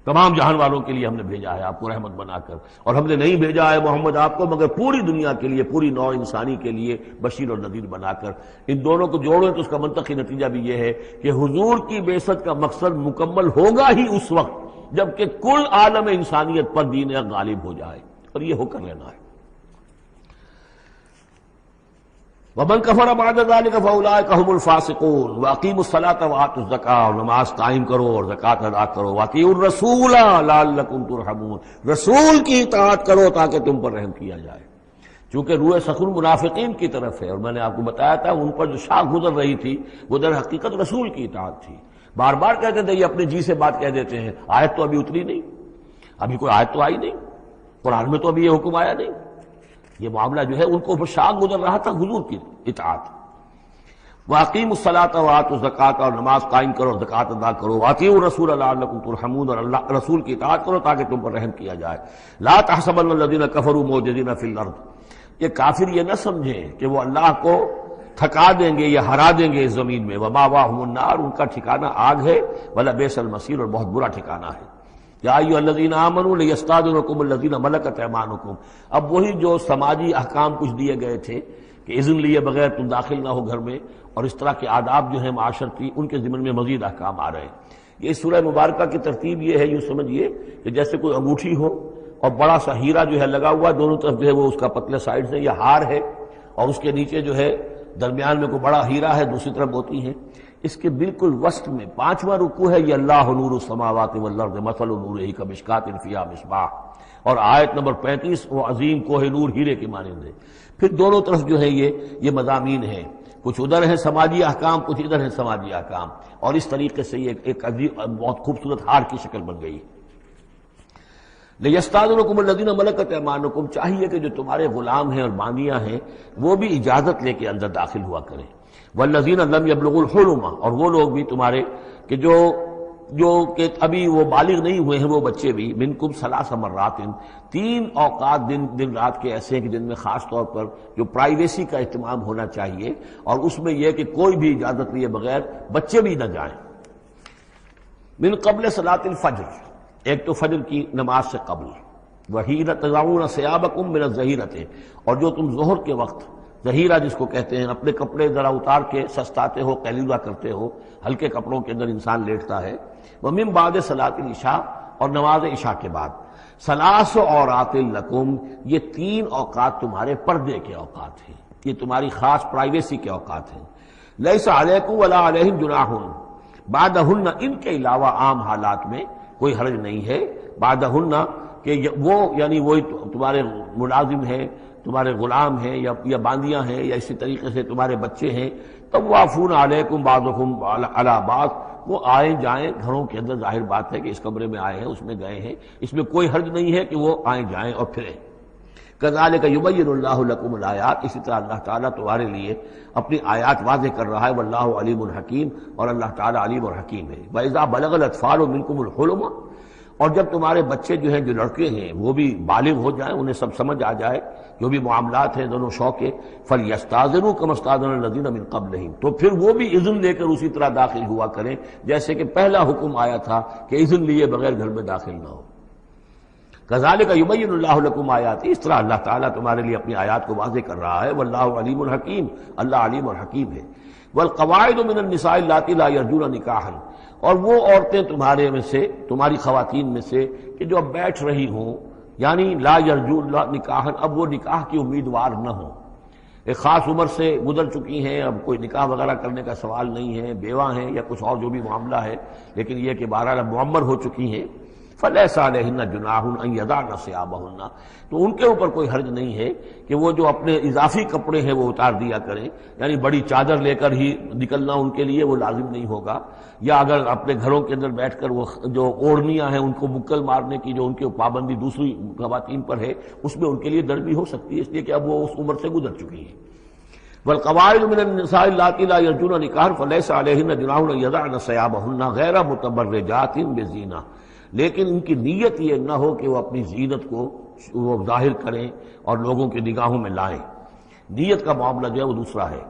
تمام جہان والوں کے لیے ہم نے بھیجا ہے آپ کو رحمت بنا کر، اور ہم نے نہیں بھیجا ہے محمد آپ کو مگر پوری دنیا کے لیے، پوری نوع انسانی کے لیے بشیر اور نذیر بنا کر۔ ان دونوں کو جوڑیں تو اس کا منطقی نتیجہ بھی یہ ہے کہ حضور کی بعثت کا مقصد مکمل ہوگا ہی اس وقت جبکہ کل عالم انسانیت پر دین حق غالب ہو جائے، اور یہ ہو کر لینا ہے۔ وَمَنْ كَفَرَ بَعْدَ ذَلِكَ فَأُولَٰئِكَ هُمُ الْفَاسِقُونَ وَأَقِیمُوا الصَّلَاةَ وَآتُوا الزَّکَاۃَ، اور نماز قائم کرو اور زکوٰۃ ادا کرو، وَأَطِیعُوا الرَّسُولَ لَعَلَّکُمْ تُرْحَمُونَ، رسول کی اطاعت کرو تاکہ تم پر رحم کیا جائے۔ چونکہ روح سخن منافقین کی طرف ہے، اور میں نے آپ کو بتایا تھا ان پر جو شاخ گزر رہی تھی وہ در حقیقت رسول کی اطاعت تھی۔ بار بار کہتے تھے یہ اپنے جی سے بات کہہ دیتے ہیں، آیت تو ابھی اتری نہیں، ابھی کوئی آیت تو آئی نہیں، قرآن میں تو ابھی یہ حکم آیا نہیں۔ یہ معاملہ جو ہے ان کو شاخ گزر رہا تھا حضور کی اطاعت۔ وَأَقِیمُوا الصَّلَاةَ وَآتُوا الزَّکَاةَ، اور نماز قائم کرو اور زکوٰۃ ادا کرو، وَأَطِیعُوا الرَّسُولَ لَعَلَّکُمْ تُرْحَمُونَ، اور اللہ رسول کی اطاعت کرو تاکہ تم پر رحم کیا جائے۔ لَا تَحْسَبَنَّ الَّذِينَ كَفَرُوا مُعْجِزِينَ فِي الْأَرْضِ، یہ کافر یہ نہ سمجھیں کہ وہ اللہ کو تھکا دیں گے یا ہرا دیں گے اس زمین میں، وَمَأْوَاهُمُ النَّارُ، ان کا ٹھکانہ آگ ہے، وَلَبِئْسَ الْمَصِيرُ، اور بہت برا ٹھکانہ ہے۔ یا ایھا الذین آمنوا لیستأذنکم الذین ملکت ایمانکم، اب وہی جو سماجی احکام کچھ دیے گئے تھے کہ اذن لیے بغیر تم داخل نہ ہو گھر میں، اور اس طرح کے آداب جو ہیں معاشرتی، ان کے ضمن میں مزید احکام آ رہے ہیں۔ یہ سورہ مبارکہ کی ترتیب یہ ہے، یوں سمجھیے کہ جیسے کوئی انگوٹھی ہو اور بڑا سا ہیرا جو ہے لگا ہوا، دونوں طرف جو ہے وہ اس کا پتلے سائڈ سے یا ہار ہے، اور اس کے نیچے جو ہے درمیان میں کوئی بڑا ہیرا ہے، دوسری طرف ہوتی ہیں۔ اس کے بالکل وسط میں 5واں رکوع ہے، یہ اللہ نور السماوات والارض مثل نورہ کمشکاۃ فیہا مصباح، اور آیت نمبر 35 وہ عظیم کوہ نور ہیرے کے مانند ہے۔ پھر دونوں طرف جو ہے یہ مضامین ہیں، کچھ ادھر ہیں سماجی احکام، کچھ ادھر ہیں سماجی احکام، اور اس طریقے سے یہ ایک عظیم بہت خوبصورت ہار کی شکل بن گئی۔ لیستأذنکم الذین ملکت ایمانکم، چاہیے کہ جو تمہارے غلام ہیں اور باندیاں ہیں وہ بھی اجازت لے کے اندر داخل ہوا کریں۔ والذین لم یبلغوا الحلم، اور وہ لوگ بھی تمہارے کہ جو کہ ابھی وہ بالغ نہیں ہوئے ہیں وہ بچے بھی، منکم 3 مرات، 3 اوقات دن رات کے ایسے ہیں کہ جن میں خاص طور پر جو پرائیویسی کا اہتمام ہونا چاہیے، اور اس میں یہ کہ کوئی بھی اجازت لیے بغیر بچے بھی نہ جائیں۔ من قبل صلاۃ الفجر، ایک تو فجر کی نماز سے قبل، وحین تضعون ثیابکم من الظہیرۃ، اور جو تم ظہر کے وقت ظہیرہ جس کو کہتے ہیں، اپنے کپڑے ذرا اتار کے سستاتے ہو، قیلولہ کرتے ہو، ہلکے کپڑوں کے اندر انسان لیٹتا ہے۔ ومن بعد صلاۃ العشاء، اور نماز عشاء کے بعد۔ 3 عورات لکم، یہ 3 اوقات تمہارے پردے کے اوقات ہیں، یہ تمہاری خاص پرائیویسی کے اوقات ہیں۔ لیس علیکم ولا علیہم جناح بعدہن، ان کے علاوہ عام حالات میں کوئی حرج نہیں ہے، بعدہن کہ وہ یعنی وہی تمہارے ملازم ہیں، تمہارے غلام ہیں یا باندیاں ہیں، یا اسی طریقے سے تمہارے بچے ہیں، طوافون علیکم بعضکم علی بعض، وہ آئیں جائیں گھروں کے اندر، ظاہر بات ہے کہ اس کمرے میں آئے ہیں اس میں گئے ہیں، اس میں کوئی حرج نہیں ہے کہ وہ آئیں جائیں اور پھریں۔ کذالک یبین اللہ لکم الآیات، اسی طرح اللہ تعالیٰ تمہارے لیے اپنی آیات واضح کر رہا ہے، واللہ علیم الحکیم، اور اللہ تعالیٰ علیم اور حکیم ہے۔ وَإِذَا بَلَغَ الْأَطْفَالُ مِنْكُمُ الْحُلُمَ، اور جب تمہارے بچے جو ہیں جو لڑکے ہیں وہ بھی بالغ ہو جائیں، انہیں سب سمجھ آ جائے جو بھی معاملات ہیں دونوں شوق کے، فَلْيَسْتَأْذِنُوا كَمَا اسْتَأْذَنَ الَّذِينَ مِنْ قَبْلِهِمْ، تو پھر وہ بھی اذن لے کر اسی طرح داخل ہوا کریں جیسے کہ پہلا حکم آیا تھا کہ اذن لیے بغیر گھر میں داخل نہ ہو۔ کذالک یبین اللہ لکم آیاتہ، اس طرح اللہ تعالیٰ تمہارے لیے اپنی آیات کو واضح کر رہا ہے، واللہ علیم الحکیم، اللہ علیم اور حکیم ہے۔ والقواعد من النساء اللاتی لا یرجون نکاحا، اور وہ عورتیں تمہارے میں سے، تمہاری خواتین میں سے کہ جو اب بیٹھ رہی ہوں، یعنی لا یرجون نکاحا، اب وہ نکاح کی امیدوار نہ ہوں، ایک خاص عمر سے گزر چکی ہیں، اب کوئی نکاح وغیرہ کرنے کا سوال نہیں ہے، بیوہ ہیں یا کچھ اور جو بھی معاملہ ہے، لیکن یہ کہ بہرحال اب معمر ہو چکی ہیں، فلیس علیہن جناح ان یضعن ثیابہن، تو ان کے اوپر کوئی حرج نہیں ہے کہ وہ جو اپنے اضافی کپڑے ہیں وہ اتار دیا کریں، یعنی بڑی چادر لے کر ہی نکلنا ان کے لیے وہ لازم نہیں ہوگا، یا اگر اپنے گھروں کے اندر بیٹھ کر وہ جو اوڑھنیاں ہیں ان کو مکل مارنے کی جو ان کی پابندی دوسری خواتین پر ہے اس میں ان کے لیے درد بھی ہو سکتی ہے، اس لیے کہ اب وہ اس عمر سے گزر چکی ہیں۔ والقواعد من النساء اللاتي لا يرجون نکاحا فليس عليهن جناح ان يضعن ثيابهن غیر متبرجات بزینہ، لیکن ان کی نیت یہ نہ ہو کہ وہ اپنی زینت کو وہ ظاہر کریں اور لوگوں کی نگاہوں میں لائیں، نیت کا معاملہ جو ہے وہ دوسرا ہے۔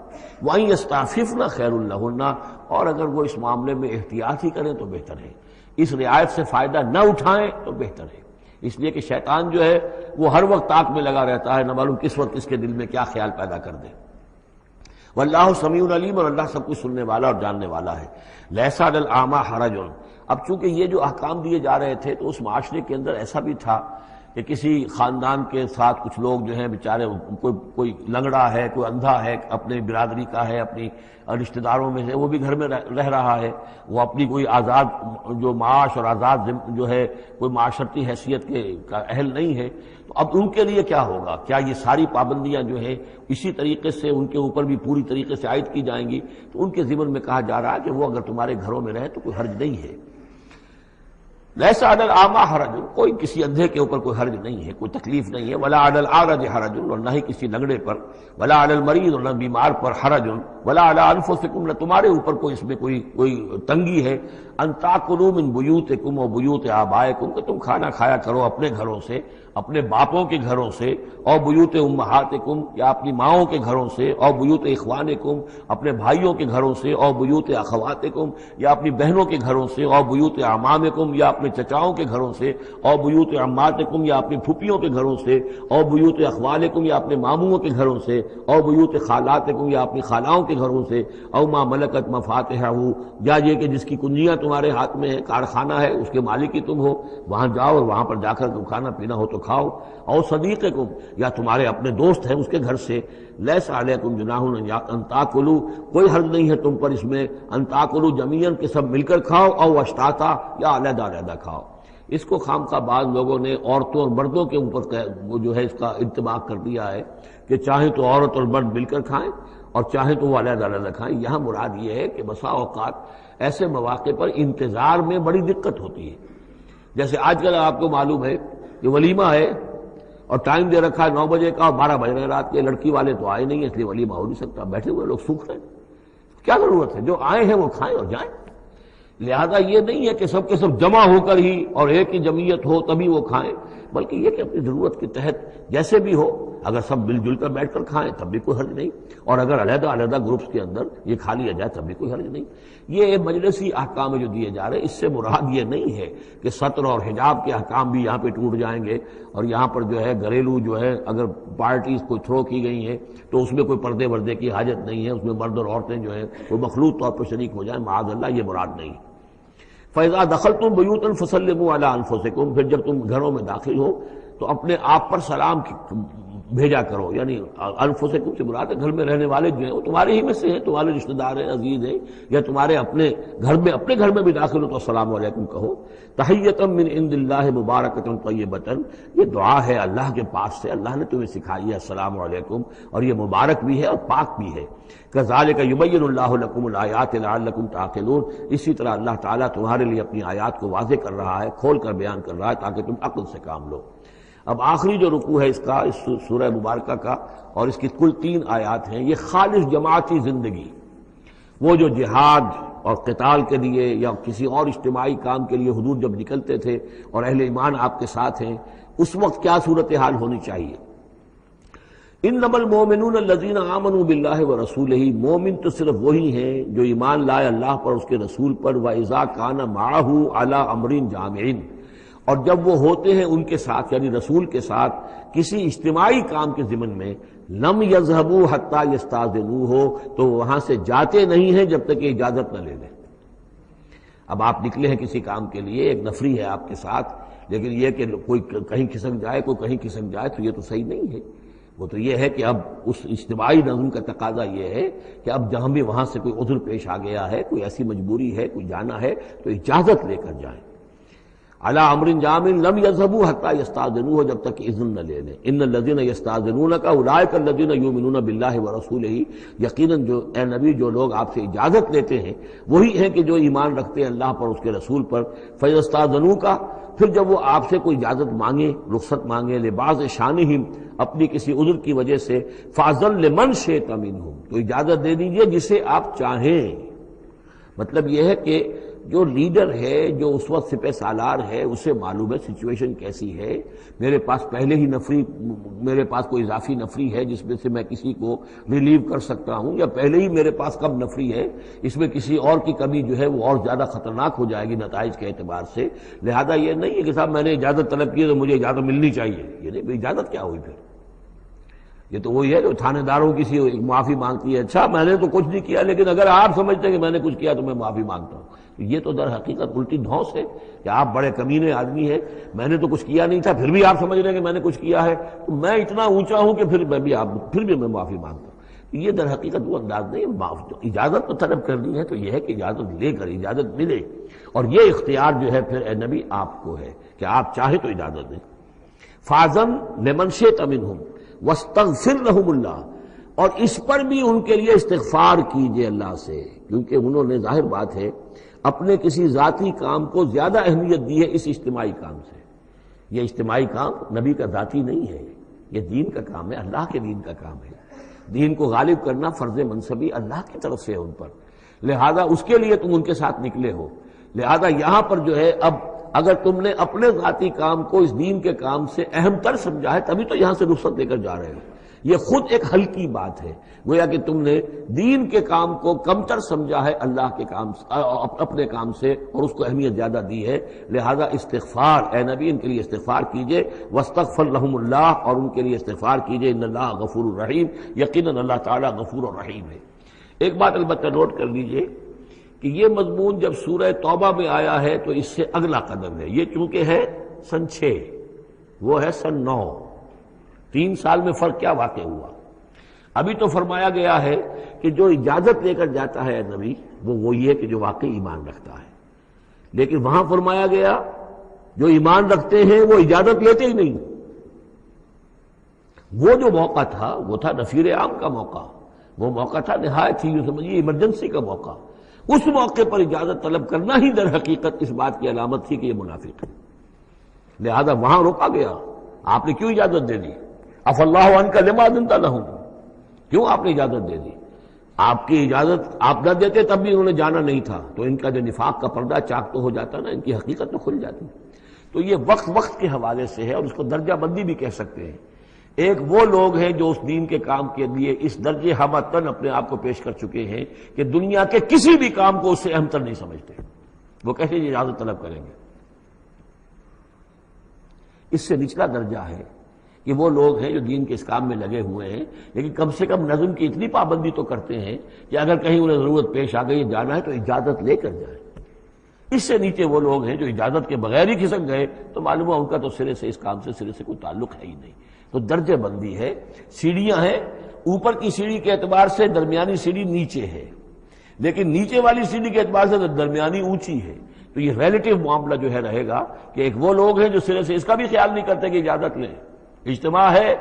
وَأَن يَسْتَعْفِفْنَ خَيْرٌ لَهُنَّ، اور اگر وہ اس معاملے میں احتیاط ہی کریں تو بہتر ہے، اس رعایت سے فائدہ نہ اٹھائیں تو بہتر ہے، اس لیے کہ شیطان جو ہے وہ ہر وقت طاق میں لگا رہتا ہے، نہ معلوم کس وقت اس کے دل میں کیا خیال پیدا کر دے۔ واللہ سمیع علیم، اور اللہ سب کچھ سننے والا اور جاننے والا ہے۔ لیس علی الاعمی حرج، اب چونکہ یہ جو احکام دیے جا رہے تھے تو اس معاشرے کے اندر ایسا بھی تھا کہ کسی خاندان کے ساتھ کچھ لوگ جو ہیں بیچارے، کوئی لنگڑا ہے، کوئی اندھا ہے، اپنے برادری کا ہے، اپنی رشتہ داروں میں سے، وہ بھی گھر میں رہ رہا ہے، وہ اپنی کوئی آزاد جو معاش اور آزاد جو ہے کوئی معاشرتی حیثیت کا اہل نہیں ہے، تو اب ان کے لیے کیا ہوگا؟ کیا یہ ساری پابندیاں جو ہیں اسی طریقے سے ان کے اوپر بھی پوری طریقے سے عائد کی جائیں گی؟ تو ان کے ضمن میں کہا جا رہا ہے کہ وہ اگر تمہارے گھروں میں رہے تو کوئی حرج نہیں ہے۔ لیس علی الاعمی حرج، کوئی کسی اندھے کے اوپر کوئی حرج نہیں ہے، کوئی تکلیف نہیں ہے۔ ولا علی الاعرج حرج، اور نہ ہی کسی لنگڑے پر، ولا علی المریض، اور نہ بیمار پر حرج، ولا علی انفسکم، نہ تمہارے اوپر کوئی اس میں کوئی تنگی ہے، ان تاکلوا من بیوتکم و بیوت آبائکم، کہ تم کھانا کھایا کرو اپنے گھروں سے، اپنے باپوں کے گھروں سے، اور بیوت امہاتکم، یا اپنی ماؤں کے گھروں سے، اور بیوت اخوانکم، اپنے بھائیوں کے گھروں سے، اور بیوت اخواتکم، یا اپنی بہنوں کے گھروں سے، اور بیوت اعمامکم، یا اپنے چچاؤں کے گھروں سے، اور بیوت عماتکم، یا اپنی پھوپھیوں کے گھروں سے، اور بیوت اخوالکم، یا اپنے ماموں کے گھروں سے، اور بیوت خالاتکم، یا اپنی خالاؤں کے گھروں سے، او ما ملکت مفاتحہ، یا یہ کہ جس کی کنجیاں تمہارے ہاتھ میں ہے، کارخانہ ہے، اس کے مالک ہی تم ہو، وہاں جاؤ اور وہاں پر جا کر تم کھانا پینا ہو تو کھاؤ، اور صدیقکم، یا تمہارے اپنے دوست ہیں اس کے گھر سے، لیس علیکم جناح ان تاکلوا، کوئی حرج نہیں ہے تم پر اس میں، ان تاکلوا جمیعا، کہ سب مل کر کھاؤ، او اشتاتا، یا علیحدہ علیحدہ کھاؤ۔ اس کو خامخواہ بعض لوگوں نے عورتوں اور مردوں کے اوپر وہ جو ہے اس کا انطباق کر دیا ہے کہ چاہیں تو عورت اور مرد مل کر کھائیں اور چاہیں تو وہ علیحدہ علیحدہ کھائیں۔ یہاں مراد یہ ہے کہ بسا اوقات ایسے مواقع پر انتظار میں بڑی دقت ہوتی ہے، جیسے آج کل آپ کو معلوم ہے کہ ولیمہ ہے اور ٹائم دے رکھا ہے 9 بجے کا اور 12 بج رہے رات کے، لڑکی والے تو آئے نہیں، اس لیے ولیمہ ہو نہیں سکتا، بیٹھے ہوئے لوگ سوکھ رہے ہیں، کیا ضرورت ہے؟ جو آئے ہیں وہ کھائیں اور جائیں۔ لہذا یہ نہیں ہے کہ سب کے سب جمع ہو کر ہی اور ایک ہی جمعیت ہو تبھی وہ کھائیں، بلکہ یہ کہ اپنی ضرورت کے تحت جیسے بھی ہو، اگر سب مل جل کر بیٹھ کر کھائیں تب بھی کوئی حرج نہیں، اور اگر علیحدہ علیحدہ گروپس کے اندر یہ کھا لیا جائے تب بھی کوئی حرج نہیں۔ یہ مجلسی احکام جو دیے جا رہے ہیں اس سے مراد یہ نہیں ہے کہ سطر اور حجاب کے احکام بھی یہاں پہ ٹوٹ جائیں گے، اور یہاں پر جو ہے گھریلو جو ہے اگر پارٹیز کوئی تھرو کی گئی ہیں تو اس میں کوئی پردے وردے کی حاجت نہیں ہے، اس میں مرد اور عورتیں جو ہیں وہ مخلوط طور پر شریک ہو جائیں، معاذ اللہ، یہ مراد نہیں۔ فَإِذَا دَخَلْتُمْ بُيُوتًا فَسَلِّمُوا عَلَىٰ أَنفُسِكُمْ، پھر جب تم گھروں میں داخل ہو تو اپنے آپ پر سلام بھیجا کرو، یعنی انفسکم سے مراد ہے گھر میں رہنے والے جو ہیں وہ تمہارے ہی میں سے ہیں، تمہارے رشتہ دار ہیں، عزیز ہیں، یا تمہارے اپنے گھر میں بھی داخل ہو تو السلام علیکم کہو۔ تحیۃ من عند اللہ مبارکۃ طیبۃ، یہ دعا ہے اللہ کے پاس سے، اللہ نے تمہیں سکھائی ہے السلام علیکم، اور یہ مبارک بھی ہے اور پاک بھی ہے۔ کذالک یبین اللہ لکم الآیات لعلکم تعقلون، اسی طرح اللہ تعالیٰ تمہارے لیے اپنی آیات کو واضح کر رہا ہے، کھول کر بیان کر رہا ہے تاکہ تم عقل سے کام لو۔ اب آخری جو رکوع ہے اس کا، اس سورہ مبارکہ کا، اور اس کی کل 3 آیات ہیں، یہ خالص جماعتی زندگی، وہ جو جہاد اور قتال کے لیے یا کسی اور اجتماعی کام کے لیے حضور جب نکلتے تھے اور اہل ایمان آپ کے ساتھ ہیں، اس وقت کیا صورتحال ہونی چاہیے۔ انما المؤمنون الذین آمنوا باللہ ورسولہ، مومن تو صرف وہی ہیں جو ایمان لائے اللہ پر، اس کے رسول پر، وَإِذَا كَانَ مَعَهُ عَلَىٰ أَمْرٍ جَامِعٍ، اور جب وہ ہوتے ہیں ان کے ساتھ یعنی رسول کے ساتھ کسی اجتماعی کام کے ضمن میں، لم يذهبوا حتى يستاذنوه، تو وہاں سے جاتے نہیں ہیں جب تک کہ اجازت نہ لے لیں۔ اب آپ نکلے ہیں کسی کام کے لیے، ایک نفری ہے آپ کے ساتھ، لیکن یہ کہ کوئی کہیں کھسک جائے کوئی کہیں کھسک جائے تو یہ تو صحیح نہیں ہے۔ وہ تو یہ ہے کہ اب اس اجتماعی نظم کا تقاضا یہ ہے کہ اب جہاں بھی وہاں سے کوئی عذر پیش آ گیا ہے، کوئی ایسی مجبوری ہے، کوئی جانا ہے تو اجازت لے کر جائیں۔ علی امر جامع لم یذهبوا حتی یستاذنوه، جب تک کہ اذن نہ لے لیں۔ ان الذین یستاذنونک اولئک الذین یؤمنون باللہ ورسولہ، یقیناً جو اے نبی جو لوگ آپ سے اجازت لیتے ہیں وہی ہیں کہ جو ایمان رکھتے ہیں اللہ پر، اس کے رسول پر۔ فیستاذنوک، پھر جب وہ آپ سے کوئی اجازت مانگے، رخصت مانگے، لبعض شانہم، اپنی کسی عذر کی وجہ سے، فاذن لمن شئت منہم، تو اجازت دے دیجئے جسے آپ چاہیں۔ مطلب یہ ہے کہ جو لیڈر ہے، جو اس وقت سپہ سالار ہے، اسے معلوم ہے سچویشن کیسی ہے، میرے پاس پہلے ہی نفری، میرے پاس کوئی اضافی نفری ہے جس میں سے میں کسی کو ریلیو کر سکتا ہوں، یا پہلے ہی میرے پاس کم نفری ہے، اس میں کسی اور کی کمی جو ہے وہ اور زیادہ خطرناک ہو جائے گی نتائج کے اعتبار سے۔ لہذا یہ نہیں ہے کہ صاحب میں نے اجازت طلب کی ہے تو مجھے اجازت ملنی چاہیے، یہ نہیں، اجازت کیا ہوئی پھر؟ یہ تو وہی ہے جو تھانے داروں کسی معافی مانگتی ہے، اچھا میں نے تو کچھ نہیں کیا لیکن اگر آپ سمجھتے ہیں کہ میں نے کچھ کیا تو میں معافی مانگتا ہوں۔ یہ تو در حقیقت الٹی دھونس ہے کہ آپ بڑے کمینے آدمی ہیں، میں نے تو کچھ کیا نہیں تھا پھر بھی آپ سمجھ رہے ہیں کہ میں نے کچھ کیا ہے، تو میں اتنا اونچا ہوں کہ پھر میں معافی مانگتا ہوں۔ یہ در حقیقت وہ انداز نہیں۔ اجازت تو طلب کرنی ہے تو یہ ہے کہ اجازت لے کر اجازت ملے، اور یہ اختیار جو ہے پھر اے نبی آپ کو ہے کہ آپ چاہیں تو اجازت دیں۔ فاذن لمن شئت منہم واستغفر لهم اللہ، اور اس پر بھی ان کے لیے استغفار کیجئے اللہ سے، کیونکہ انہوں نے ظاہر بات ہے اپنے کسی ذاتی کام کو زیادہ اہمیت دی ہے اس اجتماعی کام سے۔ یہ اجتماعی کام نبی کا ذاتی نہیں ہے، یہ دین کا کام ہے، اللہ کے دین کا کام ہے۔ دین کو غالب کرنا فرض منصبی اللہ کی طرف سے ہے ان پر، لہذا اس کے لیے تم ان کے ساتھ نکلے ہو۔ لہذا یہاں پر جو ہے اب اگر تم نے اپنے ذاتی کام کو اس دین کے کام سے اہم تر سمجھا ہے تبھی تو یہاں سے رخصت لے کر جا رہے ہو، یہ خود ایک ہلکی بات ہے، گویا کہ تم نے دین کے کام کو کمتر سمجھا ہے اللہ کے کام اپنے کام سے، اور اس کو اہمیت زیادہ دی ہے۔ لہذا استغفار، اے نبی ان کے لیے استغفار کیجئے، واستغفر لهم اللہ، اور ان کے لیے استغفار کیجئے، ان اللہ غفور الرحیم، یقیناً اللہ تعالیٰ غفور الرحیم ہے۔ ایک بات البتہ نوٹ کر لیجئے کہ یہ مضمون جب سورہ توبہ میں آیا ہے تو اس سے اگلا قدم ہے، یہ چونکہ ہے سن 6، وہ ہے سن 9، 3 سال میں فرق کیا واقع ہوا؟ ابھی تو فرمایا گیا ہے کہ جو اجازت لے کر جاتا ہے نبی وہ وہی ہے کہ جو واقعی ایمان رکھتا ہے، لیکن وہاں فرمایا گیا جو ایمان رکھتے ہیں وہ اجازت لیتے ہی نہیں۔ وہ جو موقع تھا وہ تھا نفیر عام کا موقع، وہ موقع تھا نہایت ہی سمجھیے ایمرجنسی کا موقع، اس موقع پر اجازت طلب کرنا ہی در حقیقت اس بات کی علامت تھی کہ یہ منافق ہے، لہذا وہاں روکا گیا۔ آپ نے کیوں اجازت دے دی؟ عفا اللہ عنک لما اذنت لهم، کیوں آپ نے اجازت دے دی؟ آپ کی اجازت آپ نہ دیتے تب بھی انہوں نے جانا نہیں تھا، تو ان کا جو نفاق کا پردہ چاک تو ہو جاتا نا، ان کی حقیقت تو کھل جاتی۔ تو یہ وقت کے حوالے سے ہے، اور اس کو درجہ بندی بھی کہہ سکتے ہیں۔ ایک وہ لوگ ہیں جو اس دین کے کام کے لیے اس درجے ہمتن اپنے آپ کو پیش کر چکے ہیں کہ دنیا کے کسی بھی کام کو اس سے اہم تر نہیں سمجھتے، وہ کیسے اجازت طلب کریں گے؟ اس سے نچلا درجہ ہے کہ وہ لوگ ہیں جو دین کے اس کام میں لگے ہوئے ہیں، لیکن کم سے کم نظم کی اتنی پابندی تو کرتے ہیں کہ اگر کہیں انہیں ضرورت پیش آ گئی جانا ہے تو اجازت لے کر جائیں۔ اس سے نیچے وہ لوگ ہیں جو اجازت کے بغیر ہی کھسک گئے تو معلوم ہے ان کا تو سرے سے اس کام سے سرے سے کوئی تعلق ہے ہی نہیں۔ تو درجہ بندی ہے، سیڑھیاں ہیں، اوپر کی سیڑھی کے اعتبار سے درمیانی سیڑھی نیچے ہے، لیکن نیچے والی سیڑھی کے اعتبار سے درمیانی اونچی ہے۔ تو یہ ریلیٹیو معاملہ جو ہے رہے گا کہ ایک وہ لوگ ہیں جو سرے سے اس کا بھی خیال نہیں کرتے کہ اجازت لیں، اجتماع ہے،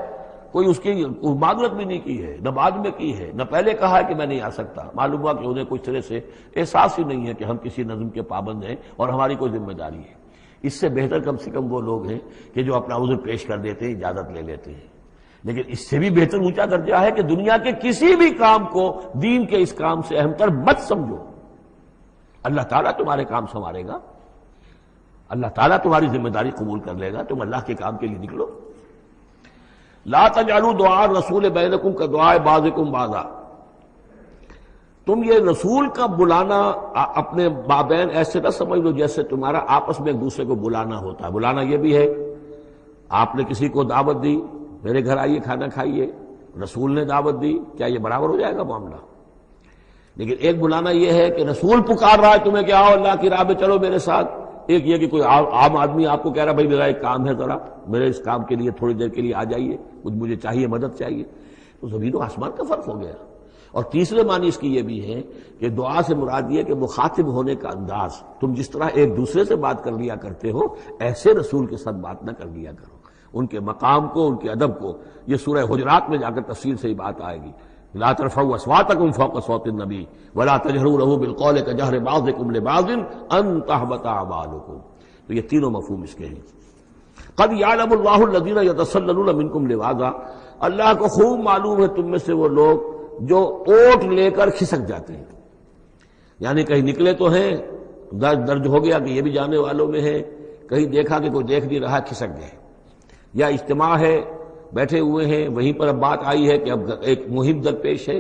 کوئی اس کی معذرت بھی نہیں کی ہے، نہ بعد میں کی ہے، نہ پہلے کہا ہے کہ میں نہیں آ سکتا، معلوم ہوا کہ انہیں کوئی سرے سے احساس ہی نہیں ہے کہ ہم کسی نظم کے پابند ہیں اور ہماری کوئی ذمہ داری ہے۔ اس سے بہتر کم سے کم وہ لوگ ہیں کہ جو اپنا عذر پیش کر دیتے ہیں، اجازت لے لیتے ہیں، لیکن اس سے بھی بہتر اونچا درجہ ہے کہ دنیا کے کسی بھی کام کو دین کے اس کام سے اہم تر مت سمجھو، اللہ تعالیٰ تمہارے کام سنوارے گا، اللہ تعالیٰ تمہاری ذمہ داری قبول کر لے گا، تم اللہ کے کام کے لیے نکلو۔ لا تجعلوا دعاء الرسول بینکم کدعاء بعضکم بعضا، تم یہ رسول کا بلانا اپنے مابین ایسے نہ سمجھ لو جیسے تمہارا آپس میں ایک دوسرے کو بلانا ہوتا ہے۔ بلانا یہ بھی ہے، آپ نے کسی کو دعوت دی، میرے گھر آئیے کھانا کھائیے، رسول نے دعوت دی، کیا یہ برابر ہو جائے گا معاملہ؟ لیکن ایک بلانا یہ ہے کہ رسول پکار رہا ہے تمہیں کہ آؤ اللہ کی راہ میں چلو میرے ساتھ، ایک یہ کہ کوئی عام آدمی آپ کو کہہ رہا بھائی میرا ایک کام ہے، ذرا میرے اس کام کے لیے تھوڑی دیر کے لیے آ جائیے، کچھ مجھے چاہیے، مدد چاہیے، تو زمین و آسمان کا فرق ہو گیا۔ اور تیسرے معنی اس کی یہ بھی ہے کہ دعا سے مراد یہ کہ مخاطب ہونے کا انداز، تم جس طرح ایک دوسرے سے بات کر لیا کرتے ہو ایسے رسول کے ساتھ بات نہ کر لیا کرو، ان کے مقام کو، ان کے ادب کو۔ یہ سورہ حجرات میں جا کر تفصیل سے ہی بات آئے گی، لا ترفعوا اصواتکم فوق صوت النبی ولا تجہروا له بالقول کجہر بعضکم لبعض ان تحبط اعمالکم۔ تو یہ تینوں مفہوم اس کے ہیں۔ قد یعلم اللہ الذین یتسللون منکم لواذا، اللہ کو خوب معلوم ہے تم میں سے وہ لوگ جو اوٹ لے کر کھسک جاتے ہیں، یعنی کہیں نکلے تو ہیں، درج ہو گیا کہ یہ بھی جانے والوں میں ہے، کہیں دیکھا کہ کوئی دیکھ نہیں رہا کھسک گئے، یا اجتماع ہے بیٹھے ہوئے ہیں وہیں پر اب بات آئی ہے کہ اب ایک مہم درپیش ہے،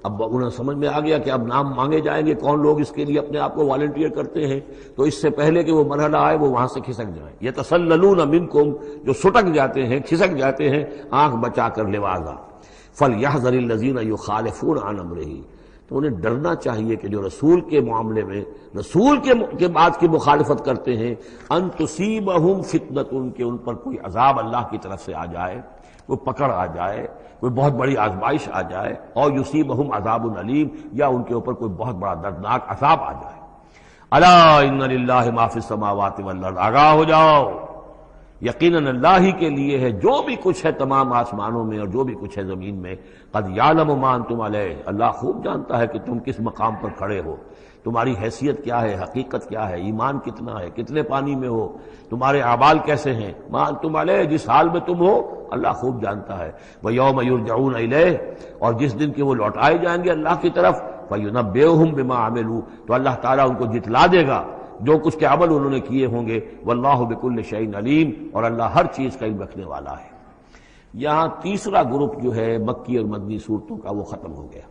اب انہیں سمجھ میں آ گیا کہ اب نام مانگے جائیں گے، کون لوگ اس کے لیے اپنے آپ کو والنٹیئر کرتے ہیں، تو اس سے پہلے کہ وہ مرحلہ آئے وہ وہاں سے کھسک جائیں۔ یتسللون منکم، جو سٹک جاتے ہیں، کھسک جاتے ہیں آنکھ بچا کر لواذا، فلیحذر الذین یخالفون عن امرہ، تو انہیں ڈرنا چاہیے کہ جو رسول کے معاملے میں رسول کے بات کی مخالفت کرتے ہیں، ان تصیبہم فتنۃ، کہ ان پر کوئی عذاب اللہ کی طرف سے آ جائے، کوئی پکڑ آ جائے، کوئی بہت بڑی آزمائش آ جائے، اور یصیبہم عذاب علیم، یا ان کے اوپر کوئی بہت بڑا دردناک عذاب آ جائے۔ الا ان للہ ما فی السماوات والارض، آگاہ ہو جاؤ، یقیناً اللہ ہی کے لیے ہے جو بھی کچھ ہے تمام آسمانوں میں اور جو بھی کچھ ہے زمین میں۔ قد یعلم ما انتم علیہ، اللہ خوب جانتا ہے کہ تم کس مقام پر کھڑے ہو، تمہاری حیثیت کیا ہے، حقیقت کیا ہے، ایمان کتنا ہے، کتنے پانی میں ہو، تمہارے اعمال کیسے ہیں، ما انتم علیہ، جس حال میں تم ہو اللہ خوب جانتا ہے۔ وَيَوْمَ يُرْجَعُونَ إِلَيْهِ، اور جس دن کہ وہ لوٹائے جائیں گے اللہ کی طرف، فَيُنَبِّئُهُم بِمَا عَمِلُوا، تو اللہ تعالیٰ ان کو جتلا دے گا جو کچھ کے عمل انہوں نے کیے ہوں گے۔ واللہ بکل شیء علیم، اور اللہ ہر چیز کا علم رکھنے والا ہے۔ یہاں تیسرا گروپ جو ہے مکی اور مدنی صورتوں کا وہ ختم ہو گیا۔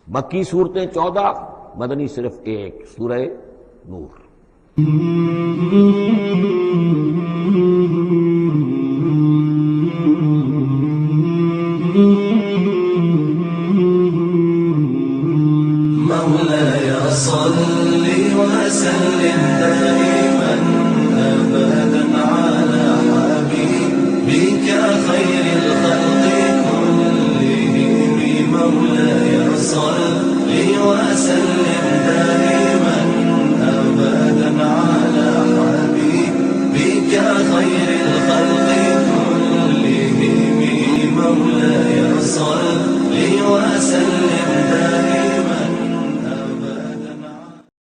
مکی صورتیں 14، مدنی صرف ایک، سورہ نور۔ مولاي صل وسلم دائما ابدا على حبيبك خير الخلق كلهم، مولاي صل وسلم دائما ابدا على حبيبك خير الخلق كلهم، مولاي صل وسلم